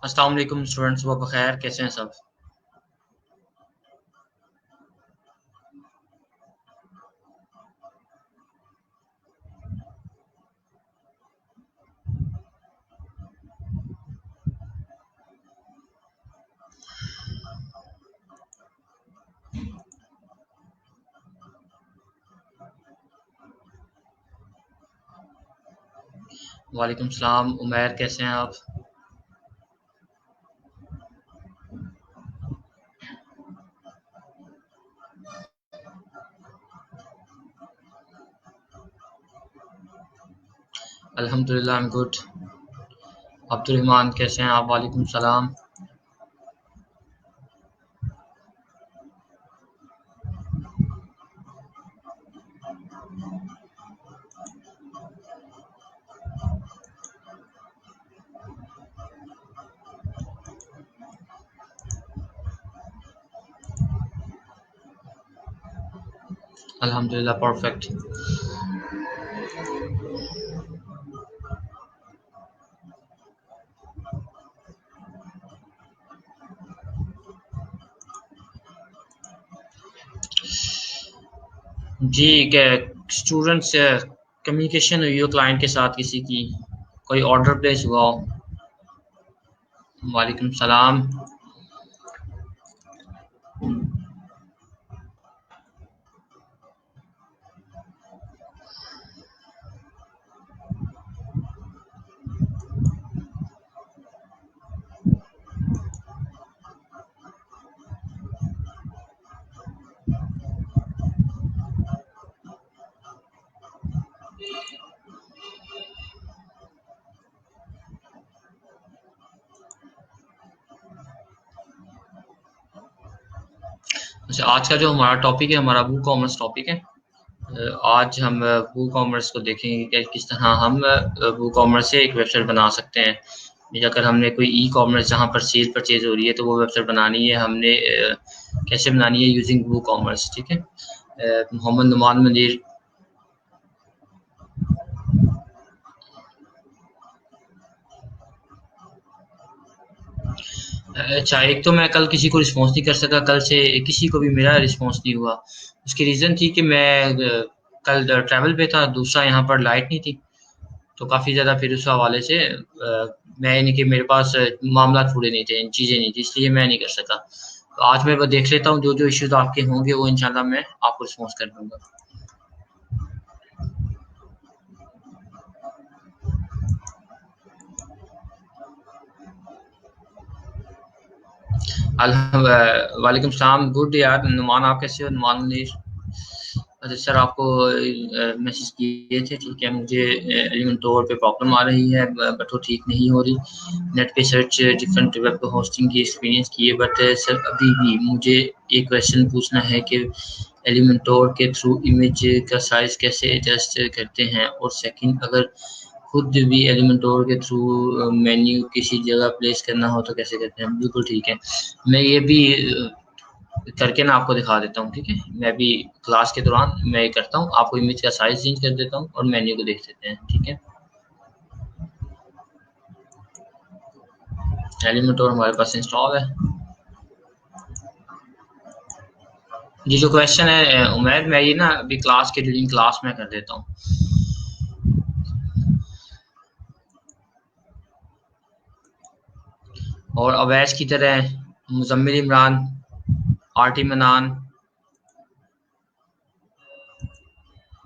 अस्सलाम वालेकुम स्टूडेंट्स, सुबह बखैर। कैसे हैं सब? वालेकुम सलाम उमैर, कैसे हैं आप? अल्हम्दुलिल्लाह, I am good. Abdul Rahman, कैसे हैं आप? वालेकुम सलाम। अल्हम्दुलिल्लाह, परफेक्ट। जी, स्टूडेंट्स कम्युनिकेशन हुई हो क्लाइंट के साथ किसी की, कोई ऑर्डर प्लेस हुआ हो? वालेकुम सलाम। अच्छा, आज का जो हमारा टॉपिक है, हमारा वू कॉमर्स टॉपिक है। आज हम वू कॉमर्स को देखेंगे कि किस तरह हम वू कॉमर्स से एक वेबसाइट बना सकते हैं। या अगर हमने कोई ई कॉमर्स जहाँ पर सेल परचेज हो रही है तो वो वेबसाइट बनानी है हमने, कैसे बनानी है यूजिंग वू कॉमर्स। ठीक है। मोहम्मद नुमान मंदिर। अच्छा, एक तो मैं कल किसी को रिस्पॉन्स नहीं कर सका, कल से किसी को भी मेरा रिस्पॉन्स नहीं हुआ। उसकी रीज़न थी कि मैं कल ट्रैवल पे था, दूसरा यहाँ पर लाइट नहीं थी, तो काफ़ी ज़्यादा फिर उस हवाले से मैं यानी कि मेरे पास मामला थोड़े नहीं थे, चीज़ें नहीं थी, इसलिए मैं नहीं कर सका। तो आज मैं वो देख लेता हूँ, जो जो इश्यूज आपके होंगे वो इंशाल्लाह मैं आपको रिस्पॉन्स कर दूंगा। वालेकुम सलाम। गुड यार नुमान, आप कैसे हो? नुमान मुनीर। अच्छा सर, आपको मैसेज किए थे। ठीक है, मुझे एलिमेंट टोर पे प्रॉब्लम आ रही है, बट वो ठीक नहीं हो रही। नेट पे सर्च डिफरेंट वेब होस्टिंग की एक्सपीरियंस की है, बट सर अभी भी मुझे एक क्वेश्चन पूछना है कि एलिमेंटोर के थ्रू इमेज का साइज कैसे एडजस्ट करते हैं, और सेकंड अगर खुद भी एलिमेंटोर के थ्रू मेन्यू किसी जगह प्लेस करना हो तो कैसे करते हैं? बिल्कुल ठीक है, मैं ये भी करके ना आपको दिखा देता हूँ। ठीक है, मैं भी क्लास के दौरान मैं ये करता हूँ, आपको इमेज का साइज चेंज कर देता हूँ और मेन्यू को देख लेते हैं। ठीक है, एलिमेंटोर हमारे पास इंस्टॉल है। ये जो क्वेश्चन है उमैर, मैं ये ना अभी क्लास के ड्यूरिंग क्लास में कर देता हूँ। और अवैस की तरह मुजम्मिल इमरान, आरटी मनान,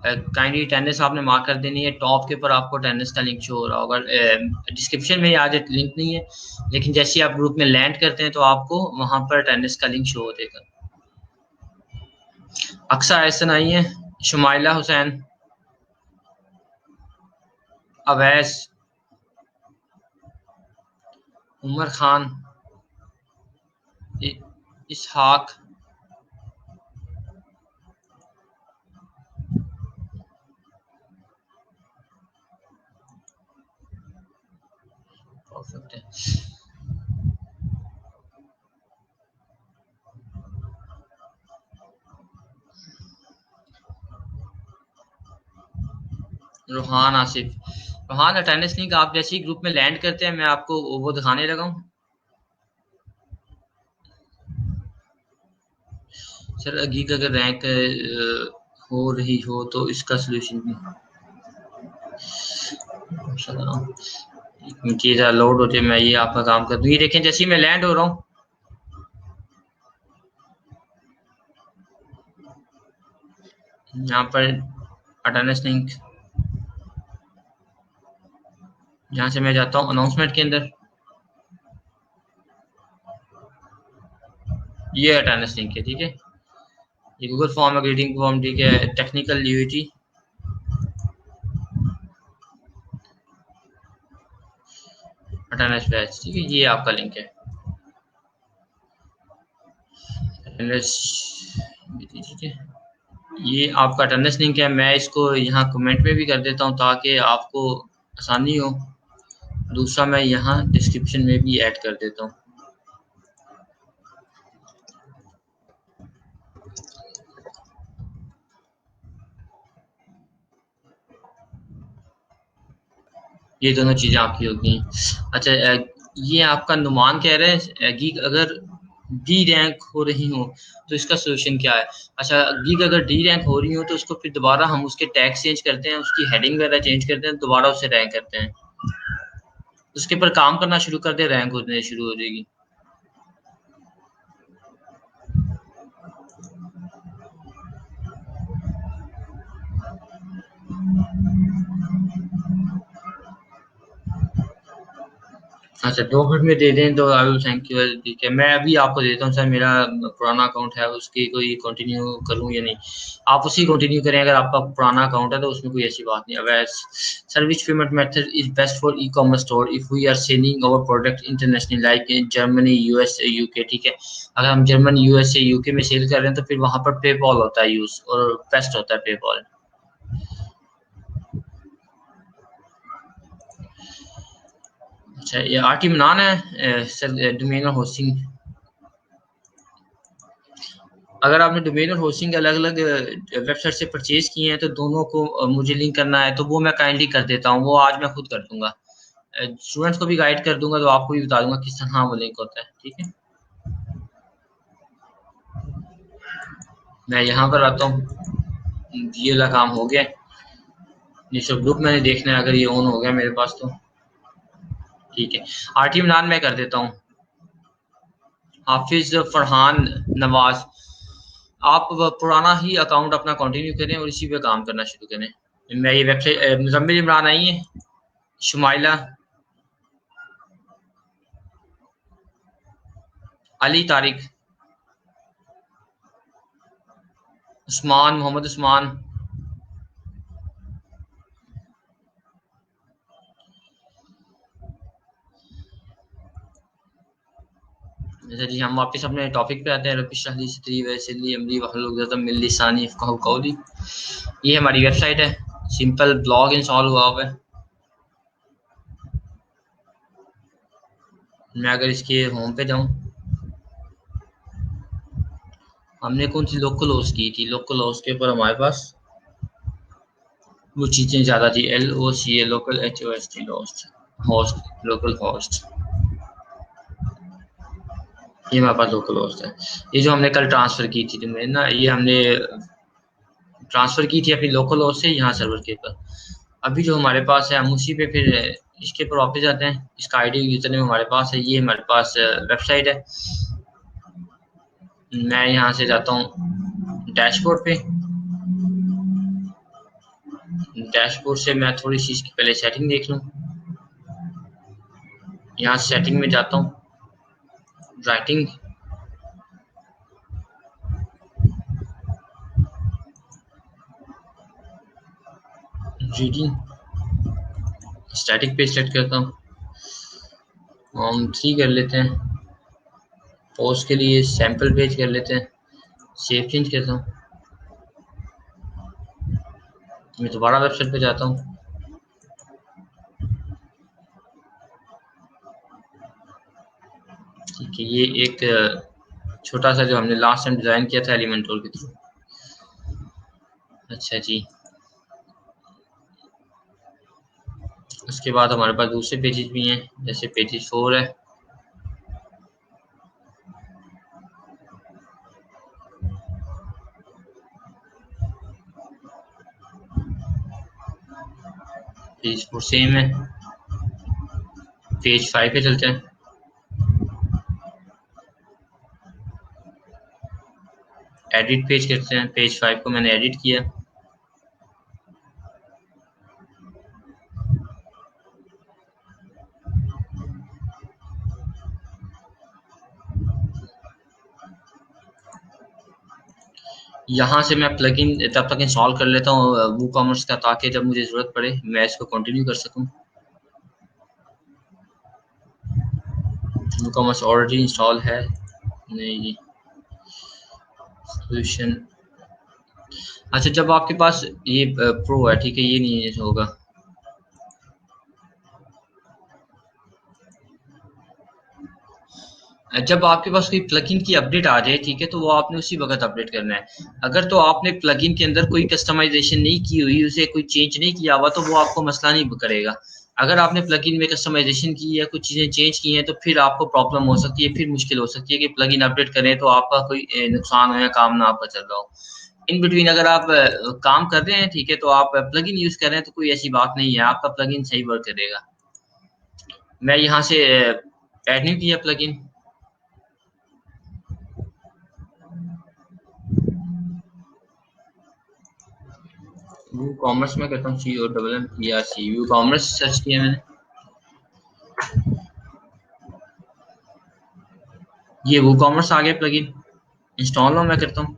काइंडली अटेंडेंस आपने मार्क कर देनी है। टॉप के ऊपर आपको अटेंडेंस का लिंक शो हो रहा होगा, डिस्क्रिप्शन में आज लिंक नहीं है, लेकिन जैसे ही आप ग्रुप में लैंड करते हैं तो आपको वहां पर अटेंडेंस का लिंक शो हो देगा। अक्सा एहसन आई है, शुमाइला हुसैन, अवैस, उमर खान, इसहाक, परफेक्ट है, रूहान आसिफ। हाँ, अटेंडेंस लिंक आप जैसे ही ग्रुप में लैंड करते हैं मैं आपको वो दिखाने लगा हूँ। सर गीग अगर रैंक हो रही हो तो इसका सोल्यूशन भी चीज़ लोड होती है। मैं ये आपका काम कर दूँ। ये देखें जैसे ही मैं लैंड हो रहा हूँ, यहाँ पर अटेंडेंस लिंक, यहाँ से मैं जाता हूँ अनाउंसमेंट के अंदर। ये अटेंडेंस लिंक है, ठीक है। ये गूगल फॉर्म है, ग्रीटिंग फॉर्म, ठीक है। टेक्निकल यूटी, अटेंडेंस बैच, ठीक है। ये आपका लिंक है अटेंडेंस, ठीक है। ये आपका अटेंडेंस लिंक है। मैं इसको यहाँ कमेंट में भी कर देता हूँ ताकि आपको आसानी हो। दूसरा मैं यहाँ डिस्क्रिप्शन में भी ऐड कर देता हूँ। ये दोनों चीज़ें आपकी होती हैं। अच्छा, ये आपका नुमान कह रहे हैं गीग अगर डी रैंक हो रही हो तो इसका सोल्यूशन क्या है। अच्छा, गीग अगर डी रैंक हो रही हो तो उसको फिर दोबारा हम उसके टैग्स चेंज करते हैं, उसकी हेडिंग वगैरह चेंज करते हैं, दोबारा उसे रैंक करते हैं, उसके ऊपर काम करना शुरू कर दे, रैंक होने शुरू हो जाएगी। अच्छा, 2 मिनट में दे दें तो आई विल थैंक यू। ठीक है, मैं अभी आपको देता हूँ। सर मेरा पुराना अकाउंट है, उसकी कोई कंटिन्यू करूँ या नहीं? आप उसी कंटिन्यू करें, अगर आपका पुराना अकाउंट है तो उसमें कोई ऐसी बात नहीं। अब sir which payment method is best for ecommerce store if we are selling our product internationally like in Germany, US, UK, ठीक है। अगर हम जर्मनी, यूएसए, यूके में सेल कर रहे हैं तो फिर वहाँ पर पेपॉल होता है यूज, और बेस्ट होता है पेपॉल। अच्छा, ये आरटी बनाना है सर, डोमेन और होस्टिंग। अगर आपने डोमेन और होस्टिंग अलग-अलग वेबसाइट से परचेज़ किए हैं तो दोनों को मुझे लिंक करना है तो वो मैं काइंडली कर देता हूँ, वो आज मैं खुद कर दूँगा। स्टूडेंट्स को भी गाइड कर दूँगा तो आपको भी बता दूँगा किस तरह वो लिंक होता है, ठीक है? मैं यहाँ पर आता हूँ, ये वाला काम हो गया है। ये सब ग्रुप मैंने देखना है, अगर ये ऑन हो गया मेरे पास तो ठीक है। आरटी इमरान मैं कर देता हूँ। हाफिज़ फरहान नवाज़, आप पुराना ही अकाउंट अपना कंटिन्यू करें और इसी पे काम करना शुरू करें। मैं ये वेबसाइट मुज़म्मिल इमरान आई है, शुमाइला, अली तारिक, उस्मान, मोहम्मद उस्मान, अच्छा जी। हम वापस अपने टॉपिक पे आते हैं। रब्बि इश्रह ली सदरी वयस्सिर ली अमरी वहलुल उक़दतम मिन लिसानी यफ़क़हू क़ौली। ये हमारी वेबसाइट है, सिंपल ब्लॉग इंस्टॉल हुआ हुआ है। मैं अगर इसके होम पे जाऊँ, हमने कौन सी लोकल होस्ट की थी, लोकल होस्ट के ऊपर हमारे पास वो चीज़ें ज़्यादा थी। LOCA, local, HOST, host, host, local host. ये हमारे पास लोकल होस्ट है। ये जो हमने कल ट्रांसफ़र की थी डोमेन ना, ये हमने ट्रांसफ़र की थी अपनी लोकल होस्ट से यहाँ सर्वर के ऊपर। अभी जो हमारे पास है हम उसी पे फिर इसके ऊपर वापस जाते हैं। इसका आईडी यूज़रनेम हमारे पास है, ये हमारे पास वेबसाइट है। मैं यहाँ से जाता हूँ डैशबोर्ड पे। डैशबोर्ड से मैं थोड़ी सी इसकी पहले सेटिंग देख लूँ। यहाँ सेटिंग में जाता हूँ, writing, reading, static page set करता हूँ। हम 3 कर लेते हैं। पोस्ट के लिए सैम्पल पेज कर लेते हैं। सेव चेंज करता हूँ। मैं दोबारा वेबसाइट पे जाता हूँ। ठीक है, ये एक छोटा सा जो हमने लास्ट टाइम डिज़ाइन किया था एलिमेंटोर के थ्रू। अच्छा जी, उसके बाद हमारे पास दूसरे पेजेस भी हैं, जैसे पेजेस 4 है। पेज 4 सेम है। पेज 5 पे चलते हैं। एडिट पेज करते हैं। पेज 5 को मैंने एडिट किया। यहाँ से मैं प्लगइन तब तक इंस्टॉल कर लेता हूँ वूकॉमर्स का, ताकि जब मुझे ज़रूरत पड़े मैं इसको कंटिन्यू कर सकूँ। वूकॉमर्स ऑलरेडी इंस्टॉल है। नहीं, सोल्यूशन। अच्छा, जब आपके पास ये प्रो है, ठीक है, ये नहीं होगा। जब आपके पास कोई प्लगइन की अपडेट आ जाए, ठीक है, तो वो आपने उसी वक्त अपडेट करना है। अगर तो आपने प्लगइन के अंदर कोई कस्टमाइजेशन नहीं की हुई, उसे कोई चेंज नहीं किया हुआ, तो वो आपको मसला नहीं करेगा। अगर आपने प्लगइन में कस्टमाइजेशन की है, कुछ चीज़ें चेंज की हैं, तो फिर आपको प्रॉब्लम हो सकती है, फिर मुश्किल हो सकती है कि प्लगइन अपडेट करें तो आपका कोई नुकसान हो या काम ना आपका चल रहा हो। इन बिटवीन अगर आप काम कर रहे हैं, ठीक है, तो आप प्लगइन यूज कर रहे हैं, तो कोई ऐसी बात नहीं है, आपका प्लगइन सही वर्क करेगा। मैं यहाँ से ऐड नहीं किया प्लगइन। व्यू कॉमर्स में करता हूँ, COMMERCE, व्यू कॉमर्स सर्च किया मैंने। ये व्यू कॉमर्स आ गया प्लगइन। इंस्टॉल लो, मैं करता हूँ।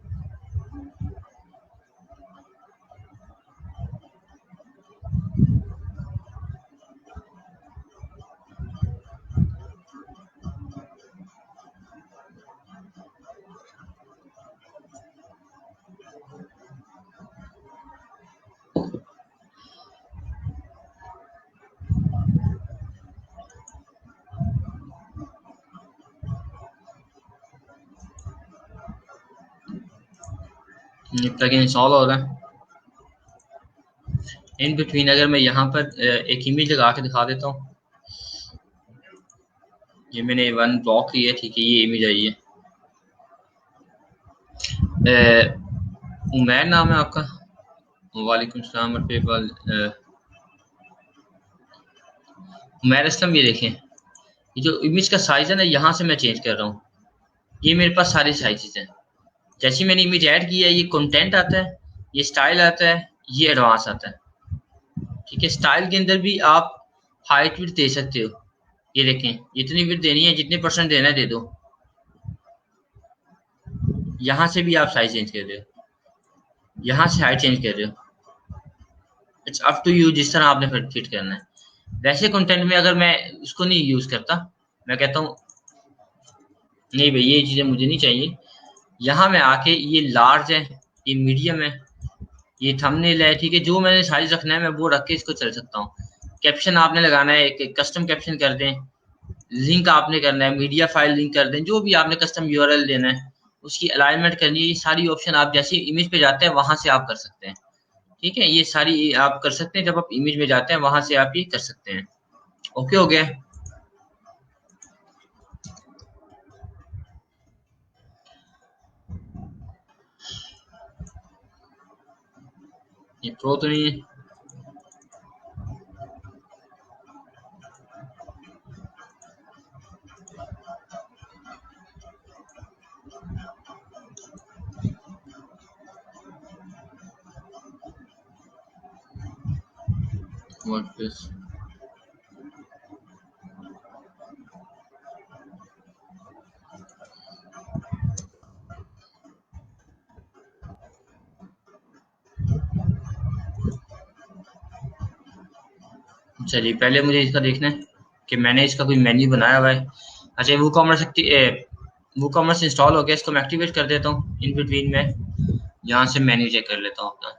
ये प्लगइन इंस्टॉल हो रहा है। इन बिटवीन अगर मैं यहाँ पर एक इमेज लगा के दिखा देता हूँ। ये मैंने वन ब्लॉक लिया, ठीक है, ये इमेज आई है। उमैर नाम है आपका? वालेकुम सलाम। उमैर असलम, ये देखें, ये जो इमेज का साइज है ना, यहाँ से मैं चेंज कर रहा हूँ। ये मेरे पास सारे साइजेस हैं। जैसे मैंने इमेज ऐड किया है, ये कंटेंट आता है, ये स्टाइल आता है, ये एडवांस आता है। ठीक है, स्टाइल के अंदर भी आप हाइट विड्थ दे सकते हो। ये देखें, जितनी विड्थ देनी है, जितने परसेंट देना है दे दो। यहाँ से भी आप साइज चेंज कर रहे हो, यहाँ से हाइट चेंज कर रहे हो। इट्स अप टू यू, जिस तरह आपने फिट करना है। वैसे कंटेंट में अगर मैं उसको नहीं यूज करता, मैं कहता हूँ नहीं भाई, ये चीजें मुझे नहीं चाहिए। यहाँ में आके ये लार्ज है, ये मीडियम है, ये थंबनेल है, ठीक है, जो मैंने साइज रखना है मैं वो रख के इसको चल सकता हूँ। कैप्शन आपने लगाना है, एक कस्टम कैप्शन कर दें। लिंक आपने करना है, मीडिया फाइल लिंक कर दें, जो भी आपने कस्टम यूआरएल देना है, उसकी अलाइनमेंट करनी है। ये सारी ऑप्शन आप जैसे इमेज पे जाते हैं वहां से आप कर सकते हैं। ठीक है, ये सारी आप कर सकते हैं, जब आप इमेज में जाते हैं वहां से आप ये कर सकते हैं। ओके, हो गया। ये प्रो तो नहीं है। वर्डप्रेस। चलिए, पहले मुझे इसका देखना है कि मैंने इसका कोई मेन्यू बनाया हुआ है। अच्छा, वो कॉमर्स इंस्टॉल हो गया, इसको मैं एक्टिवेट कर देता हूँ। इन बिटवीन में यहाँ से मेन्यू चेक कर लेता हूँ अपना।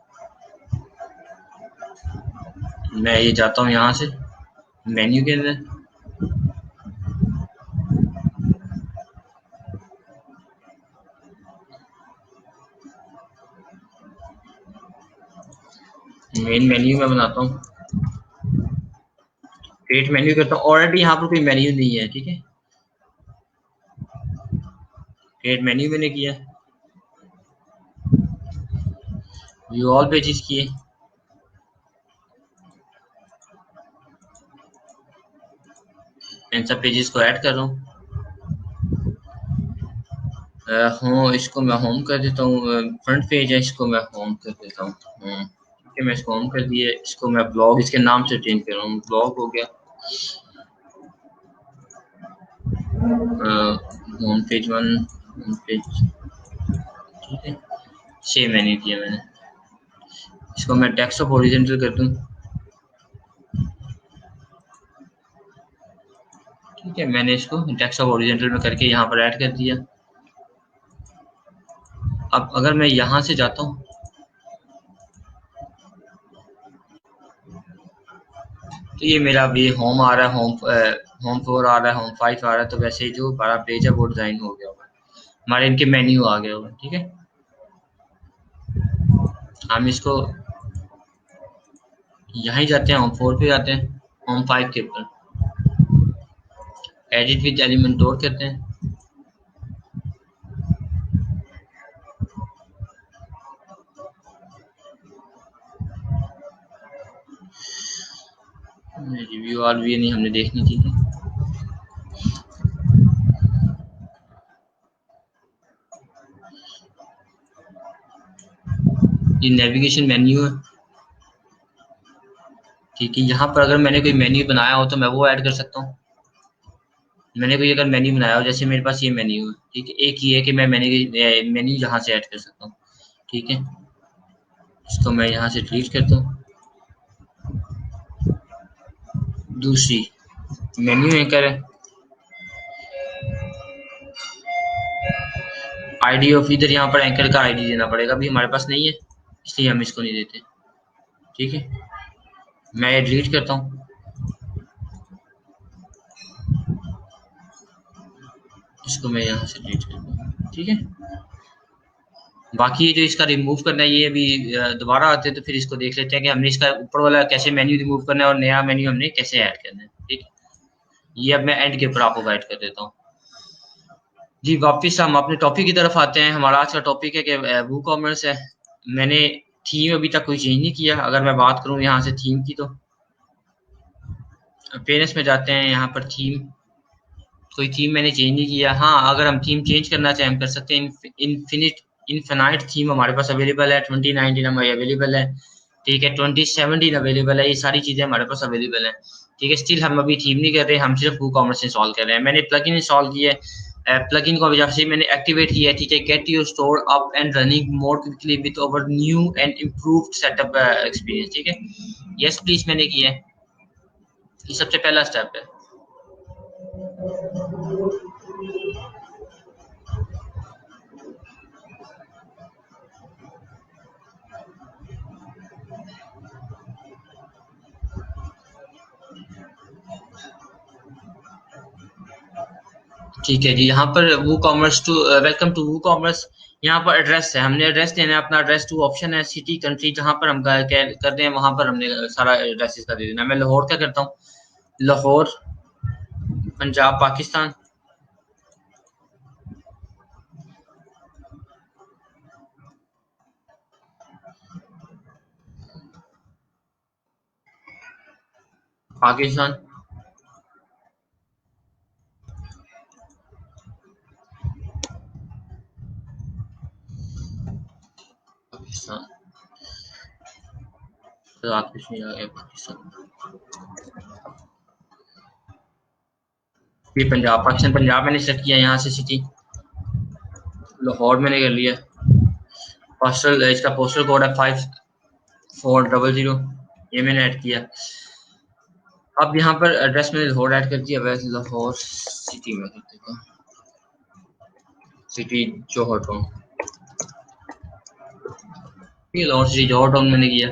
मैं ये जाता हूँ यहाँ से मेन्यू के अंदर। मेन मेन्यू में बनाता हूँ। क्रिएट मेन्यू करता हूँ। ऑलरेडी यहाँ पर कोई मेन्यू नहीं है, ठीक है। क्रिएट मेन्यू मैंने किया, व्यू ऑल पेजेस किए, इन सब पेजेस को ऐड कर रहा हूँ। हूँ इसको मैं होम कर देता हूँ। फ्रंट पेज है, इसको मैं होम कर देता हूँ। ठीक है, मैं इसको होम कर दिया। इसको मैं ब्लॉग इसके नाम से चेंज कर रहा हूँ, ब्लॉग हो गया। होम पेज 1, होम पेज, ठीक है। सेव मैंने किया मैंने। इसको मैं टेक्स्ट ऑफ हॉरिजॉन्टल कर दूँ, ठीक है। मैंने इसको टेक्स्ट ऑफ हॉरिजॉन्टल में करके यहाँ पर ऐड कर दिया। अब अगर मैं यहाँ से जाता हूँ, तो ये मेरा भी होम आ रहा है, होम 4 आ रहा है, होम 5 आ रहा है। तो वैसे ही जो बड़ा पेज है वो डिजाइन हो गया होगा, हमारे इनके मेन्यू आ गए होगा, ठीक है। हम इसको यहाँ ही जाते हैं, होम 4 पे जाते हैं, होम 5 के ऊपर एडिट विद एलिमेंटोर करते हैं। रिव्यू ऑल भी नहीं हमने देखनी थी। ये नेविगेशन मेन्यू है, ठीक है। यहाँ पर अगर मैंने कोई मेन्यू बनाया हो तो मैं वो ऐड कर सकता हूँ। मैंने कोई अगर मेन्यू बनाया हो, जैसे मेरे पास ये मेन्यू है, ठीक है। एक ही है कि मैं मेन्यू यहाँ से ऐड कर सकता हूँ, ठीक है। इसको मैं यहाँ से डिलीट करता हूँ। दूसरी मेन्यू एंकर है, आईडी ऑफ, इधर यहाँ पर एंकर का आईडी देना पड़ेगा, अभी हमारे पास नहीं है इसलिए हम इसको नहीं देते, ठीक है। मैं ये डिलीट करता हूँ। इसको मैं यहाँ से डिलीट करता हूँ, ठीक है। बाकी जो इसका रिमूव करना है, ये अभी दोबारा आते हैं तो फिर इसको देख लेते हैं कि हमने इसका ऊपर वाला कैसे मेन्यू रिमूव करना है और नया मेन्यू हमने कैसे ऐड करना है, ठीक है। ये अब मैं एंड के ऊपर आपको गाइड कर देता हूँ। जी, वापस हम अपने टॉपिक की तरफ आते हैं। हमारा आज का टॉपिक है कि वू कॉमर्स है। मैंने थीम अभी तक कोई चेंज नहीं किया। अगर मैं बात करूँ यहाँ से थीम की, तो पेरेंट्स में जाते हैं, यहाँ पर थीम, कोई थीम मैंने चेंज नहीं किया। हाँ, अगर हम थीम चेंज करना चाहें हम कर सकते हैं। इनफिनाइट थीम हमारे पास अवेलेबल है, 2019 हमारी अवेलेबल है, ठीक है। 2017 अवेलेबल है, ये सारी चीज़ें हमारे पास अवेलेबल है, ठीक है। स्टिल हम अभी थीम नहीं कर रहे, हम सिर्फ वू कॉमर्स इंस्टॉल कर रहे हैं। मैंने प्लगइन इंस्टॉल किया है, प्लगइन को जैसे मैंने एक्टिवेट किया है, ठीक है। Get your store up and running more quickly with over new and improved setup experience, ठीक है। यस प्लीज मैंने किया है, ये सबसे पहला स्टेप है। ठीक है जी, यहाँ पर WooCommerce to welcome to WooCommerce. यहाँ पर एड्रेस है, हमने एड्रेस देना है अपना। एड्रेस टू ऑप्शन है, सिटी कंट्री, जहाँ पर हम करते हैं वहां पर हमने सारा एड्रेस इसका दे देना है। मैं लाहौर का करता हूँ, लाहौर पंजाब पाकिस्तान। पाकिस्तान, पाकिस्तान, रात कुछ नहीं आ गया पाकिस्तान। ये पंजाब पाकिस्तान, पंजाब मैंने सेट किया यहाँ से सिटी। लाहौर मैंने कर लिया। पोस्टल, इसका पोस्टल कोड है 5400, ये मैंने ऐड किया। अब यहाँ पर एड्रेस मैंने लाहौर ऐड कर दिया। वैसे लाहौर सिटी में कर देता हूँ, सिटी जौहर टाउन। ये लाहौर सिटी जौहर टाउन मैंने किया।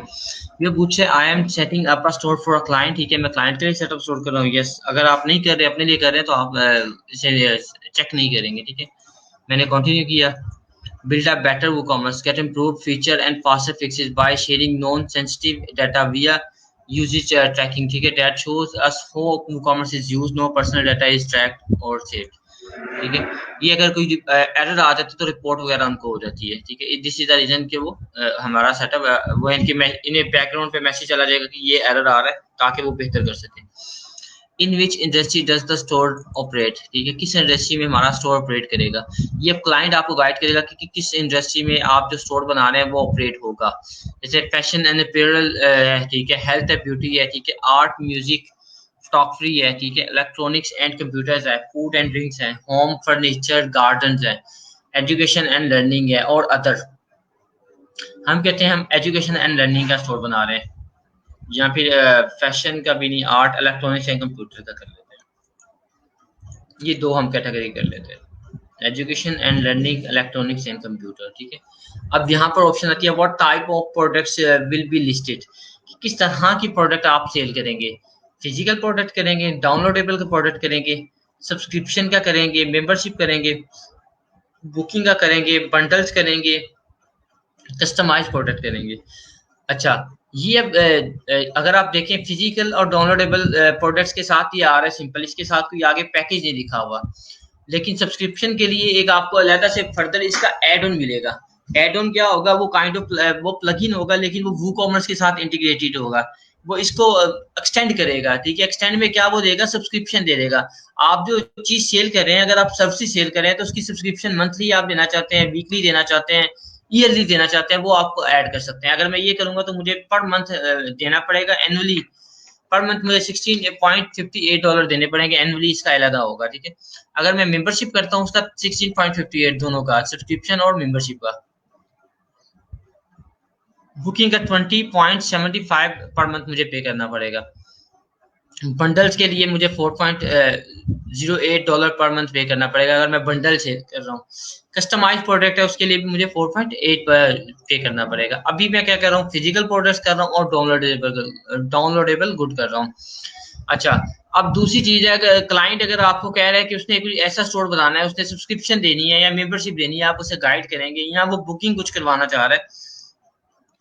ये पूछे I am setting up a store for a client, ठीक है। मैं क्लाइंट के लिए सेटअप स्टोर कर रहा हूँ, यस। अगर आप नहीं कर रहे, अपने लिए कर रहे हैं, तो आप इसे चेक नहीं करेंगे, ठीक है। मैंने कंटिन्यू किया। Build a better WooCommerce, get improved feature and faster fixes by sharing non-sensitive data via usage tracking, ठीक है, that shows us how commerce is used, no personal data is tracked और saved, ठीक है। ये अगर कोई error आ जाती है तो रिपोर्ट वगैरह उनको हो जाती है, ठीक है। दिस इज द रीजन कि वो हमारा सेटअप वो इनके इन्हें बैकग्राउंड पे मैसेज चला जाएगा कि ये एरर आ रहा है, ताकि वो बेहतर कर सकें। In which industry does the store operate, ठीक है, किस इंडस्ट्री में हमारा स्टोर ऑपरेट करेगा। ये क्लाइंट आपको गाइड करेगा कि किस इंडस्ट्री में आप जो स्टोर बना रहे हैं वो ऑपरेट होगा। जैसे फैशन एंड अपैरल, ठीक है, हेल्थ एंड ब्यूटी है, ठीक है, आर्ट म्यूजिक स्टॉक फ्री है, ठीक है, इलेक्ट्रॉनिक्स एंड कंप्यूटर्स है, फूड एंड ड्रिंक्स है, होम फर्नीचर गार्डन है, एजुकेशन एंड लर्निंग है और अदर। हम कहते हैं हम एजुकेशन एंड लर्निंग का स्टोर बना रहे हैं, या फिर फैशन का भी नहीं, आर्ट इलेक्ट्रॉनिक्स एंड कंप्यूटर का कर लेते हैं। ये दो हम कैटेगरी कर लेते हैं, education and learning, electronics and computer, ठीक है। अब यहाँ पर ऑप्शन आती है what type of products will be listed, किस तरह की प्रोडक्ट आप सेल करेंगे। फिजिकल प्रोडक्ट करेंगे, डाउनलोडेबल का प्रोडक्ट करेंगे, सब्सक्रिप्शन का करेंगे, मेंबरशिप करेंगे, बुकिंग का करेंगे, बंडल्स करेंगे, कस्टमाइज प्रोडक्ट करेंगे। अच्छा, ये अब अगर आप देखें फिजिकल और डाउनलोडेबल प्रोडक्ट्स के साथ ही आ रहा है सिंपल, इसके साथ कोई आगे पैकेज नहीं लिखा हुआ। लेकिन सब्सक्रिप्शन के लिए एक आपको अलग से फर्दर इसका एड ऑन मिलेगा। एड ऑन क्या होगा, वो काइंड ऑफ वो प्लगइन होगा, लेकिन वो वू कॉमर्स के साथ इंटीग्रेटेड होगा। वो इसको एक्सटेंड करेगा, ठीक है। एक्सटेंड में क्या वो देगा, सब्सक्रिप्शन दे देगा। आप जो चीज सेल कर रहे हैं, अगर आप सर्विस सेल कर रहे हैं तो उसकी सब्सक्रिप्शन मंथली आप देना चाहते हैं, वीकली देना चाहते हैं, ईयरली देना चाहते हैं, वो आपको ऐड कर सकते हैं। अगर मैं ये करूंगा तो मुझे पर मंथ देना पड़ेगा एनुअली, पर मंथ मुझे $16.58 देने पड़ेंगे एनुअली, इसका अलग होगा, ठीक है। अगर मैं मेंबरशिप करता हूँ उसका 16.58 दोनों का, सब्सक्रिप्शन और मेंबरशिप का। बुकिंग का 20.75 पर मंथ मुझे पे करना पड़ेगा। बंडल्स के लिए मुझे $4.08 पर मंथ पे करना पड़ेगा अगर मैं बंडल से कर रहा हूँ। कस्टमाइज प्रोडक्ट है उसके लिए भी मुझे 4.8 पर पे करना पड़ेगा। अभी मैं क्या कर रहा हूँ, फिजिकल प्रोडक्ट्स कर रहा हूँ और डाउनलोडेबल गुड कर रहा हूँ। अच्छा, अब दूसरी चीज है, क्लाइंट अगर आपको कह रहा है कि उसने कोई ऐसा स्टोर बनाना है, उसने सब्सक्रिप्शन देनी है या मेंबरशिप देनी है, आप उसे गाइड करेंगे, या वो बुकिंग कुछ करवाना चाह रहा है,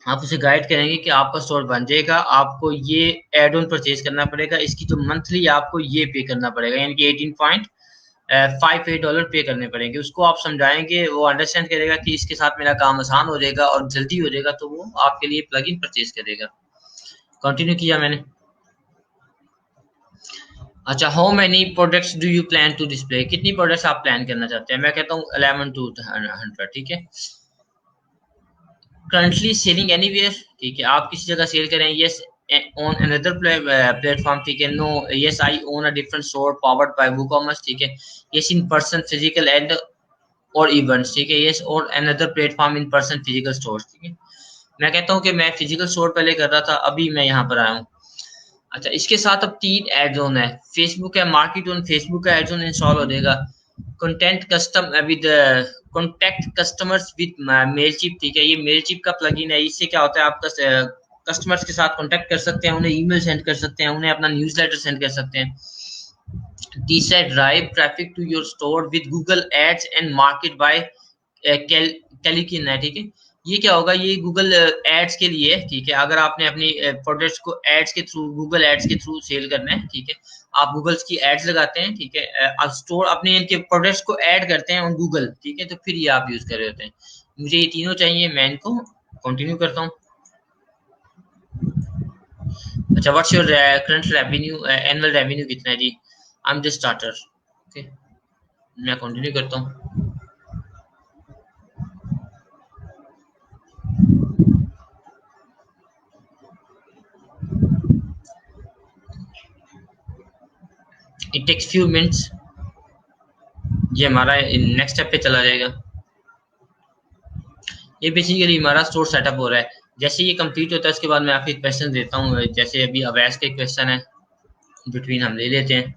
आप उसे गाइड करेंगे कि आपका स्टोर बन जाएगा, आपको ये एड ऑन परचेज करना पड़ेगा, इसकी जो मंथली आपको ये पे करना पड़ेगा, यानी कि $18.58 पे करने पड़ेंगे। उसको आप समझाएंगे, वो अंडरस्टैंड करेगा कि इसके साथ मेरा काम आसान हो जाएगा और जल्दी हो जाएगा, तो वो आपके लिए प्लगइन परचेज करेगा। कंटिन्यू किया मैंने। अच्छा, how many products do you plan to display, कितनी प्रोडक्ट्स आप प्लान करना चाहते हैं। मैं कहता हूँ 11 to 100, ठीक है। करंटली सेलिंग एनीवेयर, ठीक है, आप किसी जगह सेल करें, यस ऑन अनदर प्लेटफॉर्म, ठीक है। No, yes I own a different store powered by WooCommerce, ठीक है। Yes in person physical and और इवेंट्स, ठीक है। यस और another platform in person physical store, ठीक है। मैं कहता हूँ कि मैं फिजिकल स्टोर पहले कर रहा था, अभी मैं यहाँ पर आया हूँ। अच्छा, इसके साथ अब 3 एड जोन है, फेसबुक है, मार्केट ऑन फेसबुक का एड जोन इंस्टॉल हो जाएगा। Content custom with contact customers with Mailchimp, ठीक है। ये मेलचिप का प्लगइन है, इससे क्या होता है, आप कस्टमर्स के साथ कांटेक्ट कर सकते हैं, उन्हें ईमेल सेंड कर सकते हैं, उन्हें अपना न्यूज़लेटर सेंड कर सकते हैं। तीसरा, drive traffic to your store with Google ads and market by कैलिकिन है, ठीक है। ये क्या होगा, ये गूगल एड्स के लिए, ठीक है। अगर आपने अपनी प्रोडक्ट्स को एड्स के थ्रू, गूगल एड्स के थ्रू सेल करना है, ठीक है, आप गूगल की एड्स लगाते हैं, ठीक है, आप स्टोर अपने इनके प्रोडक्ट्स को ऐड करते हैं ऑन गूगल, ठीक है, तो फिर ये आप यूज कर रहे होते हैं। मुझे ये तीनों चाहिए, मैं इनको कंटिन्यू करता हूँ। अच्छा, what's your current revenue, annual revenue कितना है जी। I am just starter, okay, मैं कंटिन्यू करता हूँ। इट टेक्स फ्यू मिनट्स, ये हमारा नेक्स्ट स्टेप पे चला जाएगा। ये बेसिकली हमारा स्टोर सेटअप हो रहा है। जैसे ये कंप्लीट होता है उसके बाद मैं आपको एक क्वेश्चन देता हूँ, जैसे अभी अवैस का क्वेश्चन है, बिटवीन हम ले लेते हैं।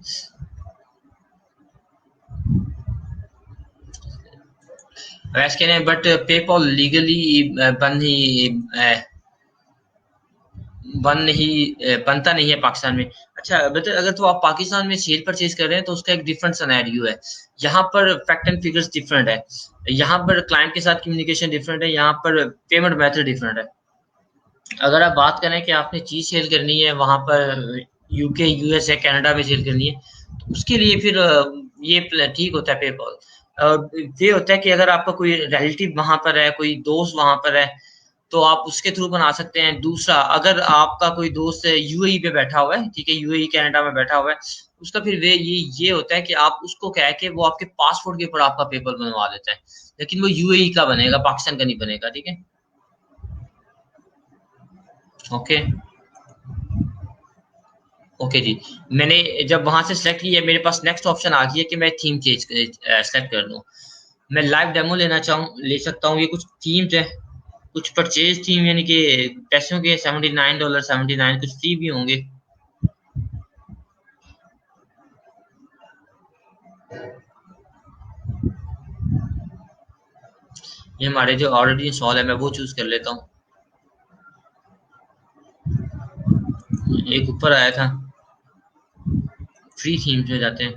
अवैस कह रहे हैं बट पेपॉल लीगली बनता नहीं है पाकिस्तान में। अच्छा, बेटा अगर तो आप पाकिस्तान में सेल परचेज कर रहे हैं तो उसका एक डिफरेंट सिनेरियो है। यहाँ पर फैक्ट एंड फिगर्स डिफरेंट है, यहाँ पर क्लाइंट के साथ कम्युनिकेशन डिफरेंट है, यहाँ पर पेमेंट मेथड डिफरेंट है। अगर आप बात करें कि आपने चीज़ सेल करनी है वहाँ पर यूके, यूएसए, कनाडा में सेल करनी है, तो उसके लिए फिर ये ठीक होता है पेपॉल। ये होता है कि अगर आपका कोई रिलेटिव वहाँ पर है, कोई दोस्त वहाँ पर है, तो आप उसके थ्रू बना सकते हैं। दूसरा, अगर आपका कोई दोस्त यूएई पे बैठा हुआ है, ठीक है, यूएई कनाडा में बैठा हुआ है, उसका फिर वे ये होता है कि आप उसको कह के वो आपके पासपोर्ट के ऊपर आपका पेपर बनवा देता है, लेकिन वो यूएई का बनेगा, पाकिस्तान का नहीं बनेगा। ठीक है, ओके। ओके जी। मैंने जब वहां से सेलेक्ट किया, मेरे पास नेक्स्ट ऑप्शन आ गया है कि मैं थीम चेंज सेलेक्ट कर लूँ। मैं लाइव डेमो लेना चाहूँ, ले सकता हूँ। ये कुछ थीम्स है, कुछ परचेज थीम, यानी कि पैसों के $79, 79 कुछ फ्री भी होंगे। ये हमारे जो ऑलरेडी इंस्टॉल है, मैं वो चूज कर लेता हूँ। एक ऊपर आया था, फ्री थीम्स में जाते हैं,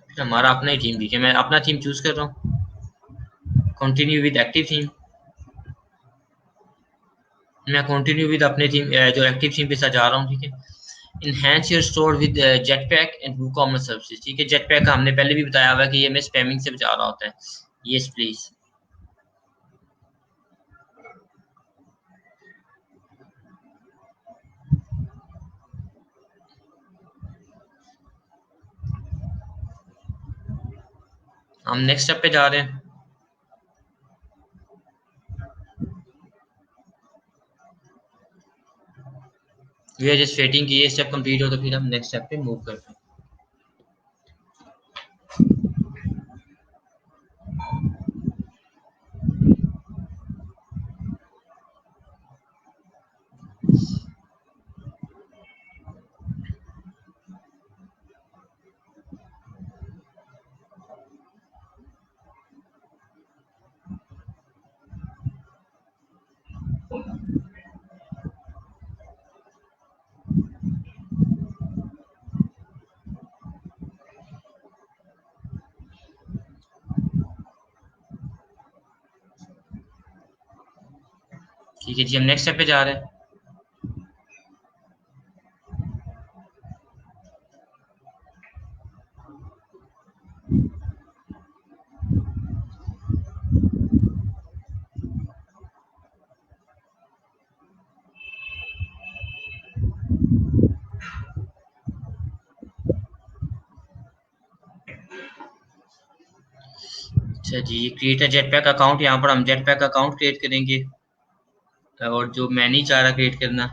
फिर हमारा अपना ही थीम दिखे। मैं अपना थीम चूज कर रहा हूँ, कंटिन्यू विद एक्टिव थीम। मैं कंटिन्यू विद अपने थीम, जो एक्टिव थीम पे साथ जा रहा हूँ। ठीक है। Enhance your store with jet pack and WooCommerce services. ठीक है, जेट पैक का हमने पहले भी बताया हुआ है कि ये हमें स्पैमिंग से बचा रहा होता है। Yes please. हम नेक्स्ट स्टेप पे जा रहे हैं। वी आर जस्ट वेटिंग कि ये स्टेप कंप्लीट हो, तो फिर हम नेक्स्ट स्टेप पे मूव करते हैं। ठीक है जी, हम नेक्स्ट स्टेप पे जा रहे हैं। अच्छा जी, create a Jetpack account, यहाँ पर हम जेट पैक अकाउंट क्रिएट करेंगे। और जो मैं नहीं चाह रहा क्रिएट करना,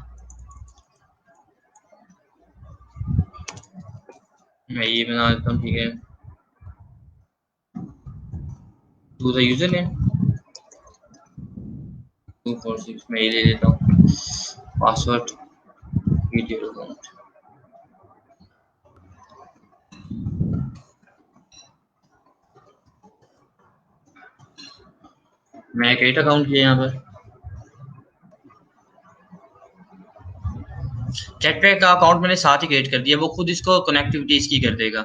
मैं ये बना देता हूँ। ठीक है, टू द यूजर नेम 246, मैं ये ले लेता हूँ। पासवर्ड वीडियो अकाउंट, मैं क्रिएट अकाउंट किया यहाँ पर। जेट पैक का अकाउंट मैंने साथ ही क्रिएट कर दिया, वो खुद इसको कनेक्टिविटी इसकी कर देगा।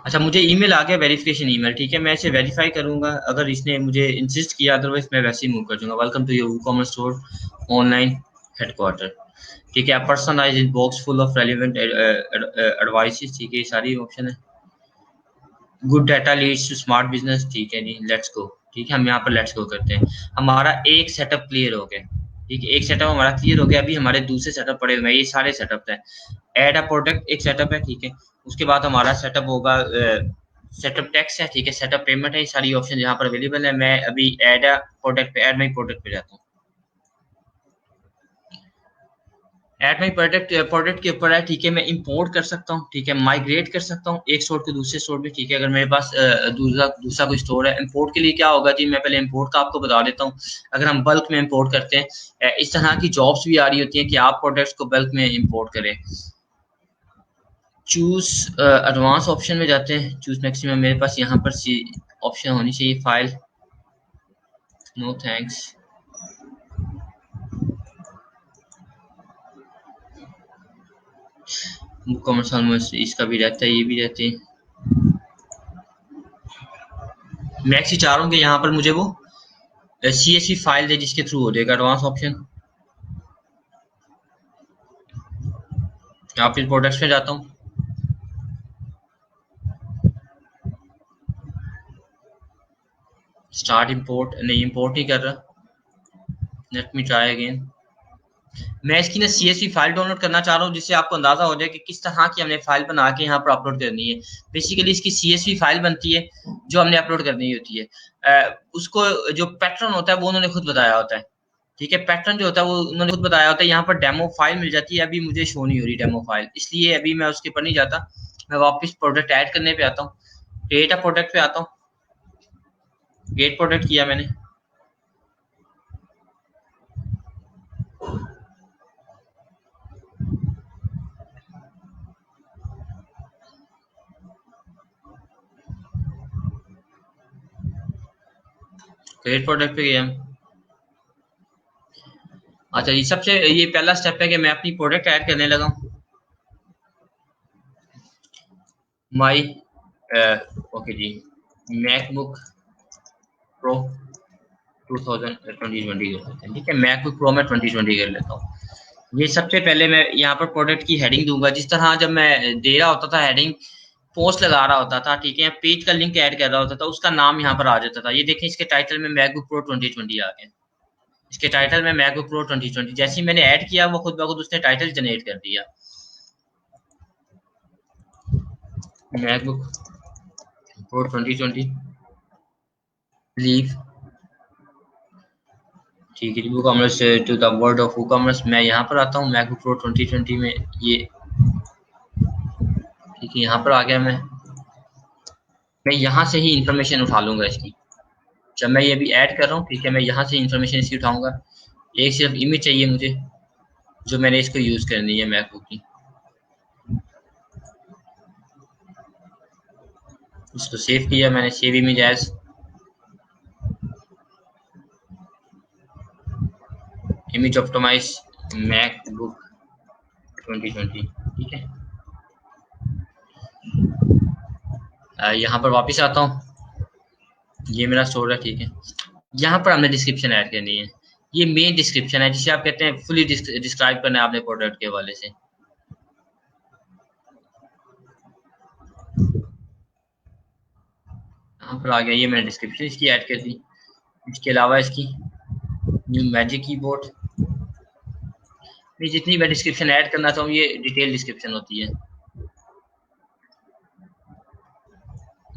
अच्छा, मुझे ईमेल आ गया, वेरिफिकेशन ईमेल। ठीक है, मैं इसे वेरीफाई करूंगा। अगर इसने मुझे इंसिस्ट किया, अदरवाइज मैं वैसे ही मूव कर दूंगा। Welcome to your commerce store online headquarter. ठीक है, personalise box full of relevant advices. ठीक है, ये सारी ऑप्शन है। Good data leads to smart business. ठीक है जी, लेट्स गो। ठीक है, हम यहाँ पर लेट्स गो करते हैं। हमारा एक सेटअप क्लियर हो गया। ठीक है, एक सेटअप हमारा क्लियर हो गया। अभी हमारे दूसरे सेटअप पड़े हुए हैं, ये सारे सेटअप है। ऐड अ प्रोडक्ट एक सेटअप है। ठीक है, उसके बाद हमारा सेटअप होगा, सेटअप टैक्स है। ठीक है, सेटअप पेमेंट है। ये सारी ऑप्शन यहाँ पर अवेलेबल है। मैं अभी ऐड अ प्रोडक्ट पे, ऐड माई प्रोडक्ट पे जाता हूँ। ऐड माई प्रोडक्ट प्रोडक्ट के ऊपर है। ठीक है, मैं इंपोर्ट कर सकता हूँ। ठीक है, माइग्रेट कर सकता हूँ एक स्टोर के दूसरे स्टोर में। ठीक है, अगर मेरे पास दूसरा दूसरा कोई स्टोर है। इंपोर्ट के लिए क्या होगा जी, मैं पहले इंपोर्ट का आपको बता देता हूँ। अगर हम बल्क में इंपोर्ट करते हैं, इस तरह की जॉब्स भी आ रही होती हैं कि आप प्रोडक्ट्स को बल्क में इंपोर्ट करें। चूज एडवांस ऑप्शन में जाते हैं, चूज मैक्सिमम। मेरे पास यहाँ पर सी ऑप्शन होनी चाहिए, फाइल नो थैंक्स। कॉमर्स इसका भी रहता है, ये भी रहते हैं। मैं एक्चुअली चाह रहा हूँ कि यहाँ पर मुझे वो CSV फाइल दे जिसके थ्रू हो जाएगा एडवांस ऑप्शन। यहाँ फिर प्रोडक्ट्स में जाता हूँ। स्टार्ट इंपोर्ट, नहीं इंपोर्ट नहीं कर रहा। Let me try again. मैं इसकी ना CSV फाइल डाउनलोड करना चाह रहा हूँ जिससे आपको अंदाजा हो जाए कि किस तरह की हमने फाइल बना के यहाँ पर अपलोड करनी है। बेसिकली इसकी CSV फाइल बनती है जो हमने अपलोड करनी होती है। उसको जो पैटर्न होता है वो उन्होंने खुद बताया होता है। ठीक है, पैटर्न जो होता है वो उन्होंने खुद बताया होता है। यहाँ पर डेमो फाइल मिल जाती है, अभी मुझे शो नहीं हो रही डेमो फाइल, इसलिए अभी मैं उसके ऊपर नहीं जाता। मैं वापस प्रोडक्ट ऐड करने पे आता हूँ, क्रिएट अ प्रोडक्ट पे आता हूँ। क्रिएट प्रोडक्ट किया मैंने। क्रिएट प्रोडक्ट पे गया। अच्छा, ये पहला स्टेप है कि मैं अपनी प्रोडक्ट ऐड करने लगा हूँ। माई ओके जी, मैकबुक प्रो 2020 कर लेते हैं। ठीक है, मैकबुक प्रो में 2020 कर लेता हूँ। ये सबसे पहले मैं यहाँ पर प्रोडक्ट की हेडिंग दूंगा, जिस तरह जब मैं दे रहा होता था हेडिंग, पोस्ट लगा रहा होता था, ठीक है, पेज का लिंक ऐड कर रहा होता था, उसका नाम यहाँ पर आ जाता था। ये देखें, इसके टाइटल में मैकबुक प्रो 2020 आ गया। इसके टाइटल में मैकबुक प्रो 2020, जैसे ही मैंने ऐड किया वो खुद ब खुद उसने टाइटल जनरेट कर दिया, मैकबुक प्रो 2020 लीव। ठीक है, WooCommerce to the world of WooCommerce। मैं यहाँ पर आता हूँ मैकबुक प्रो 2020 में, ये ठीक है, यहाँ पर आ गया। मैं यहाँ से ही इंफॉर्मेशन उठा लूंगा इसकी। जब मैं ये भी ऐड कर रहा हूँ, ठीक है, मैं यहाँ से इंफॉर्मेशन इसकी उठाऊंगा। एक सिर्फ इमेज चाहिए मुझे जो मैंने इसको यूज करनी है मैकबुक की। इसको सेव किया मैंने, save image as, image optimise MacBook 2020। ठीक है, यहाँ पर वापस आता हूँ। ये मेरा स्टोर है, ठीक है। यहाँ पर हमने डिस्क्रिप्शन ऐड करनी है। ये मेन डिस्क्रिप्शन है जिसे आप कहते हैं फुली डिस्क्राइब करना है आपने प्रोडक्ट के हवाले से। यहाँ पर आ गया, ये मैंने डिस्क्रिप्शन इसकी ऐड कर दी। इसके अलावा इसकी न्यू मैजिक कीबोर्ड, जितनी मैं डिस्क्रिप्शन ऐड करना चाहूँ ये डिटेल डिस्क्रिप्शन होती है।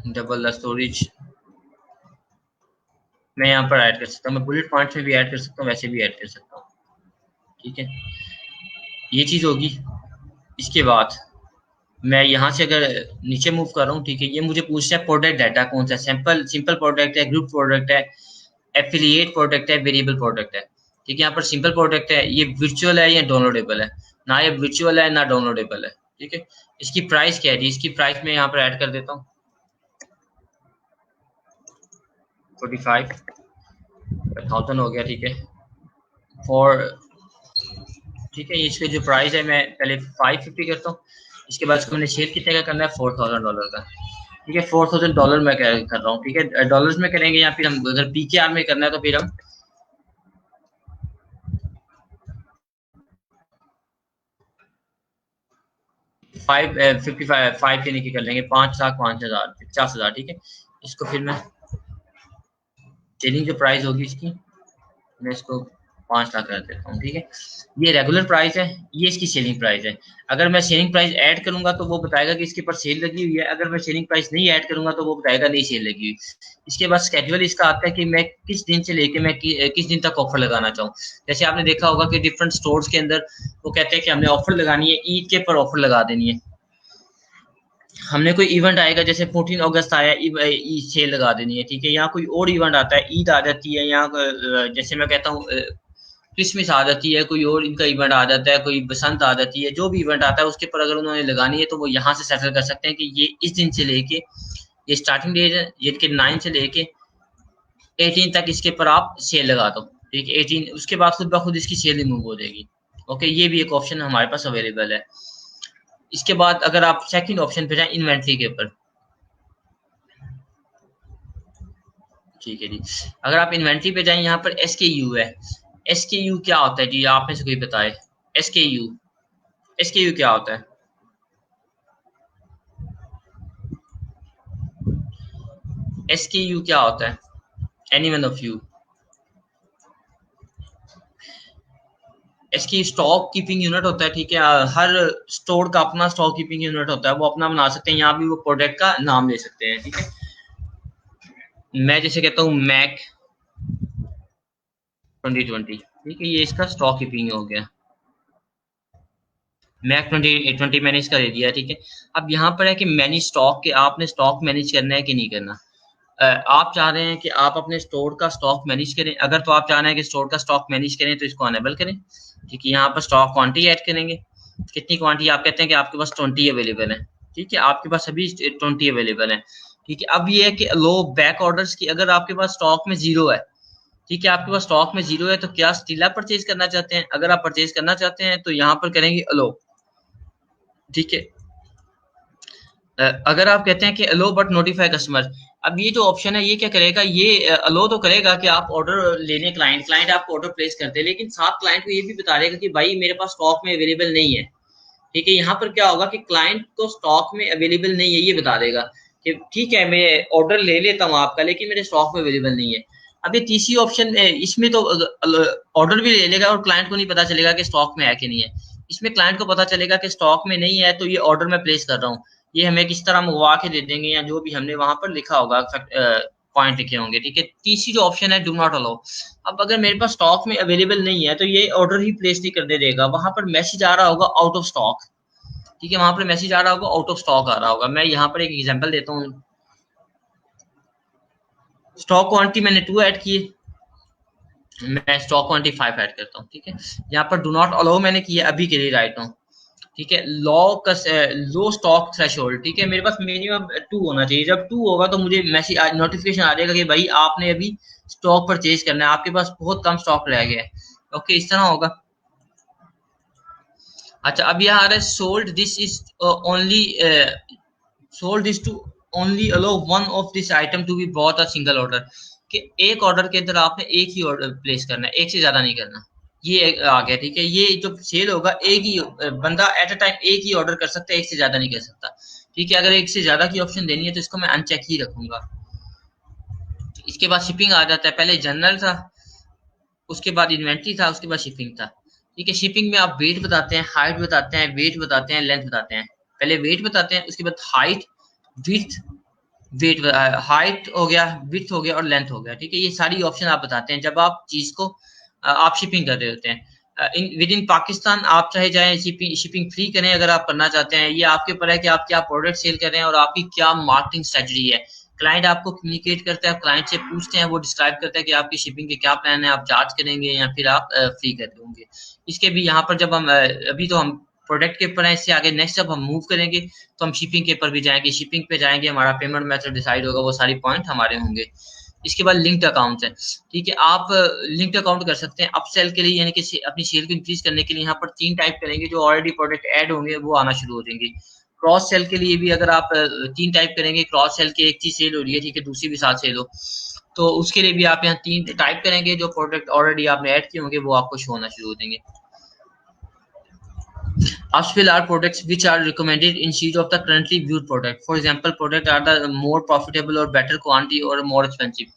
डबल स्टोरेज मैं यहाँ पर ऐड कर सकता हूँ, मैं बुलेट पॉइंट्स में भी ऐड कर सकता हूँ, वैसे भी ऐड कर सकता हूँ। ठीक है, ये चीज़ होगी। इसके बाद मैं यहाँ से अगर नीचे मूव कर रहा हूँ, ठीक है, ये मुझे पूछता है प्रोडक्ट डाटा कौन सा, सिंपल प्रोडक्ट है, ग्रुप प्रोडक्ट है, एफिलिएट प्रोडक्ट है, वेरिएबल प्रोडक्ट है। ठीक है, यहाँ पर सिंपल प्रोडक्ट है, ये वर्चुअल है या डाउनलोडेबल है, ना ये वर्चुअल है ना डाउनलोडेबल है। ठीक है, इसकी प्राइस क्या है जी, इसकी प्राइस मैं यहाँ पर ऐड कर देता हूँ 45,000 हो गया। ठीक है, फॉर, ठीक है, इसके जो प्राइस है मैं पहले 550 करता हूँ। इसके बाद इसको मैंने सेल कितने का करना है, $4,000 का। ठीक है, $4,000 मैं कर रहा हूँ। ठीक है, डॉलर्स में करेंगे या फिर हम अगर PKR में करना है तो फिर हम 5 यानी कि कर लेंगे 5,05,000 50,000। ठीक है, इसको फिर मैं सेलिंग जो प्राइस होगी इसकी, मैं इसको 5 लाख कर देता हूँ। ठीक है, ये रेगुलर प्राइस है, ये इसकी सेलिंग प्राइस है। अगर मैं सेलिंग प्राइस ऐड करूंगा तो वो बताएगा कि इसके ऊपर सेल लगी हुई है, अगर मैं सेलिंग प्राइस नहीं ऐड करूंगा तो वो बताएगा नहीं सेल लगी हुई। इसके बाद स्केड्यूल इसका आता है कि मैं किस दिन से लेके मैं किस दिन तक ऑफर लगाना चाहूँ। जैसे आपने देखा होगा कि डिफरेंट स्टोर्स के अंदर वो कहते हैं कि हमने ऑफर लगानी है, ईद के पर ऑफर लगा देनी है। हमने कोई इवेंट आएगा, जैसे 14 अगस्त आया, ईद सेल लगा देनी है। ठीक है, यहाँ कोई और इवेंट आता है, ईद आ जाती है, यहाँ जैसे मैं कहता हूँ क्रिसमस आ जाती है, कोई और इनका इवेंट आ जाता है, कोई बसंत आ जाती है, जो भी इवेंट आता है उसके ऊपर अगर उन्होंने लगानी है तो वो यहाँ से सेटल कर सकते हैं कि ये इस दिन से लेके, ये स्टार्टिंग डेट है, ये के 9 से लेके 18 तक इसके ऊपर आप सेल लगा दो, ठीक है। 18 उसके बाद खुद ब खुद इसकी सेल रिमूव हो जाएगी। ओके, ये भी एक ऑप्शन हमारे पास अवेलेबल है। इसके बाद अगर आप सेकंड ऑप्शन पे जाएं इन्वेंट्री के ऊपर, ठीक है जी। अगर आप इन्वेंट्री पे जाएं, यहाँ पर SKU है। SKU क्या होता है जी, आप में से कोई बताए। SKU, SKU क्या होता है? SKU क्या होता है? Any one of you? इसकी स्टॉक कीपिंग यूनिट होता है, ठीक है। हर स्टोर का अपना स्टॉक कीपिंग यूनिट होता है, वो अपना बना सकते हैं। यहाँ भी वो प्रोडक्ट का नाम ले सकते हैं, ठीक है। मैं जैसे कहता हूँ मैक 2020, ठीक है, ये इसका स्टॉक कीपिंग हो गया। मैक 2020 मैंने इसका दे दिया, ठीक है। अब यहाँ पर है कि मैनेज स्टॉक, के आपने स्टॉक मैनेज करना है कि नहीं करना। आप चाह रहे हैं कि आप अपने स्टोर का स्टॉक मैनेज करें, अगर तो आप चाह रहे हैं कि स्टोर का स्टॉक मैनेज करें तो इसको अनेबल करें, ठीक है। यहाँ पर स्टॉक क्वांटिटी ऐड करेंगे। कितनी क्वांटिटी? आप कहते हैं कि आपके पास 20 अवेलेबल है, ठीक है, आपके पास अभी 20 अवेलेबल है, ठीक है। अब ये है कि लो बैक ऑर्डर्स की, अगर आपके पास स्टॉक में 0 है, ठीक है, आपके पास स्टॉक में 0 है, तो क्या स्टिल आप परचेज करना चाहते हैं? अगर आप परचेज करना चाहते हैं तो यहाँ पर करेंगे अलो, ठीक है। अगर आप कहते हैं कि अलो बट नोटिफाई कस्टमर, अब ये जो ऑप्शन है ये क्या करेगा, ये अलो तो करेगा कि आप ऑर्डर लेने, क्लाइंट आपको ऑर्डर प्लेस करते हैं, लेकिन साथ क्लाइंट को ये भी बता देगा कि भाई मेरे पास स्टॉक में अवेलेबल नहीं है, ठीक है। यहाँ पर क्या होगा कि क्लाइंट को स्टॉक में अवेलेबल नहीं है ये बता देगा कि ठीक है मैं ऑर्डर ले लेता हूँ आपका, लेकिन मेरे स्टॉक में अवेलेबल नहीं है। अब ये तीसरी ऑप्शन, इसमें तो ऑर्डर भी ले लेगा और क्लाइंट को नहीं पता चलेगा कि स्टॉक में है कि नहीं है। इसमें क्लाइंट को पता चलेगा कि स्टॉक में नहीं है, तो ये ऑर्डर मैं प्लेस कर रहा हूँ, ये हमें किस तरह मंगवा के दे देंगे, या जो भी हमने वहां पर लिखा होगा, पॉइंट लिखे होंगे, ठीक है। तीसरी जो ऑप्शन है डू नॉट अलाउ। अब अगर मेरे पास स्टॉक में अवेलेबल नहीं है तो ये ऑर्डर ही प्लेस नहीं करने देगा, वहां पर मैसेज आ रहा होगा आउट ऑफ स्टॉक, ठीक है। वहां पर मैसेज आ रहा होगा आउट ऑफ स्टॉक आ रहा होगा। मैं यहाँ पर एक एग्जांपल देता हूँ। स्टॉक क्वांटिटी मैंने 2 ऐड किए, मैं स्टॉक क्वांटिटी 5 ऐड करता हूँ, ठीक है। यहाँ पर डू नॉट अलाउ मैंने किया अभी के लिए राइट नाउ, ठीक है। लो स्टॉक थ्रेशोल्ड, ठीक है, मेरे पास मिनिमम 2 होना चाहिए। जब 2 होगा तो मुझे मैसेज नोटिफिकेशन आ जाएगा कि भाई आपने अभी स्टॉक परचेज करना है, आपके पास बहुत कम स्टॉक रह गया है। ओके, इस तरह होगा। अच्छा, अब यहाँ आ रहा है sold this is only sold this to only allow one of this item to be bought a single order, कि एक ऑर्डर के अंदर आपने एक ही ऑर्डर प्लेस करना है, एक से ज्यादा नहीं करना। ये आ गया, ठीक है। ये जो सेल होगा, एक ही बंदा एट अ टाइम एक ही ऑर्डर कर सकता है, एक से ज्यादा नहीं कर सकता, ठीक है। अगर एक से ज्यादा की ऑप्शन देनी है तो इसको मैं अनचेक ही रखूंगा। इसके बाद शिपिंग आ जाता है, पहले जनरल था, उसके बाद इन्वेंट्री था, उसके बाद शिपिंग था, ठीक है। शिपिंग में आप वेट बताते हैं, हाइट बताते हैं, वेट बताते हैं, लेंथ बताते हैं। पहले वेट बताते हैं, उसके बाद हाइट, विड्थ, वेट, हाइट हो गया, विड्थ हो गया और लेंथ हो गया, ठीक है। ये सारी ऑप्शन आप बताते हैं जब आप चीज को आप शिपिंग कर रहे होते हैं। विद इन पाकिस्तान आप चाहे जाए शिपिंग फ्री करें अगर आप करना चाहते हैं, ये आपके ऊपर है कि आप क्या प्रोडक्ट सेल कर रहे हैं और आपकी क्या मार्केटिंग स्ट्रेटजी है। क्लाइंट आपको कम्युनिकेट करता है, आप क्लाइंट से पूछते हैं, वो डिस्क्राइब करता है कि आपकी शिपिंग के क्या प्लान है, आप चार्ज करेंगे या फिर आप फ्री कर देंगे। इसके भी यहाँ पर जब हम अभी तो हम प्रोडक्ट के ऊपर है, इससे आगे नेक्स्ट जब हम मूव करेंगे तो हम शिपिंग के ऊपर भी जाएंगे, शिपिंग पे जाएंगे, हमारा पेमेंट मेथड डिसाइड होगा, वो सारी पॉइंट हमारे होंगे। इसके बाद लिंक्ड अकाउंट है, ठीक है। आप लिंक्ड अकाउंट कर सकते हैं अपसेल के लिए, यानी कि अपनी सेल को इंक्रीज करने के लिए। यहाँ पर 3 टाइप करेंगे, जो ऑलरेडी प्रोडक्ट ऐड होंगे वो आना शुरू हो जाएंगे। क्रॉस सेल के लिए भी अगर आप 3 टाइप करेंगे, क्रॉस सेल के एक चीज सेल हो रही है, ठीक है, दूसरी भी साथ सेल हो, तो उसके लिए भी आप यहाँ 3 टाइप करेंगे, जो प्रोडक्ट ऑलरेडी आपने ऐड किए होंगे वो आपको शो होना शुरू हो देंगे। Upsell are products which are recommended instead of the currently viewed product. For example, products are the more profitable or better quantity or more expensive.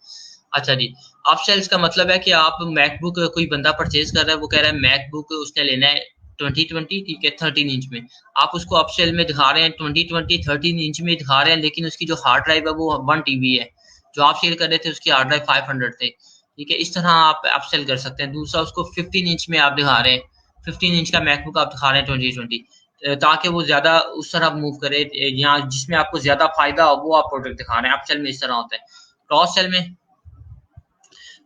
अच्छा जी, अपसेल्स का मतलब है कि आप मैकबुक, कोई बंदा परचेज कर रहा है, वो कह रहा है मैकबुक उसने लेना है 2020, ठीक है, 13 इंच में। आप उसको अपसेल में दिखा रहे हैं 2020 13 इंच में दिखा रहे हैं, लेकिन उसकी जो हार्ड ड्राइव है वो 1 TB है। जो आप सेल कर रहे थे उसकी हार्ड ड्राइव 500 थे, ठीक है। इस तरह आप अपसेल कर सकते हैं। दूसरा, उसको 15 इंच में आप दिखा रहे हैं, 15 इंच का मैकबुक आप दिखा रहे हैं 2020, ताकि वो ज्यादा उस तरह मूव करे, यहाँ जिसमें आपको ज्यादा फायदा हो वो आप प्रोडक्ट दिखा रहे हैं। अपसेल में इस तरह होता है। क्रॉस सेल में,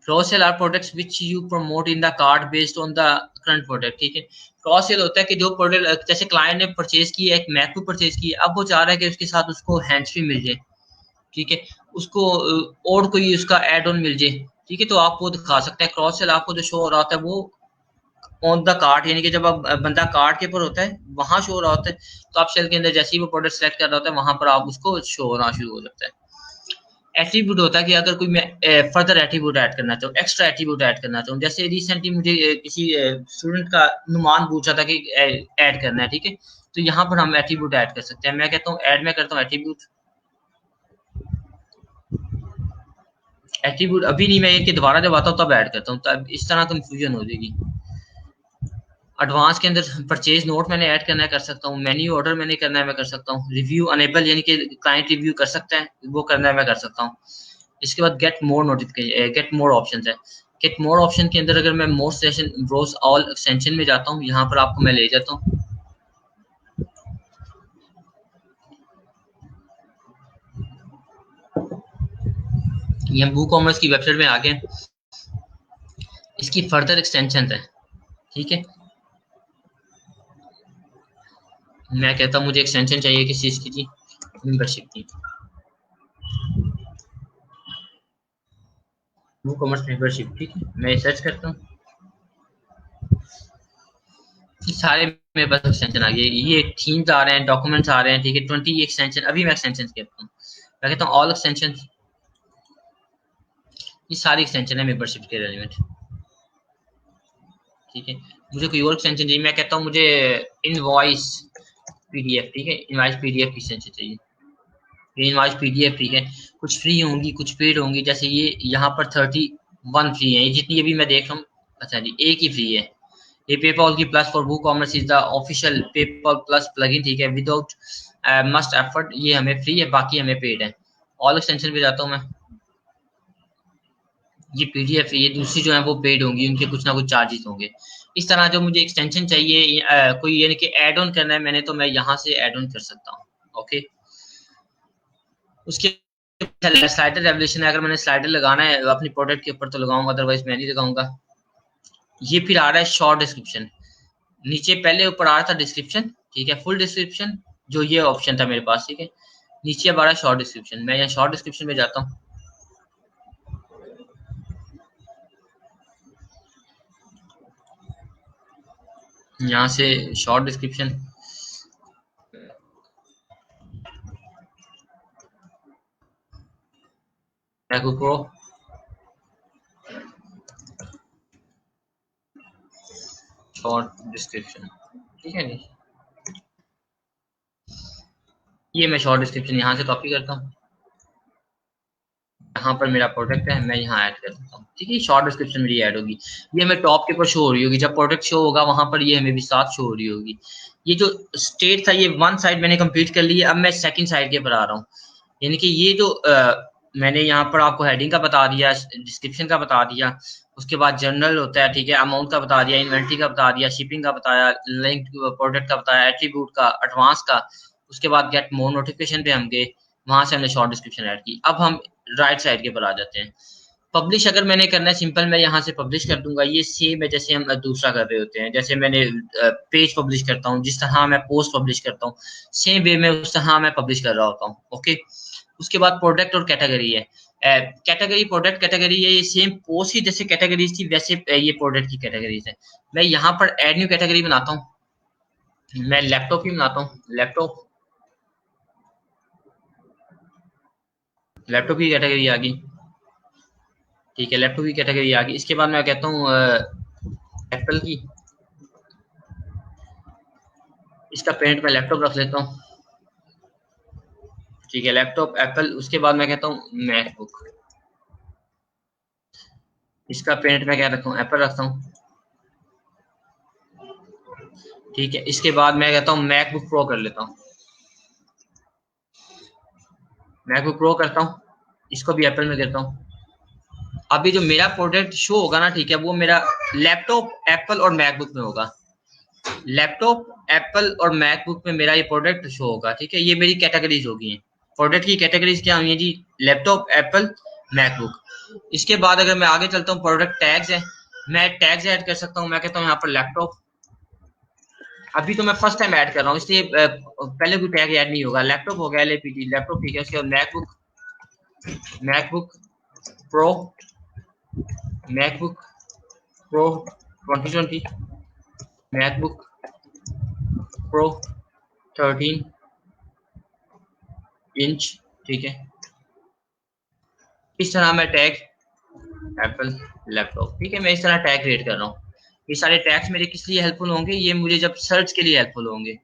cross sell are products which you promote in the cart based on the current product, ठीक है। क्रॉस सेल होता है कि जो प्रोडक्ट, जैसे क्लाइंट ने परचेज की है, एक मैकबुक परचेज की है, अब वो चाह रहा है कि उसके साथ उसको हैंड्स फ्री मिल जाए, ठीक है, उसको और कोई उसका एड ऑन मिल जाए, ठीक है, तो आप वो दिखा सकते हैं। क्रॉस सेल आपको जो शो हो रहा होता है वो ऑन द कार्ट, यानी कि जब आप बंदा कार्ट के ऊपर होता है वहां शो हो रहा होता है, तो आप सेल के अंदर जैसे ही वो प्रोडक्ट सेलेक्ट कर रहा होता है वहां पर आप उसको शो होना शुरू हो जाता है। एट्रीब्यूट होता है कि अगर कोई मैं फर्दर एट्रीब्यूट ऐड करना चाहूँ, एक्स्ट्रा एट्रीब्यूट ऐड करना चाहूँ, जैसे रिसेंटली मुझे किसी स्टूडेंट का नुमान पूछा था कि ऐड करना है, ठीक है, तो यहाँ पर हम एट्रीब्यूट ऐड कर सकते हैं। मैं कहता हूँ ऐड में करता हूँ एट्रीब्यूट। एट्रीब्यूट अभी नहीं, मैं ये कि दोबारा जब आता हूँ तब ऐड करता हूँ, तब इस तरह कंफ्यूजन हो जाएगी। एडवांस के अंदर परचेज नोट मैंने ऐड करना है, कर सकता हूँ। मेन्यू ऑर्डर मैंने करना है, मैं कर सकता हूँ। रिव्यू अनेबल, यानी कि क्लाइंट रिव्यू कर सकता है, वो करना है, मैं कर सकता हूँ। इसके बाद get more notification, get more option है। गेट मोर ऑप्शन के अंदर अगर मैं more session browse all extension में जाता हूँ, यहाँ पर आपको मैं ले जाता हूँ। ये हम वू कॉमर्स की वेबसाइट में आ गए। इसकी फर्दर एक्सटेंशन है, ठीक है। मैं कहता हूँ मुझे एक्सटेंशन चाहिए किस चीज की जी, मेंबरशिप की। वू कॉमर्स मेंबरशिप, ठीक है, मैं सर्च करता हूँ। सारे मेरे पास एक्सटेंशन आ गए, ये थीम्स आ रहे हैं, डॉक्यूमेंट्स आ रहे हैं, ठीक है। 20 एक्सटेंशन, अभी मैं एक्सटेंशन कहता हूँ, मैं कहता हूँ ऑल एक्सटेंशन। ये सारी एक्सटेंशन है मेंबरशिप के रेलिवेंट, ठीक है। मुझे कोई और एक्सटेंशन चाहिए, मैं कहता हूँ मुझे इनवॉइस पीडीएफ, ठीक है, इनवॉइस पीडीएफ की एक्सटेंशन चाहिए। ये इनवॉइस पीडीएफ, ठीक है। कुछ फ्री होंगी, कुछ पेड होंगी, जैसे ये यहाँ पर 31 फ्री है, ये जितनी अभी मैं देख रहा हूँ। अच्छा जी, एक ही फ्री है। ये पेपॉल की plus for WooCommerce is the official PayPal plus plugin, ठीक है, विदाउट मस्ट एफर्ट, ये हमें फ्री है, बाकी हमें पेड है। ऑल एक्सटेंशन पे जाता हूँ मैं। ये पीडीएफ, ये दूसरी जो है वो पेड होंगी, उनके कुछ ना कुछ चार्जेस होंगे। इस तरह जो मुझे एक्सटेंशन चाहिए कोई, यानी कि ऐड ऑन करना है मैंने, तो मैं यहाँ से ऐड ऑन कर सकता हूँ। ओके, उसके स्लाइडर रेवल्यूशन है, अगर मैंने स्लाइडर लगाना है अपनी प्रोडक्ट के ऊपर तो लगाऊंगा, अदरवाइज मैं नहीं लगाऊंगा। ये फिर आ रहा है शॉर्ट डिस्क्रिप्शन, नीचे पहले ऊपर आ रहा था डिस्क्रिप्शन, ठीक है, फुल डिस्क्रिप्शन, जो ये ऑप्शन था मेरे पास, ठीक है। नीचे अब आ रहा है शॉर्ट डिस्क्रिप्शन, मैं यहाँ शॉर्ट डिस्क्रिप्शन में जाता हूँ। यहाँ से short description, MacBook pro, short description, ठीक है जी। ये मैं शॉर्ट डिस्क्रिप्शन यहाँ से कॉपी करता हूँ, यहाँ पर मेरा प्रोडक्ट है, मैं यहाँ ऐड कर देता हूँ, ठीक है। शॉर्ट डिस्क्रिप्शन मेरी ऐड होगी, ये हमें टॉप के ऊपर शो हो रही होगी, जब प्रोडक्ट शो होगा वहां पर ये हमें भी साथ शो हो रही होगी। ये जो स्टेट था, ये वन साइड मैंने कंप्लीट कर ली है, अब मैं सेकंड साइड के ऊपर आ रहा हूँ। यानी कि ये जो मैंने यहाँ पर आपको हेडिंग का बता दिया, डिस्क्रिप्शन का बता दिया, उसके बाद जनरल होता है, ठीक है, अमाउंट का बता दिया, इन्वेंट्री का बता दिया, शिपिंग का बताया, लिंक प्रोडक्ट का बताया, एट्रीब्यूट का, एडवांस का। उसके बाद गेट मोर नोटिफिकेशन पे हम गए, वहां से हमने शॉर्ट डिस्क्रिप्शन ऐड की। अब हम राइट साइड के ऊपर आ जाते हैं। पब्लिश अगर मैंने करना है, सिंपल मैं यहाँ से पब्लिश कर दूंगा। ये सेम है जैसे हम दूसरा कर रहे होते हैं, जैसे मैंने पेज पब्लिश करता हूँ, जिस तरह मैं पोस्ट पब्लिश करता हूँ, सेम वे में उस तरह मैं पब्लिश कर रहा होता हूँ। ओके, उसके बाद प्रोडक्ट और कैटेगरी है। कैटेगरी, प्रोडक्ट कैटेगरी है, ये सेम पोस्ट की जैसे कैटेगरीज थी वैसे ये प्रोडक्ट की कैटेगरीज है। मैं यहाँ पर एड न्यू कैटेगरी बनाता हूँ, मैं लैपटॉप ही बनाता हूँ, लैपटॉप, लैपटॉप की कैटेगरी आ गई, ठीक है, लैपटॉप की कैटेगरी आ गई। इसके बाद मैं कहता हूँ एप्पल की, इसका पेरेंट मैं लैपटॉप रख लेता हूँ, ठीक है, लैपटॉप एप्पल। उसके बाद मैं कहता हूँ मैकबुक, इसका पेरेंट मैं क्या रखता हूँ, एप्पल रखता हूँ, ठीक है। इसके बाद मैं कहता हूँ मैकबुक प्रो कर लेता हूँ, मैकबुक प्रो करता हूँ, इसको भी एप्पल में देता हूँ। अभी जो मेरा प्रोडक्ट शो होगा ना, ठीक है, वो मेरा लैपटॉप, एप्पल और मैकबुक में होगा। लैपटॉप, एप्पल और मैकबुक में मेरा ये प्रोडक्ट शो होगा, ठीक है। ये मेरी कैटेगरीज होगी हैं। प्रोडक्ट की कैटेगरीज क्या हुई है जी, लैपटॉप, एप्पल, मैकबुक। इसके बाद अगर मैं आगे चलता हूँ, प्रोडक्ट टैग्स है, मैं टैग्स ऐड कर सकता हूँ। मैं कहता हूँ यहाँ पर लैपटॉप, अभी तो मैं फर्स्ट टाइम ऐड कर रहा हूँ, इसलिए पहले कोई टैग ऐड नहीं होगा। लैपटॉप हो गया, LAPT लैपटॉप, ठीक है। उसके बाद MacBook, MacBook pro, MacBook pro 2020, MacBook pro 13 inch, ठीक है। इस तरह मैं टैग एप्पल लैपटॉप, ठीक है, मैं इस तरह टैग क्रिएट कर रहा हूँ। ये सारे टैग्स मेरे किस लिए हेल्पफुल होंगे, ये मुझे जब सर्च के लिए हेल्पफुल होंगे।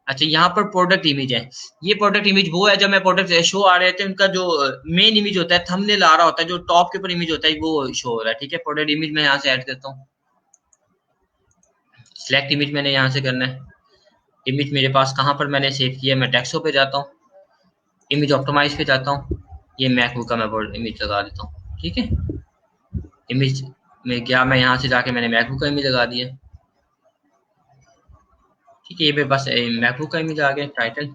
अच्छा, यहाँ पर प्रोडक्ट इमेज है, ये प्रोडक्ट इमेज वो है जब मैं प्रोडक्ट शो आ रहे थे उनका जो मेन इमेज होता है, थंबनेल आ रहा होता है, जो टॉप के ऊपर इमेज होता है वो शो हो रहा है, ठीक है। प्रोडक्ट इमेज मैं यहाँ से ऐड करता हूँ, सिलेक्ट इमेज मैंने यहाँ से करना है। इमेज मेरे पास कहाँ पर मैंने सेव किया, मैं टेक्सो पे जाता हूँ, इमेज ऑप्टिमाइज पे जाता हूँ, ये मैकबुक का मैं इमेज लगा देता हूँ, ठीक है। इमेज में गया मैं, यहाँ से जाके मैंने मैकबुक का इमेज लगा दिया, ठीक है। ये मेरे पास मैकबुक का इमेज आ गया, टाइटल,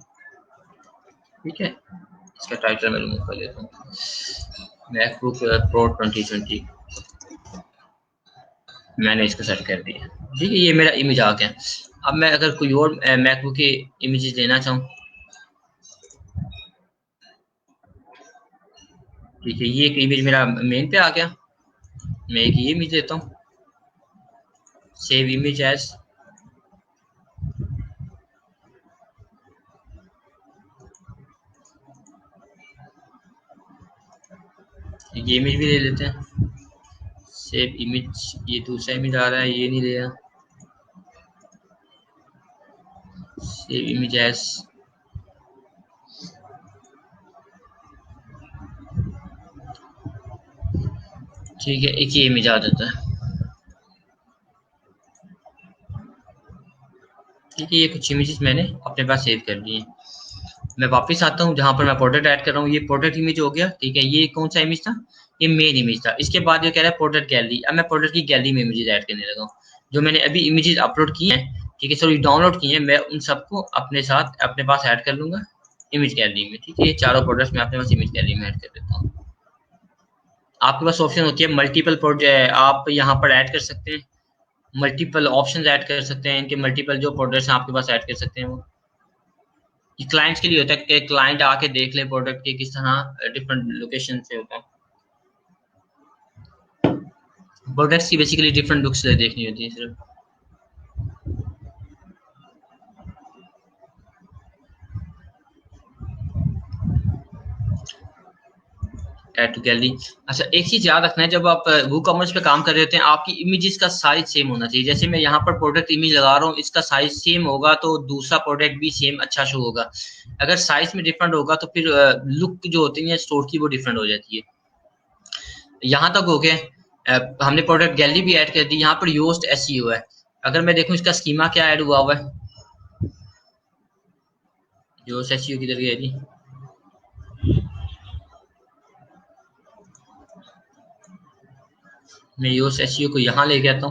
ठीक है। इसका टाइटल मैं रिमूव कर लेता हूँ, मैकबुक प्रो 2020, मैंने इसको सेट कर दिया, ठीक है। ये मेरा इमेज आ गया। अब मैं अगर कोई और मैकबुक के इमेजेस लेना चाहूँ, ठीक है, ये एक इमेज मेरा मेन पे आ गया, मैं एक ये इमेज लेता हूँ, सेव इमेज एज, ये इमेज भी ले लेते हैं, सेव इमेज, ये दूसरा इमेज आ रहा है, ये नहीं लिया, सेव इमेज एज, ठीक है, एक ये इमेज आ जाता है, ठीक है। ये कुछ इमेजेस मैंने अपने पास सेव कर लिए। मैं वापस आता हूँ जहाँ पर मैं प्रोडक्ट ऐड कर रहा हूँ, ये प्रोडक्ट इमेज हो गया, ठीक है। ये कौन सा इमेज था, ये मेन इमेज था। इसके बाद ये कह रहा है प्रोडक्ट गैलरी, अब मैं प्रोडक्ट की गैलरी में इमेजेस ऐड करने लगा हूँ, जो मैंने अभी इमेजेस अपलोड किए हैं, ठीक है, सॉरी डाउनलोड किए हैं, मैं उन सबको अपने साथ अपने पास ऐड कर लूंगा इमेज गैलरी में, ठीक है। ये चारों प्रोडक्ट्स मैं अपने पास इमेज गैलरी में ऐड कर देता हूँ। आपके पास ऑप्शन होती है मल्टीपल प्रोडक्ट, आप यहाँ पर ऐड कर सकते हैं, मल्टीपल ऑप्शंस ऐड कर सकते हैं, इनके मल्टीपल जो प्रोडक्ट्स हैं आपके पास ऐड कर सकते हैं। वो ये क्लाइंट्स के लिए होता है कि क्लाइंट आके देख ले प्रोडक्ट के किस तरह डिफरेंट लोकेशन से होता है। प्रोडक्ट्स की बेसिकली डिफरेंट लुक्स देखनी होती है सिर्फ। Add to gallery. अच्छा, एक चीज याद रखना है, जब आप वो कॉमर्स पे काम कर रहे होते हैं, आपकी इमेजेस का साइज सेम होना चाहिए। जैसे मैं यहाँ पर प्रोडक्ट इमेज लगा रहा हूँ, इसका साइज सेम होगा तो दूसरा प्रोडक्ट भी सेम अच्छा शो होगा। अगर साइज में डिफरेंट होगा तो फिर लुक जो होती है स्टोर की वो डिफरेंट हो जाती है। यहाँ तक हो गया, हमने प्रोडक्ट गैलरी भी ऐड कर दी। यहाँ पर योस्ट एसईओ है, अगर मैं देखूँ इसका स्कीमा क्या ऐड हुआ है, योस्ट एसईओ किधर गया जी, मैं योस्ट एसईओ को यहाँ ले गया था,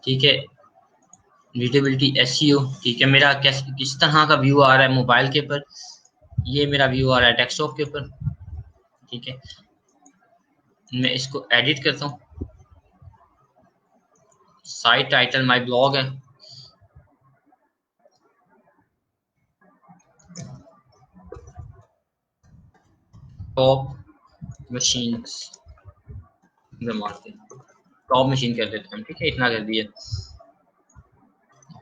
ठीक है। रीडेबिलिटी एसईओ, ठीक है। मेरा किस तरह का व्यू आ रहा है मोबाइल के ऊपर, ये मेरा व्यू आ रहा है डेस्कटॉप के ऊपर, ठीक है। मैं इसको एडिट करता हूँ, साइट टाइटल माय ब्लॉग है, top machines market, top machine कर देते हैं, ठीक है। इतना कर दिया,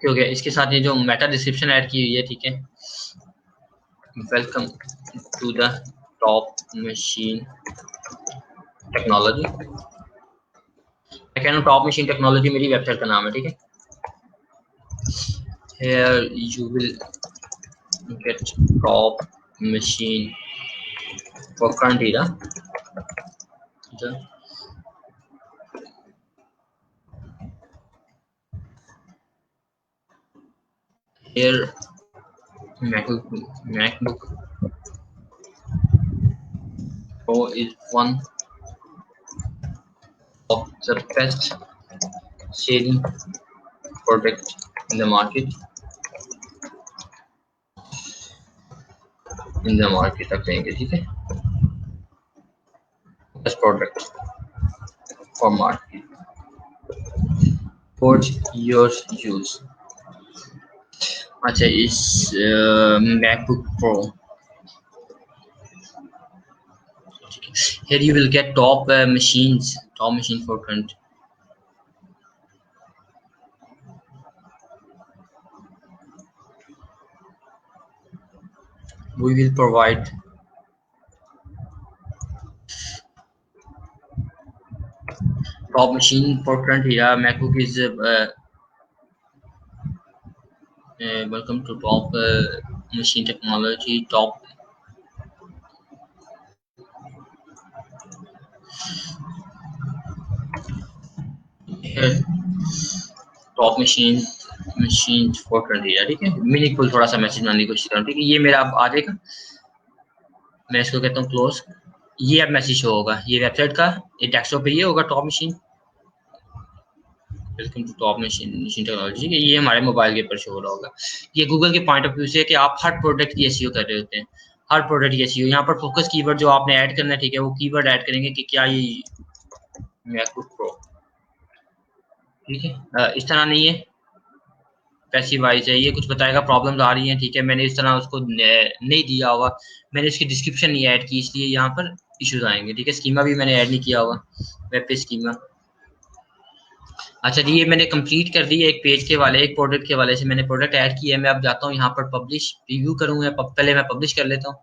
हो गया। इसके साथ ये जो मेटा डिस्क्रिप्शन ऐड की हुई है, ठीक है, welcome to the top machine technology. मैं कह रहा हूँ टॉप मशीन टेक्नोलॉजी मेरी वेबसाइट का नाम है, ठीक है। Here you will get top machine for current era. Here MacBook Pro is one of the best selling product in the market. तक कहेंगे, ठीक है। Best product for market for your use. अच्छा, इस MacBook Pro Here you will get top machines, top machine for current. We will provide top machine for current here. MacBook is welcome to top machine technology. Top here, top machine for कर दिया। ठीक है, meaningful थोड़ा सा message बनाने की कोशिश करूँ। ठीक है, ये मेरा अब आ जाएगा, मैं इसको कहता हूँ क्लोज। ये अब मैसेज शो होगा, ये वेबसाइट का, ये डेस्कटॉप पे ये होगा top machine, welcome to top machine technology. ये हमारे मोबाइल के ऊपर शो हो रहा होगा। ये गूगल के पॉइंट ऑफ व्यू से कि आप हर प्रोडक्ट की एसईओ कर रहे होते हैं, हर प्रोडक्ट की एसईओ। यहाँ पर फोकस कीवर्ड जो आपने ऐड करना है, ठीक है, वो कीवर्ड ऐड करेंगे कि क्या ये मैकबुक प्रो, ठीक है, इस तरह नहीं है, पैसिव वाइज है, ये कुछ बताएगा प्रॉब्लम्स आ रही हैं। ठीक है, मैंने इस तरह उसको नहीं दिया हुआ, मैंने इसकी डिस्क्रिप्शन नहीं ऐड की, इसलिए यहाँ पर इश्यूज आएंगे। ठीक है, स्कीमा भी मैंने ऐड नहीं किया हुआ, वेब पे स्कीमा। अच्छा जी, ये मैंने कंप्लीट कर दी है, एक पेज के वाले, एक प्रोडक्ट के वाले से मैंने प्रोडक्ट ऐड किया है। मैं अब जाता हूँ यहाँ पर पब्लिश रिव्यू करूँगा, पहले मैं पब्लिश कर लेता हूँ।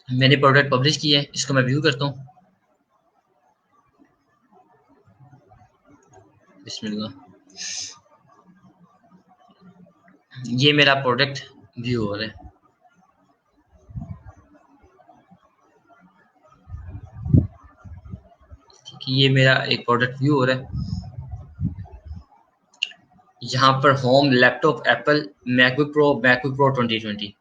मैंने प्रोडक्ट पब्लिश किया है, इसको मैं व्यू करता हूँ। बिस्मिल्लाह, ये मेरा प्रोडक्ट व्यू हो रहा है। ये मेरा एक प्रोडक्ट व्यू हो रहा है। यहाँ पर home, laptop, Apple, MacBook pro 2020।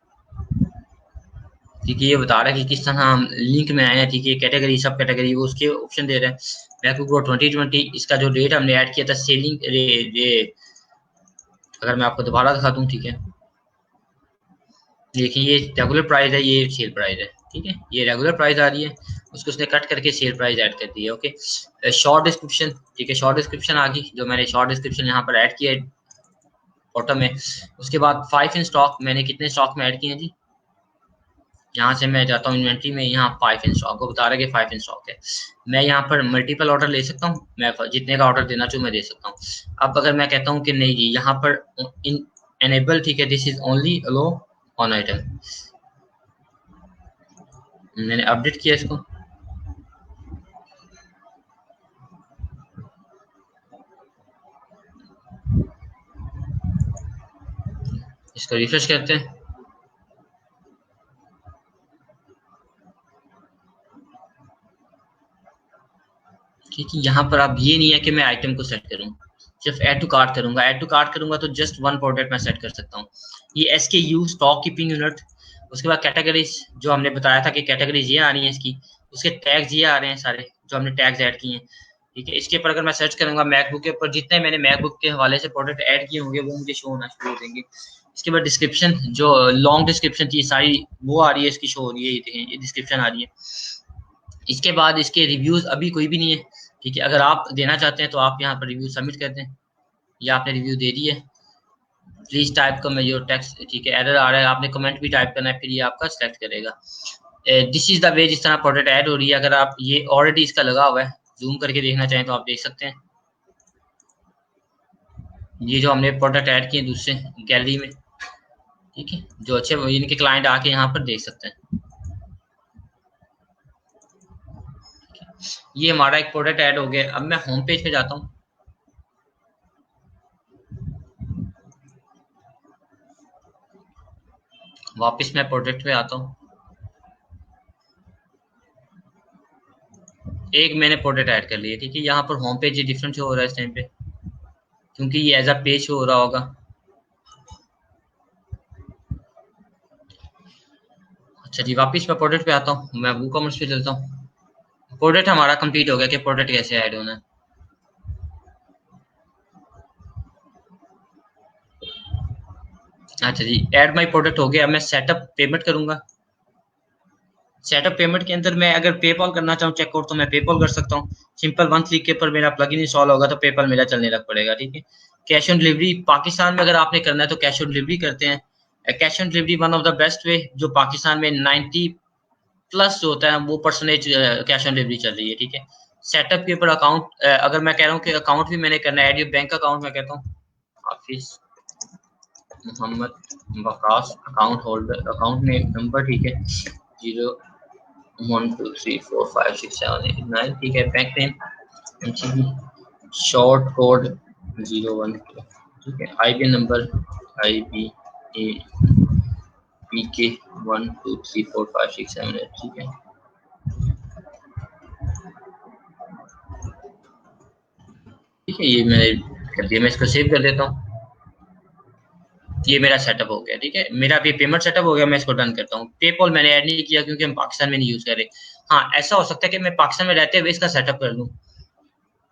ठीक है, ये बता रहा है कि किस तरह हम लिंक में आए हैं। ठीक है, कैटेगरी, सब कैटेगरी वो उसके ऑप्शन दे रहे हैं। मैकबुक प्रो 2020, इसका जो रेट हमने ऐड किया था सेलिंग रे, अगर मैं आपको दोबारा दिखा दूँ, ठीक है, देखिए ये रेगुलर प्राइस है, ये सेल प्राइस है। ठीक है, ये रेगुलर प्राइस आ रही है, उसको उसने कट करके सेल प्राइस ऐड कर दी है। ओके, शॉर्ट डिस्क्रिप्शन, ठीक है, शॉर्ट डिस्क्रिप्शन आ गई, जो मैंने शॉर्ट डिस्क्रिप्शन यहाँ पर ऐड किया है बॉटम में। उसके बाद 5 इन स्टॉक, मैंने कितने स्टॉक में ऐड किए हैं जी, यहाँ से मैं जाता हूँ इन्वेंट्री में, यहाँ 5 इन स्टॉक को बता रहा है कि 5 इन स्टॉक है। मैं यहाँ पर मल्टीपल ऑर्डर ले सकता हूँ, मैं जितने का ऑर्डर देना चाहूँ मैं दे सकता हूँ। अब अगर मैं कहता हूँ कि नहीं जी, यहाँ पर इन एनेबल, ठीक है, this is only allow on item, मैंने अपडेट किया इसको। इसको रिफ्रेश करते हैं। ठीक है, यहाँ पर अब ये नहीं है कि मैं आइटम को सेट करूँ, सिर्फ ऐड टू कार्ट करूंगा। ऐड टू कार्ट करूंगा तो जस्ट वन प्रोडक्ट मैं सेट कर सकता हूँ। ये SKU, स्टॉक कीपिंग यूनिट। उसके बाद कैटेगरीज, जो हमने बताया था कि कैटेगरीज ये आ रही है इसकी, उसके टैग्स ये आ रहे हैं सारे, जो हमने टैग्स ऐड किए हैं। ठीक है, इसके ऊपर अगर मैं सर्च करूंगा मैकबुक के ऊपर, जितने मैंने मैकबुक के हवाले से प्रोडक्ट ऐड किए होंगे वो मुझे शो होना शुरू हो जाएंगे। इसके बाद डिस्क्रिप्शन, जो लॉन्ग डिस्क्रिप्शन थी सारी वो आ रही है, इसकी शो हो रही है, ये डिस्क्रिप्शन आ रही है। इसके बाद इसके रिव्यूज अभी कोई भी नहीं है। ठीक है, अगर आप देना चाहते हैं तो आप यहाँ पर रिव्यू सबमिट कर दें, या आपने रिव्यू दे दिए। प्लीज टाइप का मेजर टेक्स्ट, ठीक है, एरर आ रहा है, आपने कमेंट भी टाइप करना है, फिर ये आपका सेलेक्ट करेगा। दिस इज द वे जिस तरह प्रोडक्ट ऐड हो रही है। अगर आप ये ऑलरेडी इसका लगा हुआ है, जूम करके देखना चाहें तो आप देख सकते हैं। ये जो हमने प्रोडक्ट ऐड किए दूसरे गैलरी में, ठीक है, जो अच्छे इनके क्लाइंट आके यहाँ पर देख सकते हैं। ये हमारा एक प्रोडक्ट ऐड हो गया। अब मैं होम पेज पे जाता हूँ, वापस मैं प्रोडक्ट पे आता हूँ। एक मैंने प्रोडक्ट ऐड कर लिया। ठीक है, यहाँ पर होम पेज डिफरेंट हो रहा है इस टाइम पे, क्योंकि ये एज अ पेज हो रहा होगा। अच्छा जी, वापस मैं प्रोडक्ट पे आता हूँ, मैं वो कॉमर्स पे चलता हूँ। प्रोडक्ट हमारा कंप्लीट हो गया कि प्रोडक्ट कैसे ऐड होना है। अच्छा जी, ऐड माई प्रोडक्ट हो गया। अब मैं सेटअप पेमेंट करूंगा। सेटअप पेमेंट के अंदर मैं अगर पेपॉल करना चाहूँ चेकआउट, तो मैं पेपॉल कर सकता हूँ। सिंपल 1 क्लिक के ऊपर मेरा प्लगइन इंस्टॉल होगा तो पेपॉल मेरा चलने लग पड़ेगा। ठीक है, कैश ऑन डिलीवरी पाकिस्तान में अगर आपने करना है तो कैश ऑन डिलीवरी करते हैं। Cash on delivery one of the best way, जो पाकिस्तान में 90 प्लस जो होता है वो परसेंटेज कैश ऑन डिलीवरी चल रही है, ठीक है। सेटअप के ऊपर अकाउंट, अगर मैं कह रहा हूँ कि अकाउंट भी मैंने करना है, एड योर बैंक अकाउंट, मैं कहता हूँ Hafiz Mohammad Waqas, account holder, account में नंबर, ठीक है, 012345678 ठीक है। बैंक नेम शॉर्ट कोड 012, ठीक है। आईबी नंबर IBAPK 1234567, ठीक है। ठीक है, ये मैंने कर दिया, मैं इसको सेव कर देता हूँ। ये मेरा सेटअप हो गया, ठीक है। मेरा भी पेमेंट सेटअप हो गया, मैं इसको डन करता हूँ। पेपॉल मैंने ऐड नहीं किया क्योंकि हम पाकिस्तान में नहीं यूज कर रहे। हाँ, ऐसा हो सकता है कि मैं पाकिस्तान में रहते हुए इसका सेटअप कर लूँ।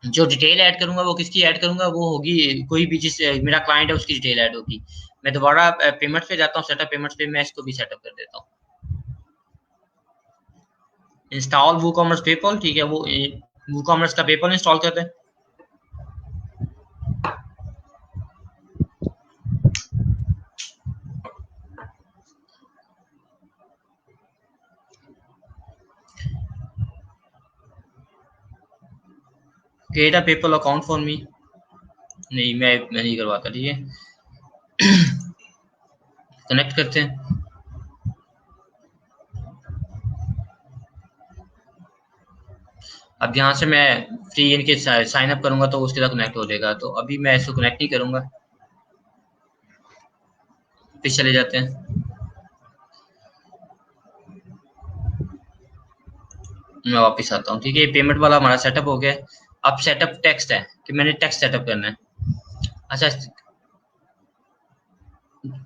जो डिटेल ऐड करूंगा वो किसकी ऐड करूंगा, वो होगी कोई भी जिस मेरा क्लाइंट है उसकी डिटेल ऐड होगी। मैं दोबारा पेमेंट्स पे जाता हूँ, सेटअप पेमेंट्स पे, मैं इसको भी सेटअप कर देता हूँ। इंस्टॉल वूकॉमर्स पेपॉल, ठीक है, वो वूकॉमर्स का पेपॉल इंस्टॉल करते हैं। Create a PayPal account for me, नहीं मैं नहीं करवाता, ठीक है। कनेक्ट करते हैं। अब यहाँ से मैं फ्री इनके साइन अप करूंगा तो उसके साथ कनेक्ट हो जाएगा, तो अभी मैं इसको कनेक्ट नहीं करूंगा। फिर चले जाते हैं, मैं वापस आता हूँ, ठीक है। पेमेंट वाला हमारा सेटअप हो गया। अब सेटअप टेक्स्ट है कि मैंने टेक्स्ट सेटअप करना है। अच्छा,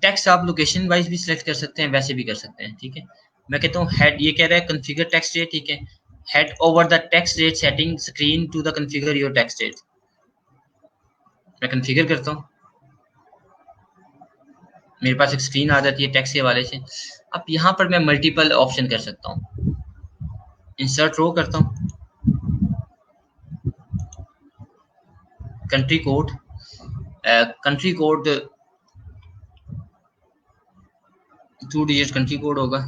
टेक्स्ट आप लोकेशन वाइज भी सिलेक्ट कर सकते हैं, वैसे भी कर सकते हैं, ठीक है। मैं कहता हूँ हेड, ये कह रहा है कॉन्फ़िगर टेक्स्ट रेट, ठीक है। Head over the text rate setting screen to the configure your text rate. मैं कॉन्फ़िगर करता हूँ, मेरे पास एक स्क्रीन आ जाती है टेक्स्ट के हवाले से। अब यहाँ पर मैं मल्टीपल ऑप्शन कर सकता हूँ। इंसर्ट रो करता हूँ, country code, country code 2 digit country code होगा।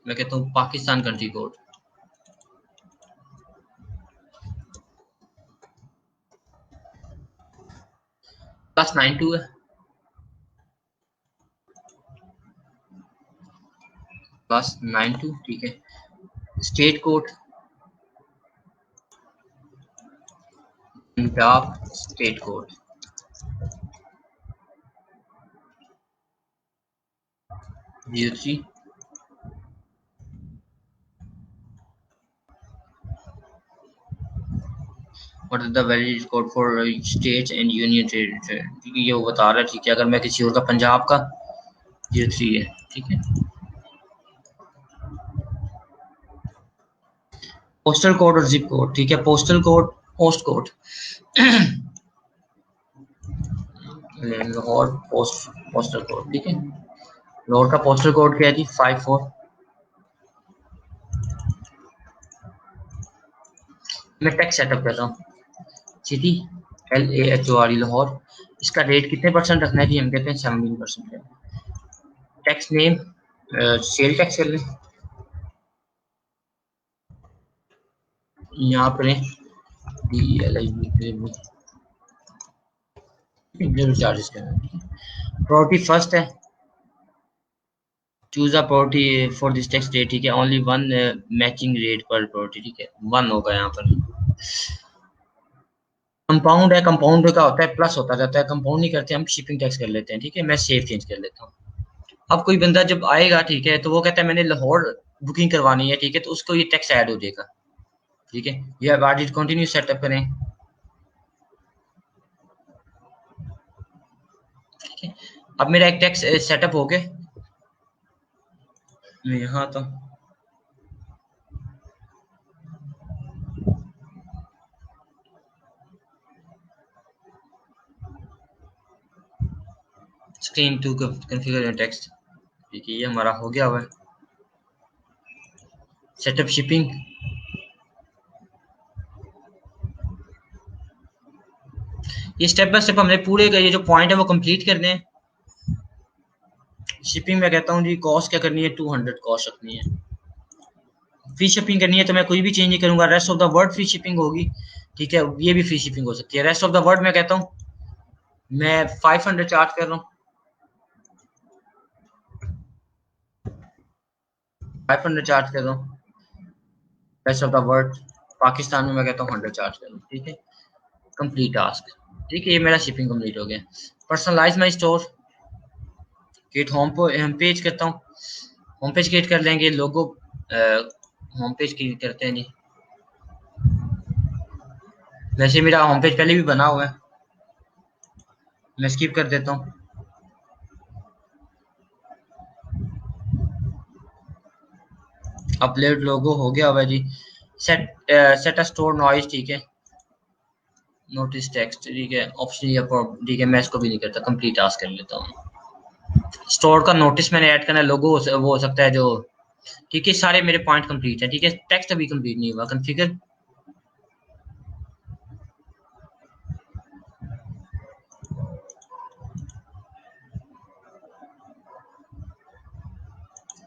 मैं कहता हूँ पाकिस्तान कंट्री कोड +92 है, +92, ठीक है। State code Punjab, state code 03। What is the valid code for state and union territory, ठीक है, ये वो बता रहा है, ठीक है। अगर मैं किसी और का पंजाब का 03 है, ठीक है। पोस्टल कोड और जिप कोड, ठीक है। Postal code, post code Lahore post, postal code, ठीक है। लाहौर का पोस्टल कोड क्या है जी, 54। मैं टेक्स्ट सेटअप कर रहा हूँ, सिटी LAHORE लाहौर। इसका रेट कितने परसेंट रखना है जी, हम कहते हैं 17%। टैक्स नेम सेल टैक्स कर लें, यहाँ पर DLIV चार्जेस करना है। प्रॉपर्टी फर्स्ट है, choose a property for this tax rate, ठीक है। ओनली वन मैचिंग रेट पर प्रॉपर्टी, ठीक है, 1 होगा यहाँ पर। कंपाउंड है, कंपाउंड का होता है प्लस होता जाता है, कंपाउंड नहीं करते हम, शिपिंग टैक्स कर लेते हैं, ठीक है। मैं सेव चेंज कर लेता हूँ। अब कोई बंदा जब आएगा, ठीक है, तो वो कहता है मैंने लाहौर बुकिंग करवानी है, ठीक है, तो उसको ये टैक्स ऐड हो जाएगा, ठीक है। ये वाजिब कंटिन्यू सेटअप करें, ठीक है। अब मेरा एक टैक्स सेटअप हो गया, मैं यहाँ आता हूँ, स्क्रीन टू कॉन्फ़िगर टेक्स्ट, ठीक है, ये हमारा हो गया हुआ है। सेटअप शिपिंग, ये स्टेप बाय स्टेप हमने पूरे का ये जो पॉइंट है वो कंप्लीट करने हैं। शिपिंग में कहता हूँ जी कॉस्ट क्या करनी है, 200 कॉस्ट रखनी है। फ्री शिपिंग करनी है तो मैं कोई भी चेंज नहीं करूंगा, rest of the world free shipping होगी, ठीक है, ये भी फ्री शिपिंग हो सकती है। रेस्ट ऑफ द वर्ल्ड मैं कहता हूँ मैं 500 चार्ज कर रहा हूँ, 500 चार्ज कर रहा हूँ। Rest of the world Pakistan में मैं कहता हूँ 100 चार्ज कर रहा हूँ, ठीक है। कंप्लीट टास्क, ठीक है, ये मेरा शिपिंग कंप्लीट हो गया। Personalise my store, create home page करता हूँ, होम पेज क्रिएट कर लेंगे, लोगो होम पेज क्रिएट करते हैं जी। वैसे मेरा होम पेज पहले भी बना हुआ है, मैं स्किप कर देता हूँ। अपलोड लोगो हो गया हुआ जी। सेट अ स्टोर नॉइज, ठीक है, नोटिस टेक्स्ट, ठीक है, ऑप्शन या ठीक है, मैं इसको भी नहीं करता, कंप्लीट टास्क कर लेता हूँ। स्टोर का नोटिस मैंने ऐड करना है, लोगो वो हो सकता है जो, ठीक है, सारे मेरे पॉइंट कंप्लीट है, ठीक है। टेक्स्ट अभी कंप्लीट नहीं हुआ, कॉन्फ़िगर,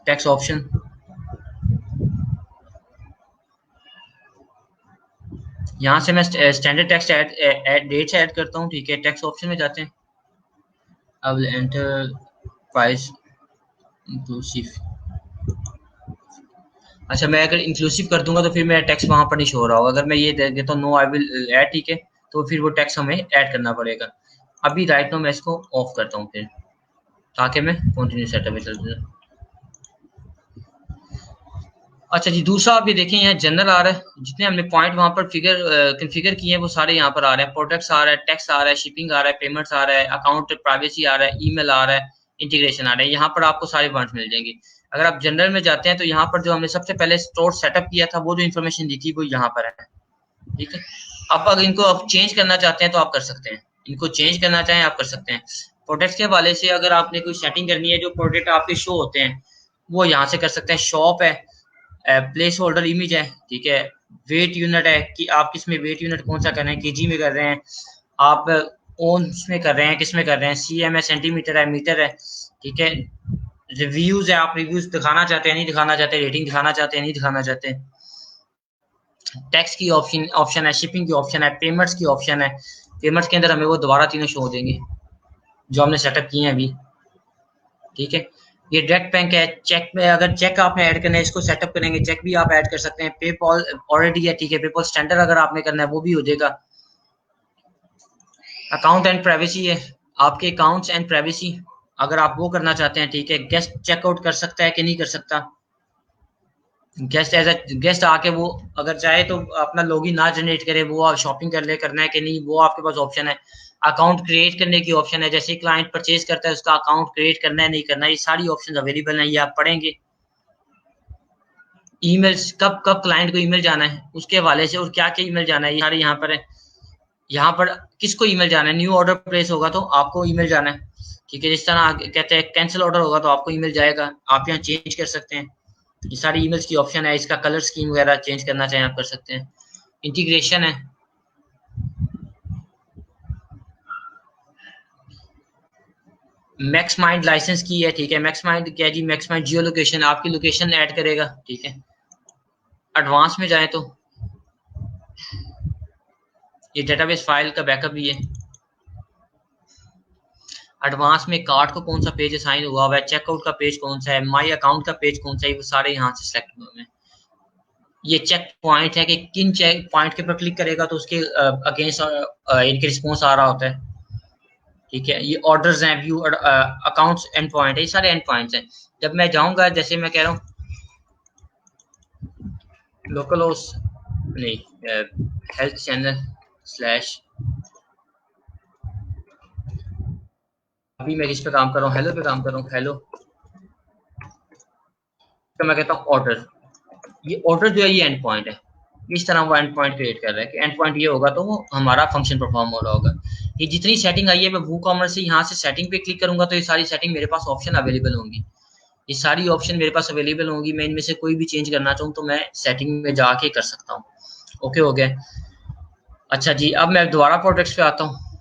टेक्स्ट ऑप्शन, यहाँ से मैं स्टैंडर्ड टेक्स्ट डेट्स ऐड करता हूँ, ठीक है। टेक्स्ट ऑप्शन में जाते हैं, अब एंटर प्राइस इंक्लूसिव। अच्छा, मैं अगर इंक्लूसिव कर दूंगा तो फिर मेरा टैक्स वहां पर नहीं शो हो रहा होगा। अगर मैं ये दे देता हूँ नो आई विल ऐड, ठीक है, तो फिर वो टैक्स हमें ऐड करना पड़ेगा। अभी राइट नो मैं इसको ऑफ करता हूँ फिर, ताकि मैं कंटिन्यू सेटअप में चल जाऊँ। अच्छा जी, दूसरा आप ये देखें, यहाँ जनरल आ रहा है, जितने हमने पॉइंट वहां पर फिगर कन्फिगर किए हैं वो सारे यहाँ पर आ रहे हैं। प्रोडक्ट्स आ रहा है, टैक्स आ रहा है, शिपिंग आ रहा है, पेमेंट्स आ रहा है, अकाउंट प्राइवेसी आ रहा है, ईमेल आ रहा है, इंटीग्रेशन आ रहा है। यहाँ पर आपको सारे पॉइंट्स मिल जाएंगे। अगर आप जनरल में जाते हैं तो यहाँ पर जो हमने सबसे पहले स्टोर सेटअप किया था वो जो इन्फॉर्मेशन दी थी वो यहाँ पर है, ठीक है। आप अगर इनको आप चेंज करना चाहते हैं तो आप कर सकते हैं, इनको चेंज करना चाहें आप कर सकते हैं। प्रोडक्ट्स के हवाले से अगर आपने कोई सेटिंग करनी है, जो प्रोडक्ट आपके शो होते हैं वो यहाँ से कर सकते हैं। शॉप है, प्लेस होल्डर इमेज है, ठीक है, वेट यूनिट है कि आप किस में वेट यूनिट कौन सा कर रहे हैं, केजी में कर रहे हैं, आप ओन्स में कर रहे हैं, किस में कर रहे हैं, सीएम है, सेंटीमीटर है, मीटर है, ठीक है। रिव्यूज है, आप रिव्यूज दिखाना चाहते हैं नहीं दिखाना चाहते, रेटिंग दिखाना चाहते हैं नहीं दिखाना चाहते। टैक्स की ऑप्शन है, शिपिंग की ऑप्शन है, पेमेंट्स की ऑप्शन है। पेमेंट्स के अंदर हमें वो दोबारा तीनों शो हो देंगे जो हमने सेटअप किए हैं अभी, ठीक है। ये डायरेक्ट बैंक है, चेक में अगर चेक आपने ऐड करना है इसको सेटअप करेंगे, चेक भी आप ऐड कर सकते हैं। पेपॉल ऑलरेडी है, ठीक है, पेपॉल स्टैंडर्ड अगर आपने करना है वो भी हो जाएगा। अकाउंट एंड प्राइवेसी है, आपके अकाउंट्स एंड प्राइवेसी अगर आप वो करना चाहते हैं, ठीक है। गेस्ट चेकआउट कर सकता है कि नहीं कर सकता, गेस्ट एज अ गेस्ट आके वो अगर चाहे तो अपना लॉगिन ना जनरेट करे, वो आप शॉपिंग कर ले, करना है कि नहीं वो आपके पास ऑप्शन है। अकाउंट क्रिएट करने की ऑप्शन है, जैसे क्लाइंट परचेज करता है उसका अकाउंट क्रिएट करना है नहीं करना है, ये सारी ऑप्शन अवेलेबल हैं, ये आप पढ़ेंगे। ईमेल्स, कब कब क्लाइंट को ईमेल जाना है उसके हवाले से, और क्या क्या ईमेल जाना है, ये सारे यहाँ पर है। यहाँ पर किसको ईमेल जाना है, न्यू ऑर्डर प्लेस होगा तो आपको ईमेल जाना है, ठीक है। जिस तरह कहते हैं कैंसिल ऑर्डर होगा तो आपको ईमेल जाएगा, आप यहाँ चेंज कर सकते हैं। ये सारी ईमेल्स की ऑप्शन है, इसका कलर स्कीम वगैरह चेंज करना चाहें आप कर सकते हैं। इंटीग्रेशन है, मैक्स माइंड लाइसेंस की है, ठीक है। मैक्स माइंड क्या है जी, मैक्स माइंड जियो लोकेशन, आपकी लोकेशन ऐड करेगा, ठीक है। एडवांस में जाए तो ये डेटाबेस फाइल का बैकअप भी है। एडवांस में कार्ड को कौन सा पेज असाइन हुआ है, चेकआउट का पेज कौन सा है, माई अकाउंट का पेज कौन सा है, वो सारे यहाँ से सेलेक्ट हुए हैं। ये चेक पॉइंट है कि किन चेक पॉइंट के पर क्लिक करेगा तो उसके अगेंस्ट इनके रिस्पॉन्स आ रहा होता है, ठीक है। ये ऑर्डर्स हैं, व्यू अकाउंट्स एंड पॉइंट है, ये सारे एंड पॉइंट्स हैं। जब मैं जाऊंगा, जैसे मैं कह रहा हूँ लोकल होस्ट नहीं, हेल्थ चैनल स्लैश, अभी मैं किस पे काम कर रहा हूँ, हेलो पे काम कर रहा हूँ, हेलो, तो मैं कहता हूँ ऑर्डर। ये ऑर्डर जो है ये एंड पॉइंट है, इस तरह वो एंड पॉइंट क्रिएट कर रहा है कि एंड पॉइंट ये होगा तो वो हमारा फंक्शन परफॉर्म हो रहा होगा। ये जितनी सेटिंग आई है, मैं वू कॉमर्स से यहाँ से सेटिंग पे क्लिक करूंगा तो ये सारी सेटिंग मेरे पास ऑप्शन अवेलेबल होंगी, ये सारी ऑप्शन मेरे पास अवेलेबल होंगी। मैं इनमें से कोई भी चेंज करना चाहूँ तो मैं सेटिंग में जाके कर सकता हूँ। ओके हो गया। अच्छा जी, अब मैं दोबारा प्रोडक्ट्स पे आता हूँ।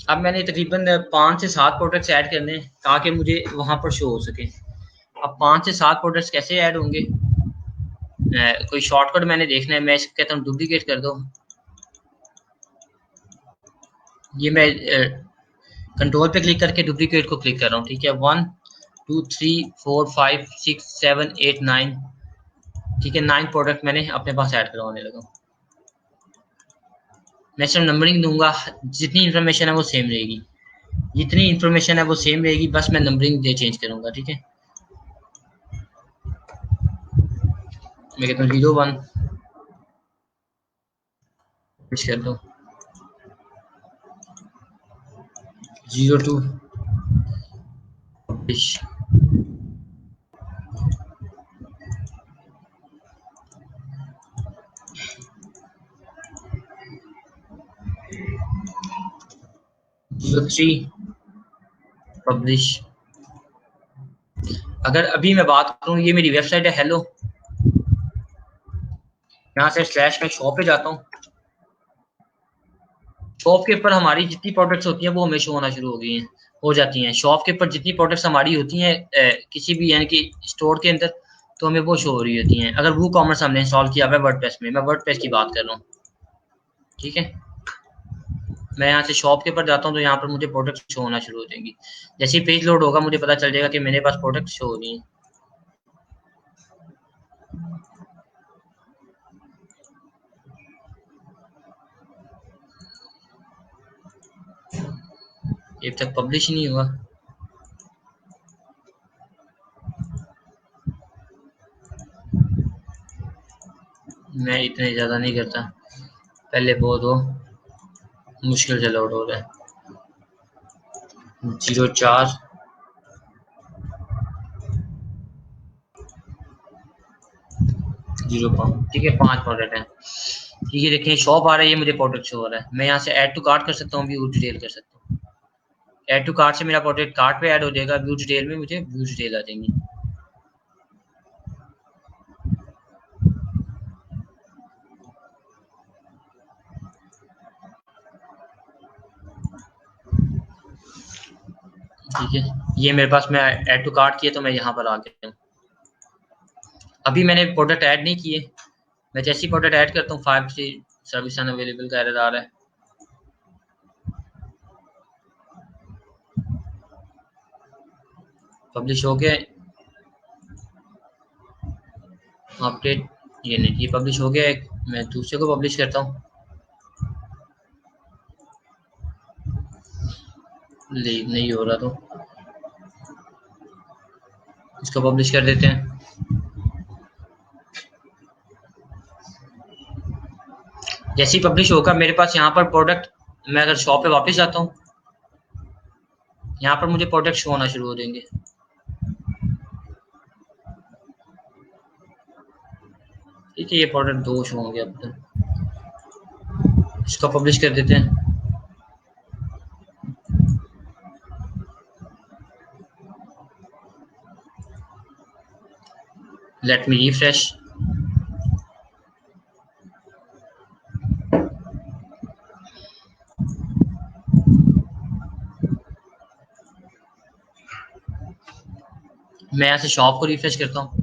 अब मैंने तकरीबन 5 से 7 प्रोडक्ट्स ऐड करने हैं ताकि मुझे वहाँ पर शो हो सके। अब 5 से 7 प्रोडक्ट्स कैसे ऐड होंगे? कोई शॉर्टकट मैंने देखना है। मैं इसको कहता हूँ डुप्लीकेट कर दो। ये मैं कंट्रोल पे क्लिक करके डुप्लीकेट को क्लिक कर रहा हूँ। ठीक है, 1 2 3 4 5 6 7 8 9। ठीक है, 9 प्रोडक्ट मैंने अपने पास ऐड करवाने लगा। मैं सिर्फ नंबरिंग दूंगा, जितनी इन्फॉर्मेशन है वो सेम रहेगी। जितनी इन्फॉर्मेशन है वो सेम रहेगी, बस मैं नंबरिंग दे चेंज करूंगा। ठीक है, मैं कहता हूँ 01 कुछ कर दो, 02 पब्लिश, 03 पब्लिश। अगर अभी मैं बात करूँ, ये मेरी वेबसाइट है हेलो, यहाँ से स्लैश में शॉप पे जाता हूँ। शॉप के ऊपर हमारी जितनी प्रोडक्ट्स होती हैं वो हमें शो होना शुरू हो गई हैं, हो जाती हैं। शॉप के ऊपर जितनी प्रोडक्ट्स हमारी होती हैं किसी भी यानी कि स्टोर के अंदर, तो हमें वो शो हो रही होती हैं। अगर वो कॉमर्स हमने इंस्टॉल किया हुआ है वर्डप्रेस में, मैं वर्डप्रेस की बात कर रहा हूँ। ठीक है, मैं यहाँ से शॉप के ऊपर जाता हूँ तो यहाँ पर मुझे प्रोडक्ट शो होना शुरू हो जाएंगी। जैसे ही पेज लोड होगा मुझे पता चल जाएगा कि मेरे पास प्रोडक्ट शो हो रही हैं। ये अब तक पब्लिश ही नहीं हुआ। मैं इतने ज़्यादा नहीं करता, पहले बहुत वो मुश्किल से लोड हो रहा है। 04 05। ठीक है, 5 प्रोडक्ट हैं। ठीक है, देखिए शॉप आ रही है, मुझे प्रोडक्ट शो हो रहा है। मैं यहाँ से ऐड टू कार्ट कर सकता हूँ, व्यू डिटेल कर सकता हूँ। ऐड टू कार्ट से मेरा प्रोडक्ट कार्ट पे ऐड हो जाएगा, व्यू डिटेल में मुझे व्यू डिटेल आ जाएंगी। ठीक है, ये मेरे पास, मैं ऐड टू कार्ट किया तो मैं यहाँ पर आ गया हूँ। अभी मैंने प्रोडक्ट ऐड नहीं किए। मैं जैसी प्रोडक्ट ऐड करता हूँ 5G सर्विस अनअवेलेबल का एरर आ रहा है। पब्लिश हो गया अपडेट, ये नहीं, ये पब्लिश हो गया है। मैं दूसरे को पब्लिश करता हूँ, लीव नहीं हो रहा तो इसको पब्लिश कर देते हैं। जैसे ही पब्लिश होगा मेरे पास यहाँ पर प्रोडक्ट, मैं अगर शॉप पे वापस जाता हूँ, यहाँ पर मुझे प्रोडक्ट शो होना शुरू हो जाएंगे। ठीक है, ये प्रोडक्ट 2 शो होंगे अब तक। इसको पब्लिश कर देते हैं। Let me refresh. मैं यहाँ से शॉप को रिफ्रेश करता हूँ।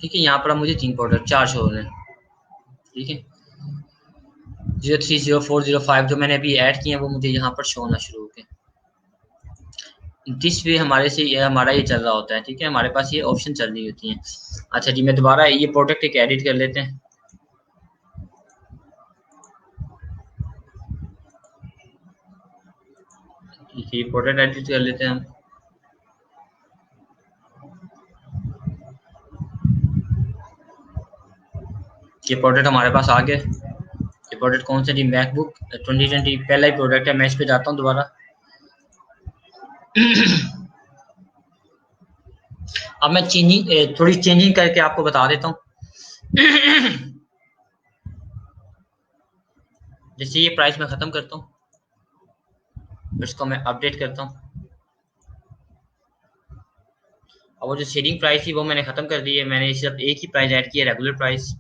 ठीक है, यहाँ पर मुझे 3 प्रोडक्ट 4 शो हो रहे हैं। ठीक है, 03 04 05 जो मैंने अभी ऐड किए हैं वो मुझे यहाँ पर शो होना शुरू हो गए। दिस वे हमारे से हमारा ये चल रहा होता है। ठीक है, हमारे पास ये ऑप्शन चल रही होती हैं। अच्छा जी, मैं दोबारा ये प्रोडक्ट एक एडिट कर लेते हैं। ठीक है, ये प्रोडक्ट एडिट कर लेते हैं हम। ये प्रोडक्ट हमारे पास आ गया। ये प्रोडक्ट कौन सा जी? मैकबुक 2020 पहला ही प्रोडक्ट है। मैं इस पे जाता हूँ दोबारा। अब मैं चेंजिंग थोड़ी चेंजिंग करके आपको बता देता हूँ। जैसे ये प्राइस मैं ख़त्म करता हूँ, इसको मैं अपडेट करता हूँ। अब वो जो सेलिंग प्राइस थी वो मैंने ख़त्म कर दी है। मैंने सिर्फ एक ही प्राइस ऐड किया, रेगुलर प्राइस।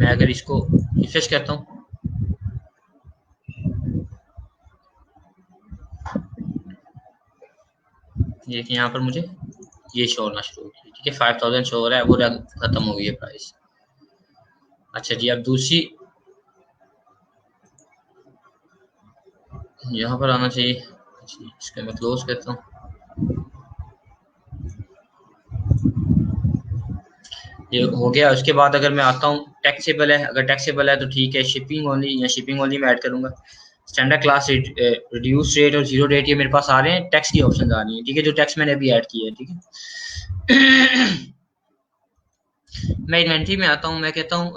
मैं अगर इसको रिफ्रेश करता हूँ, देखिए यहाँ पर मुझे ये शो होना शुरू हो गया, ठीक है 5000 शो हो रहा है, वो खत्म हो गई है प्राइस। अच्छा जी, अब दूसरी यहाँ पर आना चाहिए। अच्छा, इसको मैं क्लोज करता हूँ। ये हो गया। उसके बाद अगर मैं आता हूँ टैक्सेबल है, अगर टैक्सेबल है तो ठीक है, शिपिंग ओनली या शिपिंग ओनली मैं ऐड करूंगा। Standard class rate, reduce rate और जीरो रेट ये मेरे पास आ रहे हैं, टैक्स की ऑप्शन आ रही है, ठीक है, जो टैक्स मैंने अभी ऐड किया है, ठीक है। मैं इन्वेंट्री में आता हूँ, मैं कहता हूँ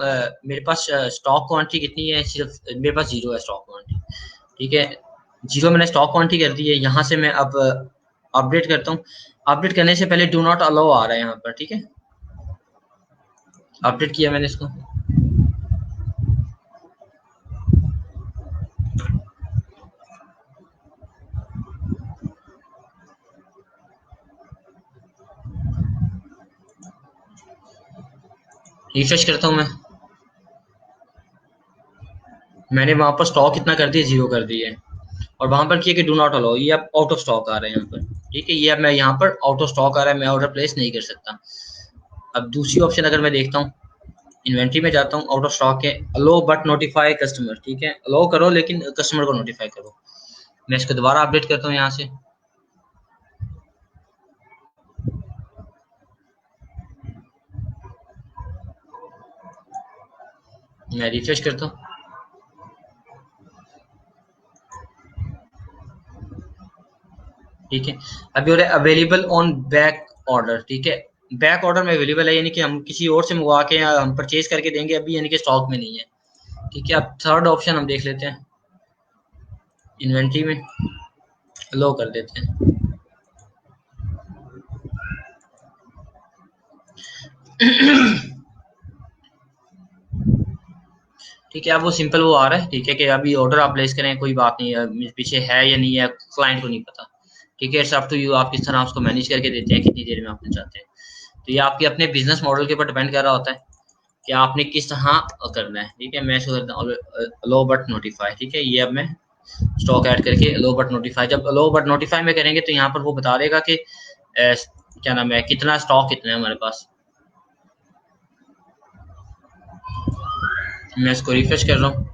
मेरे पास स्टॉक क्वांटिटी कितनी है, सिर्फ मेरे पास जीरो है स्टॉक क्वांटिटी, ठीक है, जीरो मैंने स्टॉक क्वांटिटी कर दी है। यहाँ से मैं अब अपडेट करता हूँ। अपडेट करने से पहले डू नॉट अलाउ आ रहा है यहाँ पर, ठीक है, अपडेट किया मैंने इसको। रिफ्रेश करता हूँ मैं, मैंने वहां पर स्टॉक कितना कर दिया, जीरो कर दिया है, और वहां पर किया कि डू नॉट अलाउ, ये अब आउट ऑफ स्टॉक आ रहा है यहाँ पर, ठीक है, ये अब मैं यहाँ पर आउट ऑफ स्टॉक आ रहा है, मैं ऑर्डर प्लेस नहीं कर सकता। अब दूसरी ऑप्शन अगर मैं देखता हूँ, इन्वेंट्री में जाता हूँ, आउट ऑफ स्टॉक है, अलो बट नोटिफाई कस्टमर, ठीक है, अलो करो लेकिन कस्टमर को नोटिफाई करो। मैं इसको दोबारा अपडेट करता हूँ यहाँ से, मैं रिफ्रेश करता हूँ, ठीक है, अभी हो रहा है अवेलेबल ऑन बैक ऑर्डर, ठीक है, बैक ऑर्डर में अवेलेबल है, यानी कि हम किसी और से मंगवा के या हम परचेज करके देंगे अभी, यानी कि स्टॉक में नहीं है, ठीक है। अब थर्ड ऑप्शन हम देख लेते हैं, इन्वेंट्री में लो कर देते हैं। ठीक है, अब वो सिंपल वो आ रहा है, ठीक है, कि अभी ऑर्डर आप प्लेस करें, कोई बात नहीं है, पीछे है या नहीं है क्लाइंट को नहीं पता, ठीक है, इट्स अप टू यू, आप किस तरह उसको मैनेज करके देते हैं, कितनी देर में आपने चाहते हैं। तो ये आपके अपने बिजनेस मॉडल के ऊपर डिपेंड कर रहा होता है कि आपने किस तरह करना है, ठीक है। मैं इसको करता हूँ लो बट नोटिफाई, ठीक है, ये अब मैं स्टॉक ऐड करके लो बट नोटिफाई, जब लो बट नोटिफाई में करेंगे तो यहाँ पर वो बता देगा कि क्या नाम है, कितना स्टॉक कितना है हमारे पास। मैं इसको रिफ्रेश कर रहा हूँ,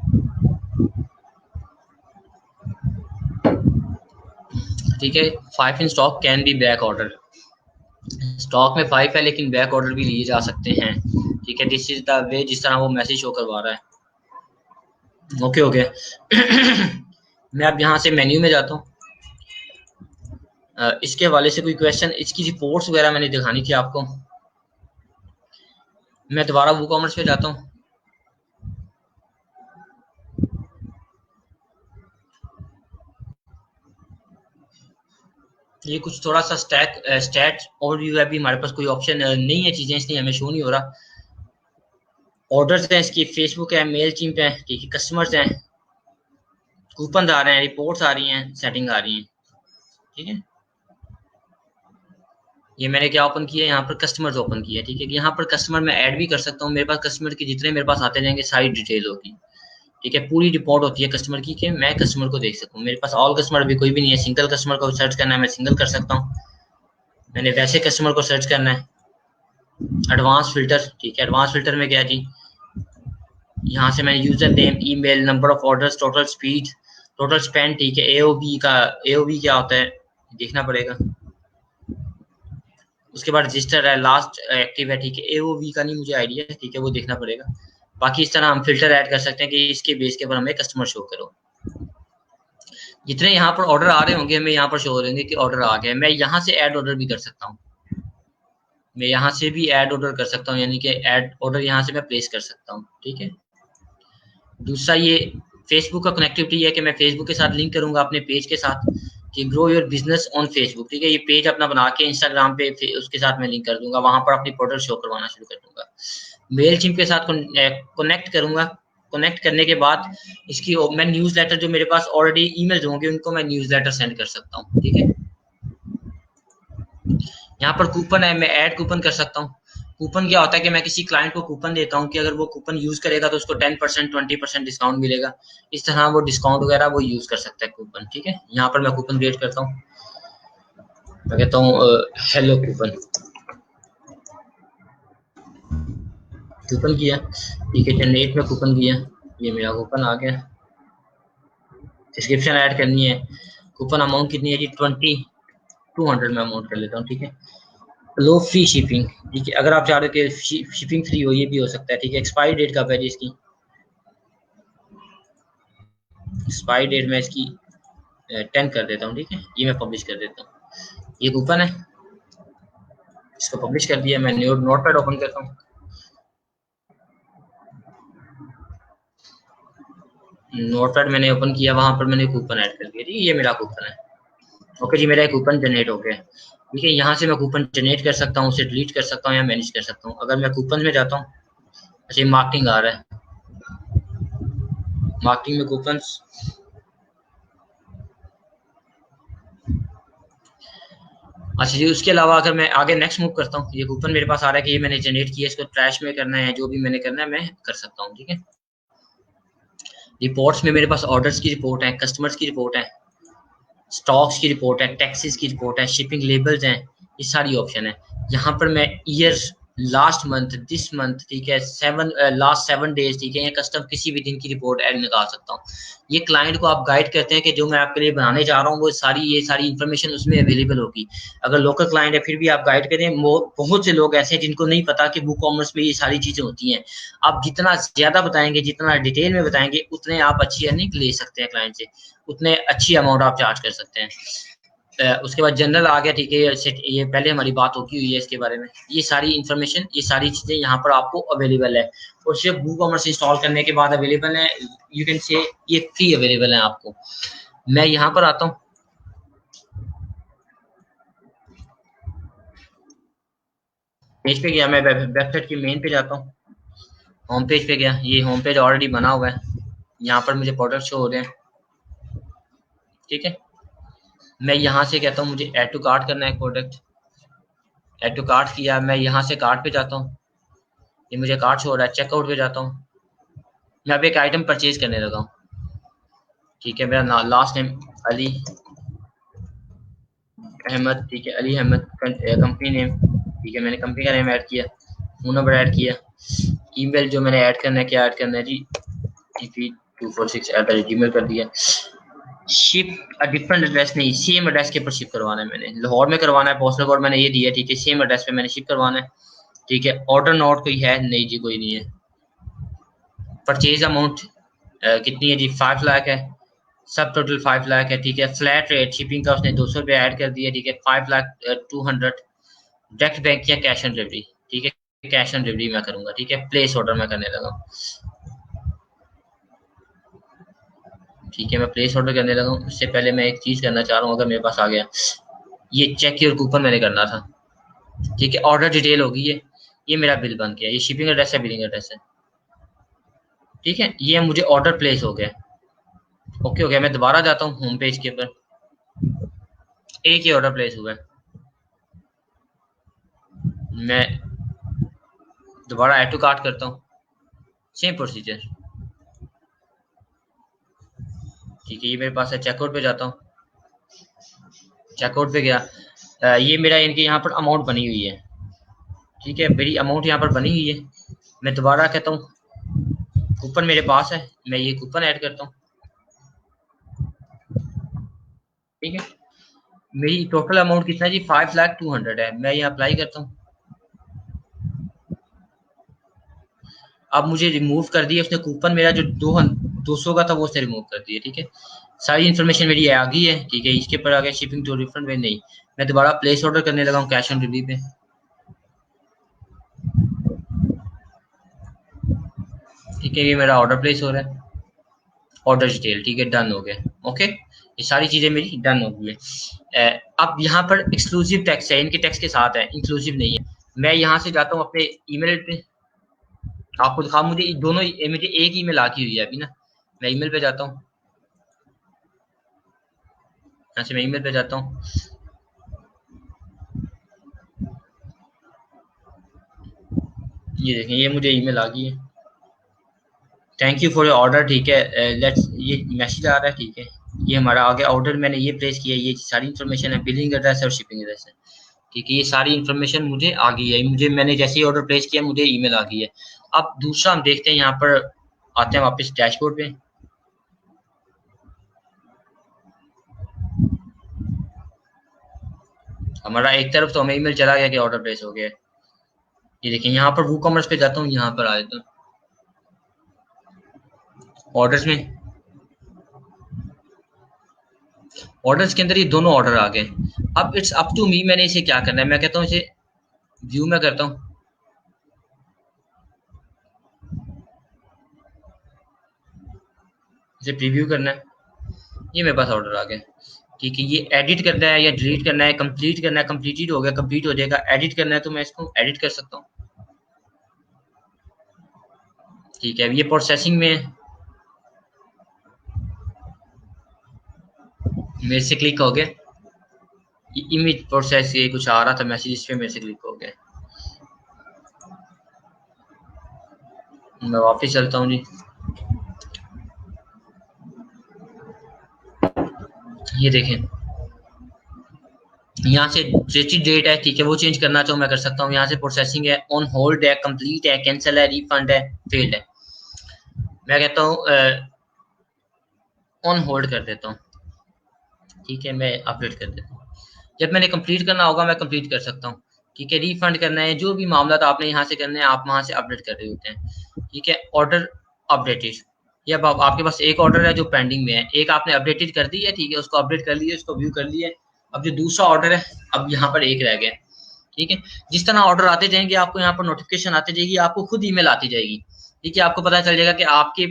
ठीक है, 5 in stock can be back order, stock में 5 है लेकिन बैक ऑर्डर भी लिए जा सकते हैं, ठीक है, दिस इज द वे, जिस तरह वो मैसेज शो करवा रहा है। Okay okay. मैं अब यहाँ से मेन्यू में जाता हूँ, इसके हवाले से कोई क्वेश्चन, इसकी रिपोर्ट्स वगैरह मैंने दिखानी थी आपको। मैं दोबारा वो कॉमर्स पे जाता हूँ, ये कुछ थोड़ा सा स्टैट ओवरव्यू है, अभी हमारे पास कोई ऑप्शन नहीं है, चीजें इसलिए हमें शो नहीं हो रहा। ऑर्डर्स हैं इसकी, फेसबुक है, मेल चिम्प है, ठीक है, कस्टमर्स हैं, कूपन आ रहे हैं, रिपोर्ट्स आ रही हैं, सेटिंग आ रही हैं, ठीक है। ये मैंने क्या ओपन किया है, यहाँ पर कस्टमर्स ओपन किया है, ठीक है, यहाँ पर कस्टमर मैं ऐड भी कर सकता हूँ, मेरे पास कस्टमर की जितने मेरे पास आते जाएंगे सारी डिटेल होगी, ठीक है, पूरी रिपोर्ट होती है कस्टमर की, कि मैं कस्टमर को देख सकूँ। मेरे पास ऑल कस्टमर अभी कोई भी नहीं है, सिंगल कस्टमर को सर्च करना है, मैं सिंगल कर सकता हूँ। मैंने वैसे कस्टमर को सर्च करना है, एडवांस फिल्टर, ठीक है, एडवांस फिल्टर में क्या जी, यहाँ से मैंने user name, email, number of orders, total speed, total spend, ठीक है, एओबी का, एओबी क्या होता है देखना पड़ेगा। उसके बाद रजिस्टर है, लास्ट एक्टिव है, ठीक है, एओवी का नहीं मुझे आइडिया है, ठीक है, वो देखना पड़ेगा। बाकी इस तरह हम फिल्टर ऐड कर सकते हैं कि इसके बेस के ऊपर हमें कस्टमर शो करो। जितने यहाँ पर ऑर्डर आ रहे होंगे हमें यहाँ पर शो हो रहेंगे कि ऑर्डर आ गए। मैं यहाँ से ऐड ऑर्डर भी कर सकता हूँ, मैं यहाँ से भी ऐड ऑर्डर कर सकता हूँ, यानी कि ऐड ऑर्डर यहाँ से मैं प्लेस कर सकता हूँ, ठीक है। दूसरा ये फेसबुक का कनेक्टिविटी है कि मैं फेसबुक के साथ लिंक करूंगा अपने पेज के साथ, कि grow your business on Facebook, ठीक है, ये पेज अपना बना के इंस्टाग्राम पे उसके साथ मैं लिंक कर दूंगा, वहां पर अपनी प्रोडक्ट शो करवाना शुरू कर दूंगा। मेल चिम्प के साथ कनेक्ट करूंगा, कनेक्ट करने के बाद इसकी मैं न्यूज़लेटर, जो मेरे पास ऑलरेडी ईमेल्स होंगे उनको मैं न्यूज़लेटर सेंड कर सकता हूँ, ठीक है। यहाँ पर कूपन है, मैं ऐड कूपन कर सकता हूँ, कूपन क्या होता है कि मैं किसी क्लाइंट को कूपन देता हूँ कि अगर वो कूपन यूज करेगा तो उसको 10% 20% डिस्काउंट मिलेगा। इस तरह वो डिस्काउंट वगैरह वो यूज कर सकता है कूपन। ठीक है, यहाँ पर मैं कूपन क्रिएट करता हूँ। मैं कहता हूँ हेलो कूपन, कूपन किया। ठीक है, जनरेट में कूपन किया, ये मेरा कूपन आ गया। डिस्क्रिप्शन ऐड करनी है। कूपन अमाउंट कितनी है जी? 2200 में अमाउंट कर लेता हूँ। ठीक है, लो फ्री शिपिंग। ठीक है, अगर आप चाह रहे हो कि शिपिंग फ्री हो, ये भी हो सकता है। ठीक है, एक्सपायरी डेट कब है जी इसकी? एक्सपायरी डेट मैं इसकी 10 कर देता हूँ। ठीक है, ये मैं पब्लिश कर देता हूँ। ये कूपन है, इसको पब्लिश कर दिया। मैं नोट पैड ओपन करता हूँ। नोट पैड मैंने ओपन किया, वहां पर मैंने कूपन ऐड कर दिया। ठीक है, ये मेरा कूपन है। ओके जी, मेरा एक कूपन जनरेट हो गया। ठीक है, यहाँ से मैं कूपन जनरेट कर सकता हूँ, उसे डिलीट कर सकता हूँ या मैनेज कर सकता हूँ। अगर मैं कूपन में जाता हूँ, अच्छा मार्केटिंग आ रहा है, मार्केटिंग में कूपन। अच्छा जी, उसके अलावा अगर मैं आगे नेक्स्ट मूव करता हूँ, ये कूपन मेरे पास आ रहा है कि ये मैंने जनरेट किया, इसको ट्रैश में करना है, जो भी मैंने करना है मैं कर सकता हूँ। ठीक है, रिपोर्ट्स में मेरे पास ऑर्डर्स की रिपोर्ट है, कस्टमर्स की रिपोर्ट है, स्टॉक्स की रिपोर्ट है, टैक्सेस की रिपोर्ट है, शिपिंग लेबल्स हैं, ये सारी ऑप्शन है। यहाँ पर मैं year, last month, this month, ठीक है, लास्ट 7 डेज, ठीक है, या कस्टम किसी भी दिन की रिपोर्ट ऐड निकाल सकता हूँ। ये क्लाइंट को आप गाइड करते हैं कि जो मैं आपके लिए बनाने जा रहा हूँ वो सारी, ये सारी इन्फॉर्मेशन उसमें अवेलेबल होगी। अगर लोकल क्लाइंट है फिर भी आप गाइड करें। बहुत से लोग ऐसे हैं जिनको नहीं पता कि बुक कॉमर्स में ये सारी चीजें होती हैं। आप जितना ज्यादा बताएंगे, जितना डिटेल में बताएंगे, उतने आप अच्छी अर्निंग ले सकते हैं क्लाइंट से, उतने अच्छी अमाउंट आप चार्ज कर सकते हैं। उसके बाद जनरल आ गया। ठीक है, ये पहले हमारी बात होती हुई है इसके बारे में। ये सारी इन्फॉर्मेशन, ये सारी चीजें यहाँ पर आपको अवेलेबल है, और सिर्फ बुक कॉमर्स इंस्टॉल करने के बाद अवेलेबल है। यू कैन से ये फ्री अवेलेबल है आपको। मैं यहाँ पर आता हूँ, पेज पे गया, मैं वेबसाइट की मेन पे जाता हूँ, होम पेज पे गया। ये होम पेज ऑलरेडी बना हुआ है, यहाँ पर मुझे प्रोडक्ट शो हो रहे हैं। ठीक है, मैं यहाँ से कहता हूँ मुझे ऐड टू कार्ट करना है प्रोडक्ट। ऐड टू कार्ट किया, मैं यहाँ से कार्ट पे जाता हूँ, ये मुझे कार्ट शो हो रहा है। चेकआउट पे जाता हूँ, मैं अब एक आइटम परचेज करने लगा हूँ। ठीक है, मेरा लास्ट नेम अली अहमद। ठीक है, अली अहमद कंपनी नेम। ठीक है, मैंने कंपनी का नेम ऐड किया, फोन नंबर ऐड किया, ईमेल जो मैंने ऐड करना है, क्या ऐड करना है जी, tp246@gmail कर दिया। शिप डिफरेंट एड्रेस नहीं, सेम एड्रेस के ऊपर शिप करवाना है मैंने, लाहौर में करवाना है, पोस्टल कोड मैंने ये दिया। ठीक है, सेम एड्रेस पे मैंने शिप करवाना है। ठीक है, ऑर्डर नोट कोई है नहीं जी, कोई नहीं है। परचेज अमाउंट कितनी है जी? 5 लाख है, सब टोटल 5 लाख है। ठीक है, फ्लैट रेट शिपिंग का उसने 200 रुपये ऐड कर दिया। ठीक है, 5,02,000। डायरेक्ट बैंक या कैश ऑन डिलीवरी? ठीक है, कैश ऑन डिलीवरी मैं करूंगा। ठीक है, प्लेस ऑर्डर मैं करने लगा हूँ। ठीक है, मैं प्लेस ऑर्डर करने लगा हूँ। उससे पहले मैं एक चीज करना चाह रहा हूँ, अगर मेरे पास आ गया, ये चेक योर कूपन मैंने करना था। ठीक है, ऑर्डर डिटेल होगी ये मेरा बिल बन गया, ये शिपिंग एड्रेस है, बिलिंग एड्रेस है। ठीक है, ये मुझे ऑर्डर प्लेस हो गया। ओके हो गया, मैं दोबारा जाता हूँ होम पेज के ऊपर, एक ही ऑर्डर प्लेस हुआ है। मैं दोबारा ऐड टू कार्ट करता हूँ, सेम प्रोसीजर। ठीक है, ये मेरे पास है, चेकआउट पे जाता हूँ, चेकआउट पे गया। ये मेरा इनके यहाँ पर अमाउंट बनी हुई है। ठीक है, मेरी अमाउंट यहाँ पर बनी हुई है। मैं दोबारा कहता हूँ कूपन मेरे पास है, मैं ये कूपन ऐड करता हूँ। ठीक है, मेरी टोटल अमाउंट कितना है जी? 5,02,000 है। मैं ये अप्लाई करता हूँ। अब मुझे रिमूव कर दिया उसने कूपन, मेरा जो 200 का था वो उसने रिमूव कर दिया। ठीक है, सारी इन्फॉर्मेशन मेरी आ गई है। ठीक है, इसके ऊपर आ गया शिपिंग टू डिफरेंट वे नहीं। मैं दोबारा प्लेस ऑर्डर करने लगा हूँ कैश ऑन डिलीवरी पे। ठीक है, ये मेरा ऑर्डर प्लेस हो रहा है, ऑर्डर डिटेल। ठीक है, डन हो गया। ओके, ये सारी चीजें मेरी डन हो गई है। अब यहाँ पर एक्सक्लूसिव टैक्स है, इनके टैक्स के साथ है, इंक्लूसिव नहीं है। मैं यहाँ से जाता हूँ अपने ईमेल पे, आपको दिखा, मुझे दोनों, मुझे एक ईमेल आती हुई है अभी ना। मैं ईमेल पे जाता हूँ, यहाँ से मैं ईमेल पे जाता हूँ। ये देखें, ये मुझे ईमेल आ गई है, thank you for your order. ठीक है, लेट्स, ये मैसेज आ रहा है। ठीक है, ये हमारा आ गया ऑर्डर, मैंने ये प्लेस किया, ये सारी इन्फॉर्मेशन है, बिलिंग एड्रेस और शिपिंग एड्रेस है। ठीक है, ये सारी इन्फॉर्मेशन मुझे आ गई है, मुझे, मैंने जैसे ही ऑर्डर प्लेस किया मुझे ईमेल आ गई है। अब दूसरा हम देखते हैं, यहाँ पर आते हैं वापस डैशबोर्ड पे। हमारा एक तरफ तो हमें ईमेल चला गया कि ऑर्डर प्लेस हो गया है। ये देखिए, यहाँ पर वूकॉमर्स पे जाता हूँ, यहाँ पर आ जाता हूँ ऑर्डर्स में। ऑर्डर्स के अंदर ये दोनों ऑर्डर आ गए। अब इट्स अप टू मी, मैंने इसे क्या करना है। मैं कहता हूँ इसे व्यू में करता हूँ, इसे प्रीव्यू करना है। ये मेरे पास ऑर्डर आ गया। ठीक है, ये एडिट करना है या डिलीट करना है, कंप्लीट करना है, कंप्लीटेड हो गया, कंप्लीट हो जाएगा। एडिट करना है तो मैं इसको एडिट कर सकता हूँ। ठीक है, ये प्रोसेसिंग में है, मेरे से क्लिक हो गया। इमेज प्रोसेस ये कुछ आ रहा था मैसेज, इस पे मेरे से क्लिक हो गया। मैं वापस चलता हूँ जी। ये देखें, यहाँ से रजिस्ट्री डेट है, ठीक है, वो चेंज करना चाहूँ मैं कर सकता हूँ। यहाँ से प्रोसेसिंग है, ऑन होल्ड है, कंप्लीट है, कैंसिल है, रिफंड है, फेल्ड है। मैं कहता हूँ ऑन होल्ड कर देता हूँ। ठीक है, मैं अपडेट कर देता हूँ। जब मैंने कंप्लीट करना होगा मैं कंप्लीट कर सकता हूँ। ठीक है, रिफंड करना है, जो भी मामला था आपने यहाँ से करने हैं, आप वहाँ से अपडेट कर रहे होते हैं। ठीक है, ऑर्डर अपडेटेड, ये अब आपके पास एक ऑर्डर है जो पेंडिंग में है, एक आपने अपडेटेड कर दी है। ठीक है, उसको अपडेट कर लिया, उसको व्यू कर लिया। अब जो दूसरा ऑर्डर है, अब यहाँ पर एक रह गया। ठीक है, जिस तरह ऑर्डर आते जाएंगे आपको यहाँ पर नोटिफिकेशन आती जाएगी, आपको खुद ईमेल आती जाएगी। ठीक है, आपको पता चल जाएगा कि आपके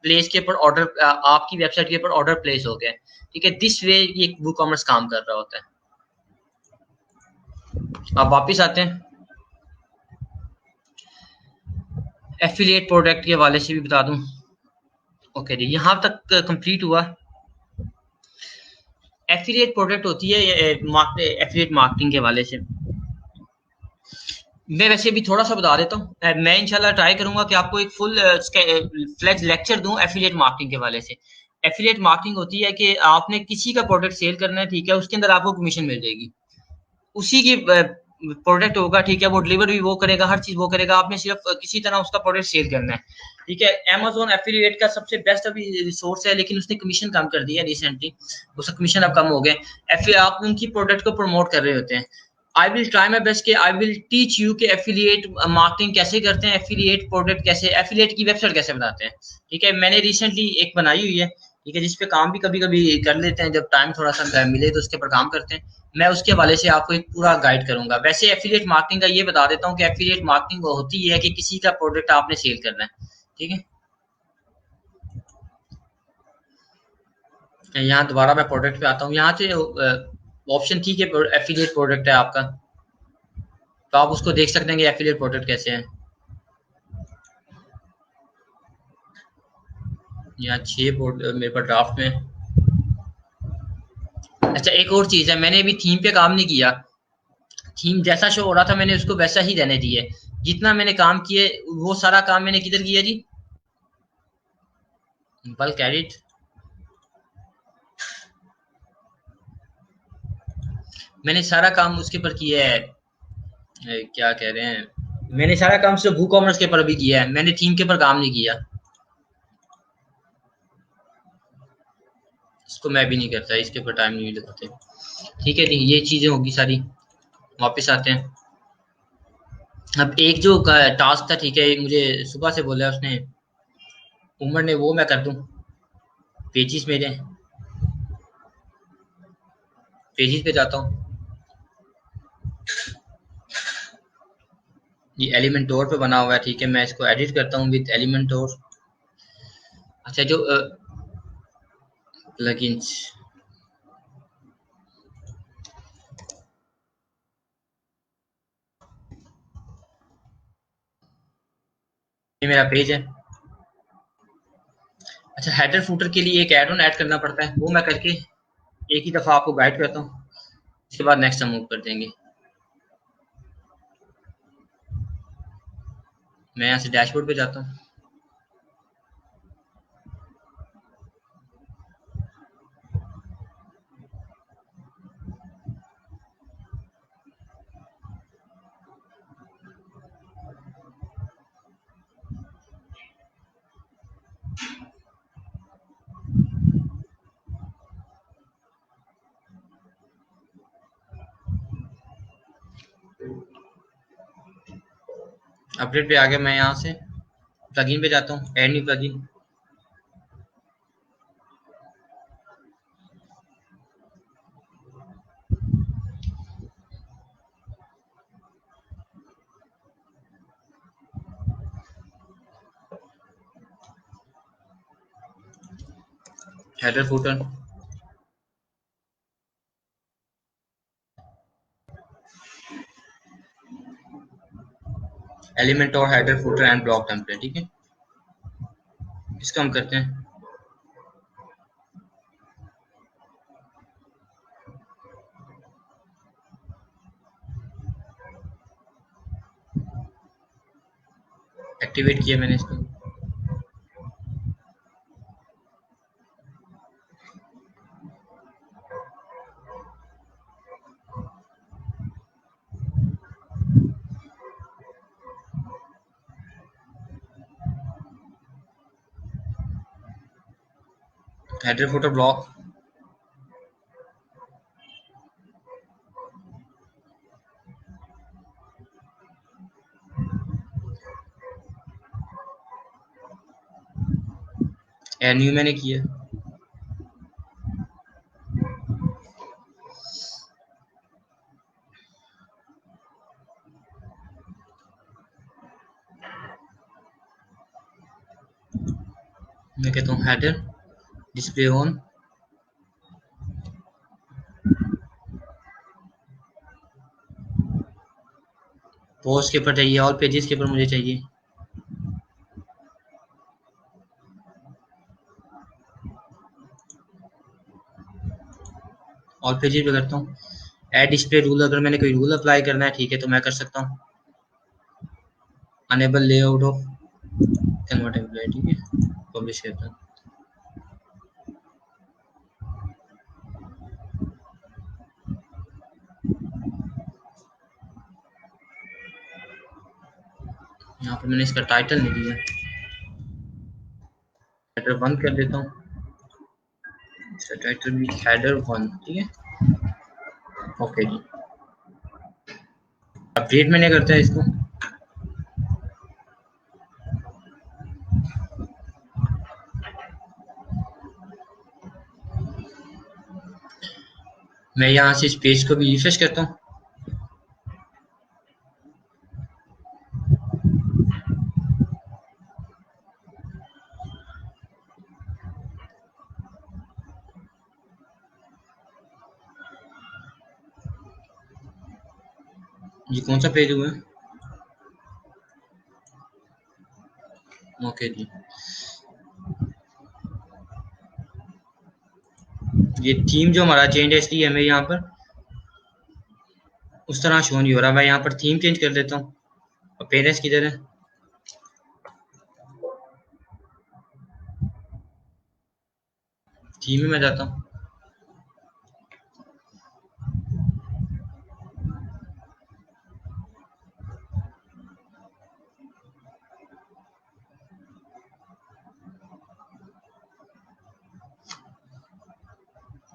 प्लेस के ऊपर ऑर्डर, आपकी वेबसाइट के ऊपर ऑर्डर प्लेस हो गया। ठीक है, दिस वे ये वो कॉमर्स काम कर रहा होता है। अब वापिस आते हैं, एफिलिएट प्रोडक्ट के हवाले से भी बता दूं। ओके जी, यहाँ तक कंप्लीट हुआ। एफिलिएट प्रोडक्ट होती है एफिलिएट मार्केटिंग के हवाले से मैं वैसे भी थोड़ा सा बता देता हूँ। मैं इंशाल्लाह ट्राई करूंगा कि आपको एक फुल फ्लेज लेक्चर दूं एफिलिएट मार्केटिंग के हवाले से। एफिलिएट मार्केटिंग होती है कि आपने किसी का प्रोडक्ट सेल करना है, ठीक है, उसके अंदर आपको कमीशन मिल जाएगी। उसी की प्रोडक्ट होगा, ठीक है, वो डिलीवर भी वो करेगा, हर चीज वो करेगा, आपने सिर्फ किसी तरह उसका प्रोडक्ट सेल करना है। ठीक है, Amazon एफिलिएट का सबसे बेस्ट अभी रिसोर्स है, लेकिन उसने कमीशन कम कर दिया रिसेंटली, उसका कमीशन अब कम हो गया। आप उनकी प्रोडक्ट को प्रमोट कर रहे होते हैं। I will try my best के आई विल टीच यू कि एफिलिएट मार्केटिंग कैसे करते हैं, एफिलिएट प्रोडक्ट कैसे, एफिलिएट की वेबसाइट कैसे बनाते हैं। ठीक है, मैंने रिसेंटली एक बनाई हुई है। ठीक है, जिसपे काम भी कभी कभी कर लेते हैं, जब टाइम थोड़ा सा मिले तो उसके ऊपर काम करते हैं। मैं उसके हवाले से आपको एक पूरा गाइड करूंगा। वैसे एफिलिएट मार्केटिंग का ये बता देता हूँ कि एफिलिएट मार्केटिंग वो होती है कि किसी का प्रोडक्ट आपने सेल करना है। ठीक है, यहाँ दोबारा मैं प्रोडक्ट पे आता हूँ। यहाँ से ऑप्शन ठीक है, एफिलिएट प्रोडक्ट है आपका, तो आप उसको देख सकते हैं कि एफिलिएट प्रोडक्ट कैसे है। यहाँ 6 मेरे पास ड्राफ्ट में। अच्छा, एक और चीज है, मैंने अभी थीम पे काम नहीं किया। थीम जैसा शो हो रहा था मैंने उसको वैसा ही रहने दिए। जितना मैंने काम किए वो सारा काम मैंने किधर किया जी, बल्क एडिट। मैंने सारा काम उसके ऊपर किया है, क्या कह रहे हैं, मैंने सारा काम सिर्फ बुक कॉमर्स के ऊपर भी किया है, मैंने थीम के ऊपर काम नहीं किया। इसको मैं भी नहीं करता, इसके ऊपर टाइम नहीं लगाते। ठीक है जी, ये चीजें होगी सारी। वापस आते हैं। अब एक जो टास्क था, ठीक है, मुझे सुबह से बोला उसने, उमर ने, वो मैं कर दूं। पेजिस मेरे, पेजिस पे जाता हूँ। ये एलिमेंटोर पे बना हुआ है। ठीक है, मैं इसको एडिट करता हूँ विद एलिमेंटोर। अच्छा, जो प्लगइन्स, ये मेरा पेज है। अच्छा, हेडर फूटर के लिए एक एड ऑन ऐड करना पड़ता है, वो मैं करके एक ही दफा आपको गाइड करता हूँ, उसके बाद नेक्स्ट हम मूव कर देंगे। मैं यहाँ से डैशबोर्ड पे जाता हूँ। अपडेट पे आ गया। मैं यहाँ से प्लगइन पे जाता हूँ, add new plugin. Header footer, element और header footer and block template. ठीक है, इसका हम करते हैं। एक्टिवेट किया मैंने इसको। Header footer block, add new मैंने किया। मैं कहता हूँ हेडर डिस्प्ले ऑन, पोस्ट के ऊपर चाहिए, ऑल पेजेस के ऊपर मुझे चाहिए। ऑल पेजेस पे करता हूँ। ऐड डिस्प्ले रूल, अगर मैंने कोई रूल अप्लाई करना है ठीक है तो मैं कर सकता हूँ। अनेबल लेआउट ऑफ कन्वर्टेबल, ठीक है, पब्लिश करता हूँ। यहाँ पे मैंने इसका टाइटल नहीं दिया, हेडर बंद कर देता हूँ। इसका टाइटल भी हेडर 1, ठीक है, ओके जी। अपडेट मैंने करता है इसको। मैं यहाँ से इस पेज को भी रिफ्रेश करता हूँ। ये कौन सा पेज हुआ है? ओके जी। ये थीम जो हमारा चेंज है इसलिए हमें यहाँ पर उस तरह शो नहीं हो रहा। मैं यहाँ पर थीम चेंज कर देता हूँ। अपीयरेंस किधर है? थीम में मैं जाता हूँ।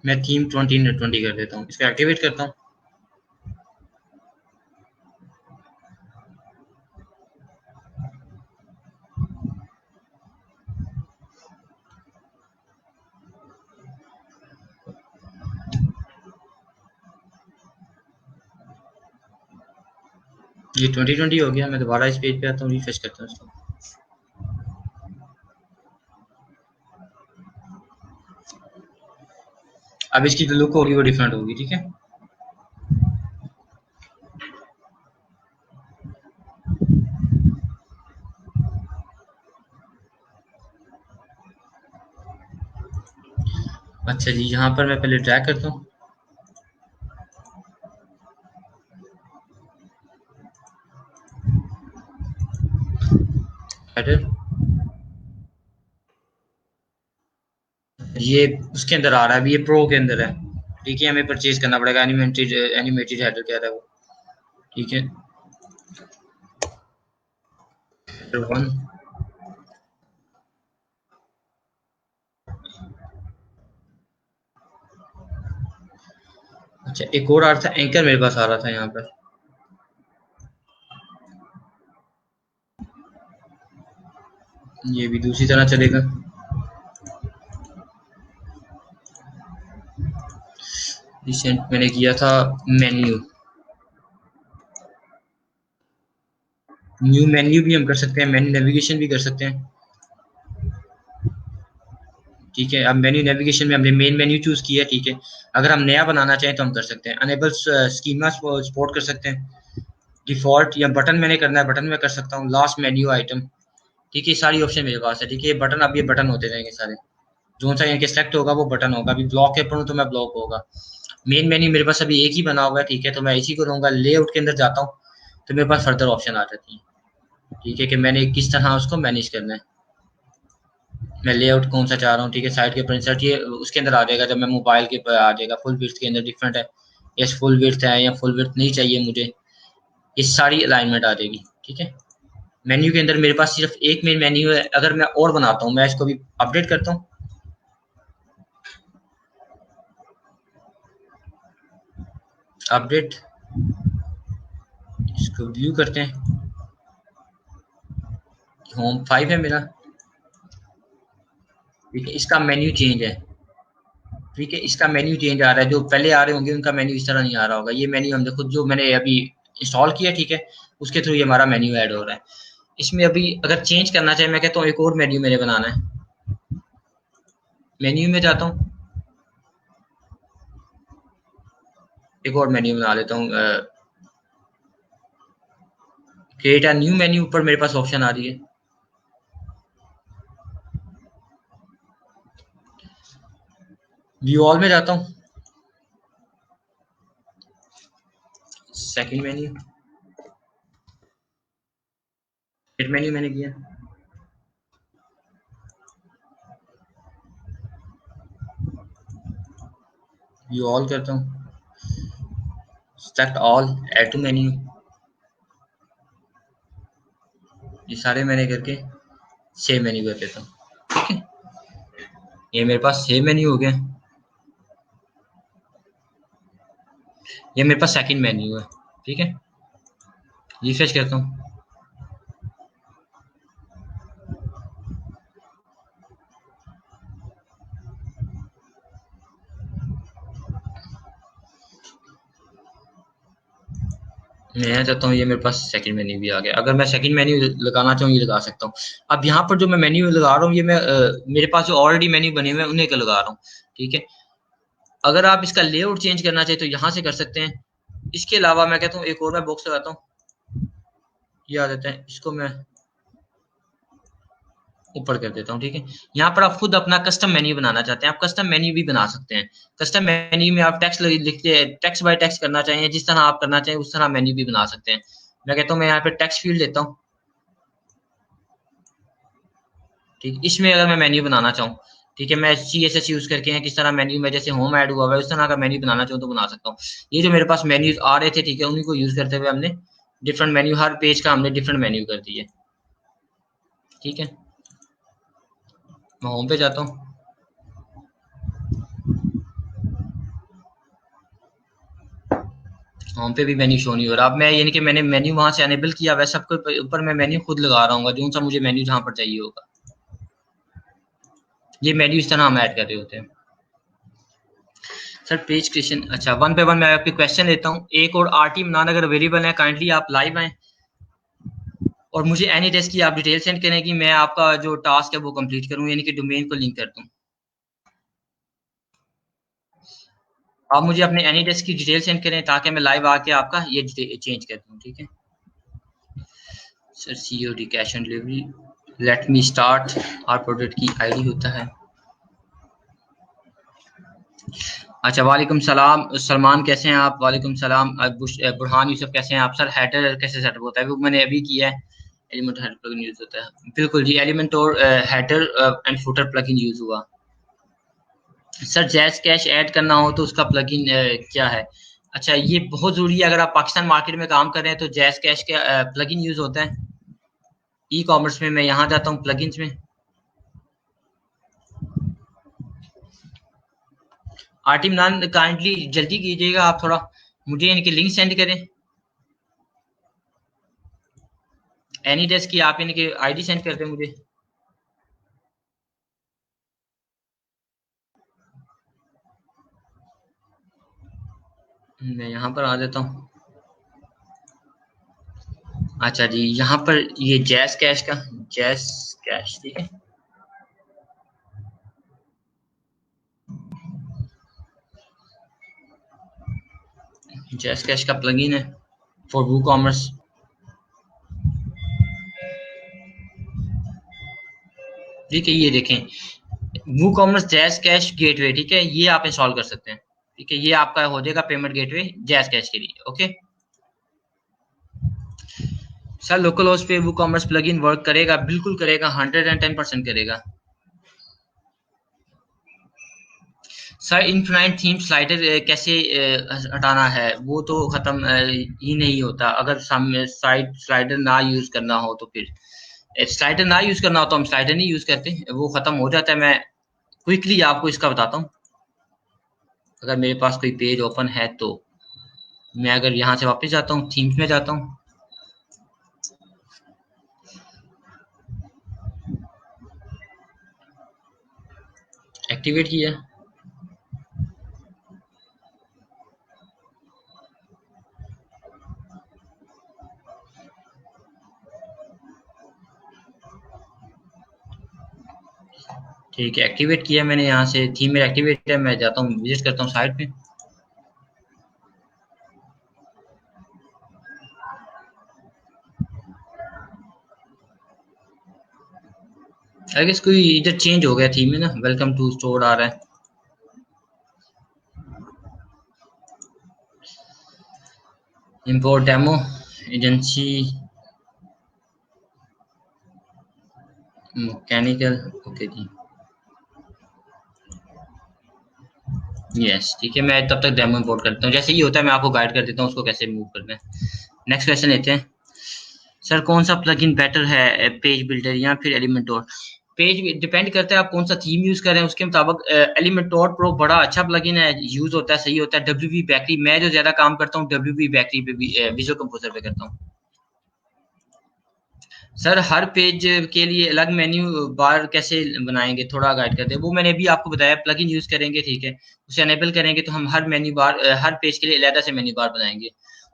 मैं थीम 2020 कर देता हूँ, इसको एक्टिवेट करता हूँ। ये 2020 हो गया। मैं दोबारा इस पेज पे आता हूँ, रिफ्रेश करता हूँ इसको। अब इसकी जो लुक होगी वो डिफरेंट होगी, ठीक है। अच्छा जी, यहाँ पर मैं पहले ड्रैग करता हूँ। हेडर ये उसके अंदर आ रहा है, अभी ये प्रो के अंदर है। ठीक है, हमें परचेज करना पड़ेगा। एनिमेटेड हेडर कह रहा है वो। ठीक है, हेडर वन। अच्छा, एक और आ रहा था एंकर, मेरे पास आ रहा था यहाँ पर। ये भी दूसरी तरह चलेगा। रिसेंट मैंने किया था मेन्यू। न्यू मेन्यू भी हम कर सकते हैं, मेन्यू नेविगेशन भी कर सकते हैं। ठीक है, अब मेन्यू नेविगेशन में हमने मेन मेन्यू चूज किया। ठीक है, अगर हम नया बनाना चाहें तो हम कर सकते हैं। अनेबल स्कीमा सपोर्ट कर सकते हैं। डिफॉल्ट या बटन मैंने करना है, बटन में कर सकता हूँ। Last menu item. ठीक है, सारी ऑप्शन मेरे पास है। ठीक है, ये बटन, अब ये बटन होते जाएंगे सारे। जो सा इनके सेलेक्ट होगा वो बटन होगा। अभी ब्लॉक के पढ़ूँ तो मैं ब्लॉक होगा। मेन मेन्यू मेरे पास अभी एक ही बना हुआ है। ठीक है, तो मैं इसी को रहूंगा। लेआउट के अंदर जाता हूँ तो मेरे पास फर्दर ऑप्शन आ जाती है। ठीक है, कि मैंने किस तरह उसको मैनेज करना है। मैं लेआउट कौन सा चाह रहा हूँ। ठीक है, साइड के ऊपर इंसर्ट, ये उसके अंदर आ जाएगा। जब मैं मोबाइल के पर आ जाएगा। फुल विड्थ के अंदर डिफरेंट है, यस फुल विड्थ है या फुल विड्थ नहीं चाहिए मुझे, ये सारी अलाइनमेंट आ जाएगी। ठीक है, मेन्यू के अंदर मेरे पास सिर्फ एक मेन मेन्यू है। अगर मैं और बनाता हूँ, मैं इसको भी अपडेट करता हूँ। अपडेट, इसको व्यू करते हैं। होम 5 है मेरा। ठीक है, इसका मेन्यू चेंज है। ठीक है, इसका मेन्यू चेंज आ रहा है। जो पहले आ रहे होंगे उनका मेन्यू इस तरह नहीं आ रहा होगा। ये मेन्यू हम खुद जो मैंने अभी इंस्टॉल किया, ठीक है, उसके थ्रू ये हमारा मेन्यू ऐड हो रहा है। इसमें अभी अगर चेंज करना चाहे, मैं कहता हूँ एक और मेन्यू मैंने बनाना है। मेन्यू में जाता हूँ, एक और मेन्यू बना लेता हूँ। क्रिएट अ न्यू मेन्यू, ऊपर मेरे पास ऑप्शन आ रही है। व्यू ऑल में जाता हूँ, सेकंड मेन्यू, फिर मेन्यू मैंने किया। व्यू ऑल करता हूँ, select all, add to menu. ये सारे मैंने करके सेव मेन्यू कर देता हूँ। ठीक है, ये मेरे पास सेव मेन्यू हो गया। ये मेरे पास सेकंड मेन्यू है। ठीक है, रिफ्रेश करता हूँ। मैं चाहता हूँ ये मेरे पास सेकंड मेन्यू भी आ गया। अगर मैं सेकंड मेन्यू लगाना चाहूँ, ये लगा सकता हूँ। अब यहाँ पर जो मैं मेन्यू लगा रहा हूँ, ये मैं मेरे पास जो ऑलरेडी मेन्यू बने हुए हैं उन्हीं का लगा रहा हूँ। ठीक है, अगर आप इसका लेआउट चेंज करना चाहे तो यहाँ से कर सकते हैं। इसके अलावा मैं कहता हूँ एक और मैं बॉक्स लगाता हूँ। ये आ जाता है, इसको मैं ऊपर कर देता हूँ। ठीक है, यहाँ पर आप खुद अपना कस्टम मेन्यू बनाना चाहते हैं, आप कस्टम मेन्यू भी बना सकते हैं। कस्टम मेन्यू में आप टेक्स्ट लिखते हैं, टेक्स्ट बाय टेक्स्ट करना चाहिए, जिस तरह आप करना चाहिए उस तरह मेन्यू भी बना सकते हैं। मैं कहता हूँ मैं यहाँ पे टेक्स्ट फील्ड देता हूँ। ठीक, इसमें अगर मैं मेन्यू बनाना चाहूँ, ठीक है, मैं CSS यूज करके हैं किस तरह मेन्यू में जैसे होम ऐड हुआ है उस तरह का मेन्यू बनाना चाहूँ तो बना सकता हूँ। ये जो मेरे पास मेन्यूज आ रहे थे, ठीक है, उन्हीं को यूज करते हुए हमने डिफरेंट मेन्यू, हर पेज का हमने डिफरेंट मेन्यू कर दिए। ठीक है, मैं होम पे जाता हूँ। होम पे भी मेन्यू शो नहीं हो रहा। अब मैं यानी कि मैंने मेन्यू वहां से अनेबल किया हुआ है, सबके ऊपर मैं मेन्यू खुद लगा रहा हूँ जो सा मुझे मेन्यू जहां पर चाहिए होगा। ये मेन्यू इस तरह हम ऐड कर रहे होते हैं। सर पेज क्रिएशन, अच्छा, वन पे वन मैं आपके क्वेश्चन लेता हूँ। एक और RT बनाना अगर अवेलेबल है, काइंडली आप लाइव आए और मुझे एनी डेस्क की आप डिटेल सेंड करें कि मैं आपका जो टास्क है वो कंप्लीट करूँ, यानी कि डोमेन को लिंक कर दूँ। आप मुझे अपने एनी डेस्क की डिटेल सेंड करें ताकि मैं लाइव आके आपका ये चेंज कर दूँ। ठीक है sir, COD cash on delivery, let me start. और प्रोडक्ट की ID होता है। अच्छा, वालेकुम सलाम सलमान, कैसे हैं आप? वालेकुम सलाम बुरहान यूसुफ, कैसे हैं आप? सर हेडर कैसे सेटअप होता है? वो मैंने अभी किया है। एलिमेंटोर हेडर प्लगइन यूज होता है, बिल्कुल जी, Elementor header and footer plugin use हुआ। सर जैज कैश ऐड करना हो तो उसका प्लगइन क्या है? अच्छा, ये बहुत जरूरी है। अगर आप पाकिस्तान मार्केट में काम कर रहे हैं तो जैज कैश का प्लगइन यूज होता है ई कॉमर्स में। मैं यहाँ जाता हूँ प्लगइन्स में। आरटी इमरान काइंडली जल्दी कीजिएगा, आप थोड़ा मुझे इनके लिंक सेंड करें। एनी डेस्क की आप इनके आईडी सेंड कर दें मुझे। मैं यहाँ पर आ जाता हूँ। अच्छा जी, यहाँ पर ये जैज कैश का, जैज कैश, ठीक है। जैज कैश का प्लगइन है फॉर वू कॉमर्स। ठीक है, ये देखें वू कॉमर्स जैज कैश गेटवे, ठीक है, ये आप इंस्टॉल कर सकते हैं। ठीक है, ये आपका हो जाएगा पेमेंट गेटवे जैज कैश के लिए। ओके सर, लोकल होस्ट पे वो कॉमर्स प्लगइन वर्क करेगा? बिल्कुल करेगा, 110% करेगा। सर इनफिनाइट थीम स्लाइडर कैसे हटाना है? वो तो खत्म ही नहीं होता। अगर सामने साइड स्लाइडर ना यूज करना हो तो फिर स्लाइडर ना यूज करना हो तो हम स्लाइडर नहीं यूज करते, वो खत्म हो जाता है। मैं क्विकली आपको इसका बताता हूँ। अगर मेरे पास कोई पेज ओपन है तो मैं अगर यहाँ से वापस जाता हूँ, थीम्स में जाता हूँ, एक्टिवेट किया, ठीक है, एक्टिवेट किया मैंने। यहाँ से थीम में एक्टिवेट है, मैं जाता हूँ, विजिट करता हूँ साइट पे। आई गेस कोई इधर चेंज हो गया थीम में ना, वेलकम टू स्टोर आ रहा है। Import demo agency mechanical, okay जी, यस ठीक है। मैं तब तक डेमो इंपोर्ट करता हूँ, जैसे ही होता है मैं आपको गाइड कर देता हूँ उसको कैसे मूव करना है। नेक्स्ट क्वेश्चन लेते हैं। सर कौन सा प्लगइन बेटर है, पेज बिल्डर या फिर एलिमेंटोर? पेज डिपेंड करता है आप कौन सा थीम यूज कर रहे हैं उसके मुताबिक। एलिमेंटोर प्रो बड़ा अच्छा प्लगइन है, यूज होता है, सही होता है। डब्ल्यू बी बैकरी, मैं जो ज्यादा काम करता हूँ डब्ल्यू बी बैकरी पे, विजुअल कंपोजर पे करता हूँ। सर हर पेज के लिए अलग मेन्यू बार कैसे बनाएंगे, थोड़ा गाइड कर दें। वो मैंने अभी आपको बताया, प्लगइन यूज करेंगे, ठीक है, उसे एनेबल करेंगे तो हम हर मेन्यू बार, हर पेज के लिए अलग से मेन्यू बार बनाएंगे।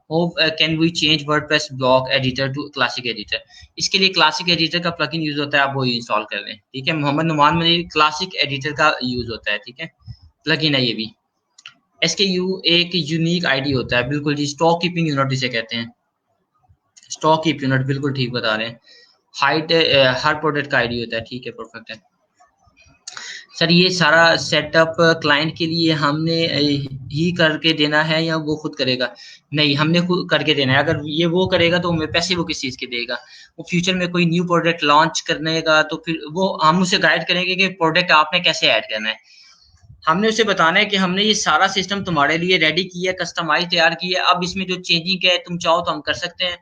How can we change WordPress block editor to classic editor? इसके लिए क्लासिक एडिटर का प्लगइन यूज होता है, आप वो इंस्टॉल कर लें। ठीक है, मोहम्मद नुमान में क्लासिक एडिटर का यूज होता है। ठीक है, प्लगइन है ये भी। एसके यू एक यूनिक आईडी होता है, बिल्कुल जी, स्टॉक कीपिंग यूनिट इसे कहते हैं। स्टॉक कीप यूनिट, बिल्कुल ठीक बता रहे हैं। हाइट हर प्रोडक्ट का आईडी होता है, ठीक है, परफेक्ट है। सर ये सारा सेटअप क्लाइंट के लिए हमने ही करके देना है या वो खुद करेगा? नहीं, हमने खुद करके देना है। अगर ये वो करेगा तो हमें पैसे वो किस चीज़ के देगा? वो फ्यूचर में कोई न्यू प्रोडक्ट लॉन्च करने का तो फिर वो हम उसे गाइड करेंगे कि प्रोडक्ट आपने कैसे ऐड करना है। हमने उसे बताना है कि हमने ये सारा सिस्टम तुम्हारे लिए रेडी किया है, कस्टमाइज तैयार किया है, अब इसमें जो चेंजिंग है तुम चाहो तो हम कर सकते हैं,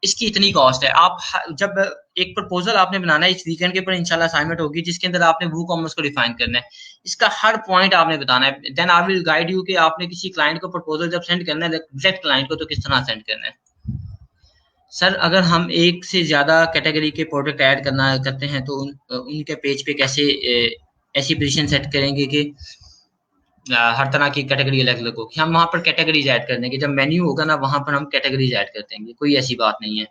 इसकी इतनी कॉस्ट है। आप जब एक प्रपोजल आपने बनाना है, इस वीकेंड के ऊपर इंशाल्लाह असाइनमेंट होगी जिसके अंदर आपने वू कॉमर्स को डिफाइन करना है, इसका हर पॉइंट आपने बताना है। Then I will guide you कि आपने किसी क्लाइंट को प्रपोजल जब सेंड करना है एग्जैक्ट क्लाइंट को तो किस तरह सेंड करना है। सर अगर हम एक से ज्यादा कैटेगरी के प्रोडक्ट ऐड करना करते हैं तो उनके पेज पे कैसे ऐसी पोजीशन सेट करेंगे कि हर तरह की कैटेगरी अलग अलग हो, कि हम वहां पर कैटेगरीज ऐड कर देंगे। जब मेन्यू होगा ना वहां पर हम कैटेगरीज ऐड कर देंगे, कोई ऐसी बात नहीं है।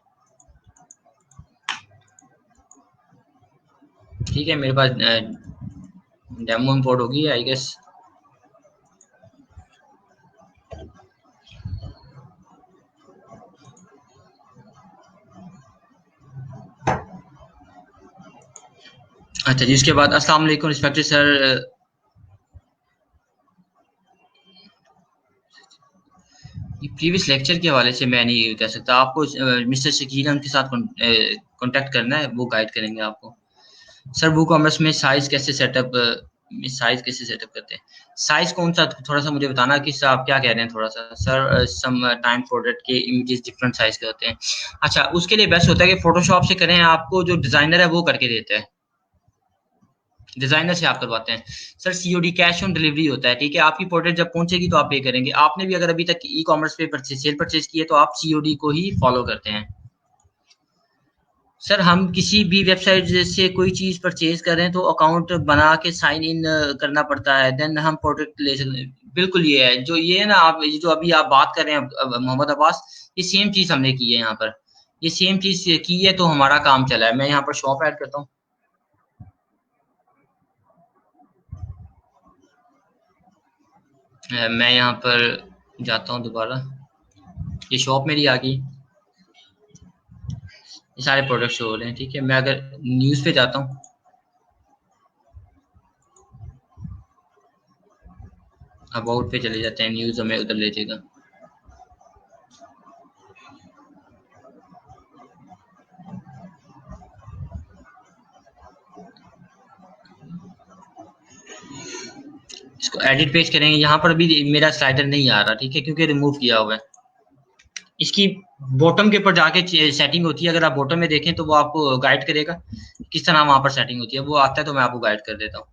ठीक है, मेरे पास डेमो इंपोर्ट होगी आई गेस। अच्छा जी, उसके बाद अस्सलाम वालेकुम रिस्पेक्टेड सर। प्रीवियस लेक्चर के हवाले से मैं नहीं कह सकता आपको। मिस्टर शकील उनके साथ कांटेक्ट करना है, वो गाइड करेंगे आपको। सर वो कॉमर्स में साइज कैसे सेटअप करते हैं? साइज कौन सा, थोड़ा सा मुझे बताना कि सर आप क्या कह रहे हैं थोड़ा सा। सर सम टाइम प्रोडक्ट के इमेजेस डिफरेंट साइज के होते हैं। अच्छा, उसके लिए बेस्ट होता है कि फोटोशॉप से करें, आपको जो डिजाइनर है वो करके देता है, डिजाइनर से आप करवाते हैं। Sir COD cash on delivery होता है, ठीक है। आपकी प्रोडक्ट जब पहुंचेगी तो आप पे करेंगे। आपने भी अगर अभी तक ई कॉमर्स पे सेल परचेज की है तो आप सीओडी को ही फॉलो करते हैं। सर हम किसी भी वेबसाइट से कोई चीज परचेज करें तो अकाउंट बना के साइन इन करना पड़ता है, देन हम प्रोडक्ट ले सकते हैं। बिल्कुल ये है जो ये है ना, आप जो अभी आप बात कर रहे हैं मोहम्मद अब्बास, ये सेम चीज हमने की है यहाँ पर। ये सेम चीज की है तो हमारा काम चला है। मैं यहाँ पर शॉप ऐड करता हूँ। मैं यहाँ पर जाता हूँ दोबारा, ये शॉप मेरी आ गई, ये सारे प्रोडक्ट शो हो रहे हैं, ठीक है। मैं अगर न्यूज़ पे जाता हूँ, अबाउट पे चले जाते हैं, न्यूज़ हमें उधर ले जाएगा। इसको एडिट पेज करेंगे, यहाँ पर भी मेरा स्लाइडर नहीं आ रहा, ठीक है, क्योंकि रिमूव किया हुआ है। इसकी बॉटम के ऊपर जाके सेटिंग होती है, अगर आप बॉटम में देखें तो वो आपको गाइड करेगा किस तरह वहां पर सेटिंग होती है। वो आता है तो मैं आपको गाइड कर देता हूँ।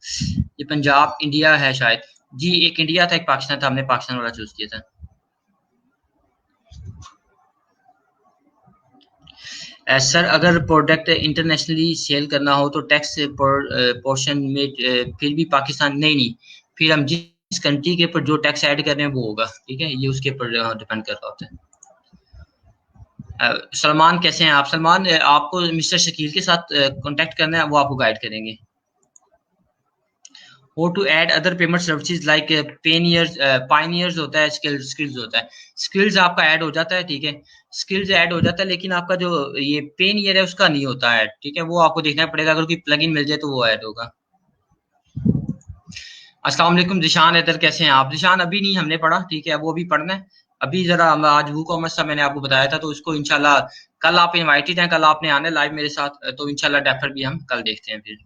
ये पंजाब इंडिया है शायद जी, एक इंडिया था एक पाकिस्तान था, हमने पाकिस्तान वाला चूज किया था। सर अगर प्रोडक्ट इंटरनेशनली सेल करना हो तो टैक्स पोर्शन में फिर भी पाकिस्तान नहीं, फिर हम जिस कंट्री के ऊपर जो टैक्स ऐड कर रहे हैं वो होगा, ठीक है। ये उसके ऊपर डिपेंड कर रहा होता है। सलमान कैसे हैं आप? सलमान आपको मिस्टर शकील के साथ कांटेक्ट करना है, वो आपको गाइड करेंगे। How to add other payment services like Pioneers होता है, स्किल्स होता है। स्किल्स आपका ऐड हो जाता है, ठीक है, स्किल्स ऐड हो जाता है, लेकिन आपका जो ये पेनियर है उसका नहीं होता है, ठीक है। वो आपको देखना पड़ेगा, अगर कोई प्लगइन मिल जाए तो वो ऐड होगा। अस्सलाम वालेकुम जिशान इधर, कैसे हैं आप? जिशान अभी नहीं हमने पढ़ा, ठीक है, वो अभी पढ़ना है। अभी जरा आज वो कॉमर्स था, मैंने आपको बताया था, तो उसको इंशाल्लाह कल आप इनवाइटेड हैं, कल आपने आना है लाइव मेरे साथ, तो इंशाल्लाह डेफर भी हम कल देखते हैं फिर।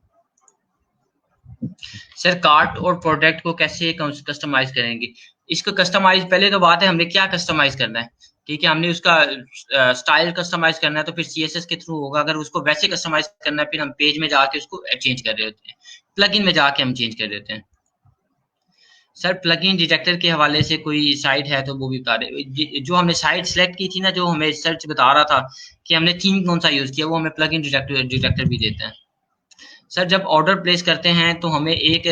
सर कार्ट और प्रोडक्ट को कैसे कस्टमाइज करेंगे? इसको कस्टमाइज, पहले तो बात है हमने क्या कस्टमाइज करना है, ठीक है। हमने उसका स्टाइल कस्टमाइज करना है तो फिर सीएसएस के थ्रू होगा। अगर उसको वैसे कस्टमाइज करना है फिर हम पेज में जाके उसको चेंज कर रहे होते हैं, प्लगइन में जाके हम चेंज कर देते हैं। सर प्लगइन डिटेक्टर के हवाले से कोई साइट है तो वो भी बता रहे। जो हमने साइट सेलेक्ट की थी ना, जो हमें सर्च बता रहा था कि हमने थीम कौन सा यूज किया, वो हमें प्लगइन डिटेक्टर भी देता है। सर जब ऑर्डर प्लेस करते हैं तो हमें एक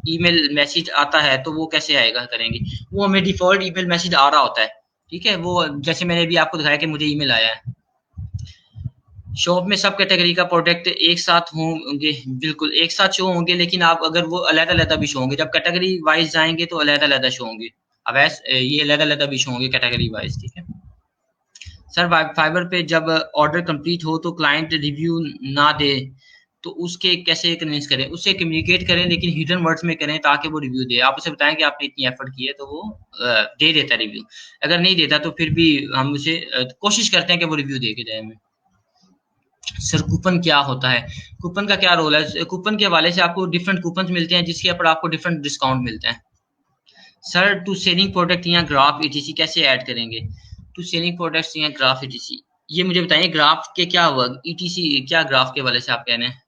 ईमेल मैसेज आता है, तो वो कैसे आएगा करेंगे? वो हमें डिफॉल्ट ईमेल मैसेज आ रहा होता है, ठीक है। वो जैसे मैंने भी आपको दिखाया कि मुझे ईमेल आया है। शॉप में सब कैटेगरी का प्रोडक्ट एक साथ होंगे? बिल्कुल एक साथ शो होंगे, लेकिन आप अगर वो अलग अलग भी शो होंगे, जब कैटेगरी वाइज जाएंगे तो अलग अलग शो होंगे। अब ये अलग अलग भी शो होंगे कैटेगरी वाइज, ठीक है। सर फाइबर पे जब ऑर्डर कंप्लीट हो तो क्लाइंट रिव्यू ना दे तो उसके कैसे कन्विंस करें? उससे कम्युनिकेट करें, लेकिन हिडन वर्ड्स में करें ताकि वो रिव्यू दे। आप उसे बताएं कि आपने इतनी एफर्ट की है तो वो दे देता है रिव्यू। अगर नहीं देता तो फिर भी हम उसे कोशिश करते हैं कि वो रिव्यू दे के जाए हमें। सर कूपन क्या होता है? कूपन का क्या रोल है? कूपन के हवाले से आपको डिफरेंट कूपन मिलते हैं जिसके ऊपर आपको डिफरेंट डिस्काउंट मिलते हैं। सर टू सेलिंग प्रोडक्ट या ग्राफ ईटीसी कैसे ऐड करेंगे? टू सेलिंग प्रोडक्ट्स या ग्राफ ईटीसी, ये मुझे बताइए ग्राफ के क्या हुआ, ईटीसी क्या ग्राफ के हवाले से आप कह रहे हैं?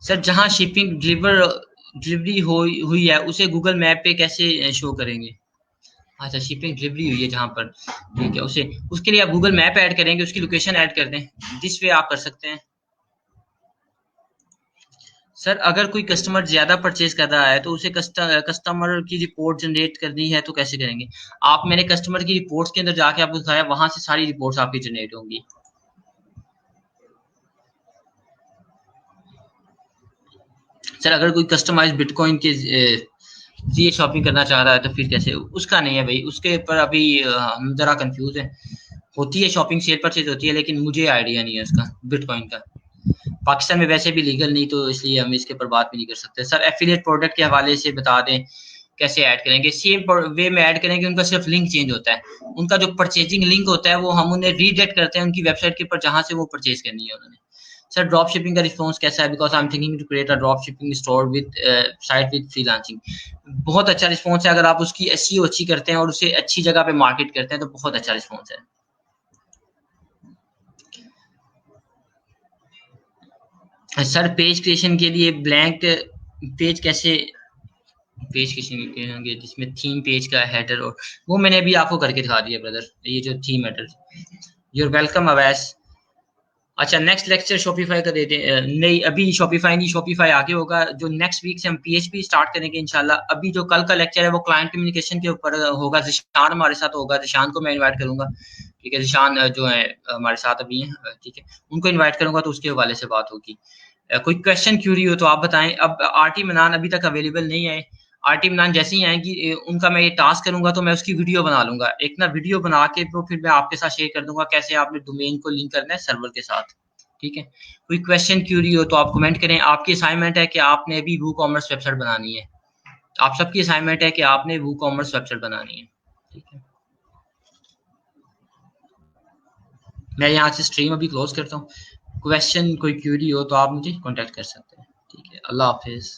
सर जहाँ शिपिंग डिलीवरी हुई है उसे गूगल मैप पे कैसे शो करेंगे? अच्छा, शिपिंग डिलीवरी हुई है जहाँ पर, ठीक है, उसे उसके लिए आप गूगल मैप ऐड करेंगे, उसकी लोकेशन ऐड कर दें, दिस वे आप कर सकते हैं। सर अगर कोई कस्टमर ज्यादा परचेज कर रहा है तो उसे कस्टमर की रिपोर्ट जनरेट करनी है तो कैसे करेंगे? आप मैंने कस्टमर की रिपोर्ट्स के अंदर जाके आपको दिखाया, वहां से सारी रिपोर्ट्स आपकी जनरेट होंगी। सर अगर कोई कस्टमाइज बिटकॉइन के ये शॉपिंग करना चाह रहा है तो फिर कैसे? उसका नहीं है भाई, उसके ऊपर अभी हम जरा कंफ्यूज हैं। होती है शॉपिंग, सेल परचेज होती है, लेकिन मुझे आइडिया नहीं है उसका, बिटकॉइन का। पाकिस्तान में वैसे भी लीगल नहीं, तो इसलिए हम इसके ऊपर बात भी नहीं कर सकते। सर एफिलिएट प्रोडक्ट के हवाले से बता दें कैसे ऐड करेंगे, सेम वे में ऐड करेंगे, उनका सिर्फ लिंक चेंज होता है, उनका जो परचेजिंग लिंक होता है वो हम उन्हें रीडायरेक्ट करते हैं उनकी वेबसाइट के ऊपर जहां से वो परचेज करनी है उन्होंने। सर ड्रॉप शिपिंग का रिस्पॉन्स कैसा है, because I am thinking to create a drop shipping store with site with freelancing. बहुत अच्छा रिस्पॉन्स है, अगर आप उसकी एसईओ अच्छी करते हैं और उसे अच्छी जगह पे मार्केट करते हैं तो बहुत अच्छा रिस्पॉन्स है। सर पेज क्रिएशन के लिए ब्लैंक पेज कैसे पेज क्रिएशन होंगे जिसमें थीम पेज का हेडर, और वो मैंने अभी आपको करके दिखा दिया ब्रदर, ये जो theme header. You're welcome Awais. अच्छा नेक्स्ट लेक्चर शॉपिफाई का देते हैं, नहीं अभी शॉपिफाई नहीं, शॉपिफाई आगे होगा, जो नेक्स्ट वीक से हम पीएचपी स्टार्ट करेंगे इंशाल्लाह। अभी जो कल का लेक्चर है वो क्लाइंट कम्युनिकेशन के ऊपर होगा, जिशान हमारे साथ होगा, जिशान को मैं इनवाइट करूंगा, ठीक है, जिशान जो है हमारे साथ अभी हैं, ठीक है, उनको इन्वाइट करूंगा तो उसके हवाले से बात होगी। कोई क्वेश्चन क्यूरी हो तो आप बताएं। अब आरटी मनान अभी तक अवेलेबल नहीं है, आरटी मनान जैसे ही आएंगी उनका मैं ये टास्क करूंगा तो मैं उसकी वीडियो बना लूंगा, एक ना वीडियो बना के तो फिर मैं आपके साथ शेयर कर दूंगा कैसे आपने डोमेन को लिंक करना है सर्वर के साथ, ठीक है। कोई क्वेश्चन क्यूरी हो तो आप कमेंट करें। आपकी असाइनमेंट है कि आपने अभी वू कॉमर्स वेबसाइट बनानी है, आप सबकी असाइनमेंट है कि आपने वू कॉमर्स वेबसाइट बनानी है, ठीक है। मैं यहाँ से स्ट्रीम अभी क्लोज करता हूँ। क्वेश्चन कोई क्यूरी हो तो आप मुझे कॉन्टेक्ट कर सकते हैं, ठीक है। अल्लाह हाफिज।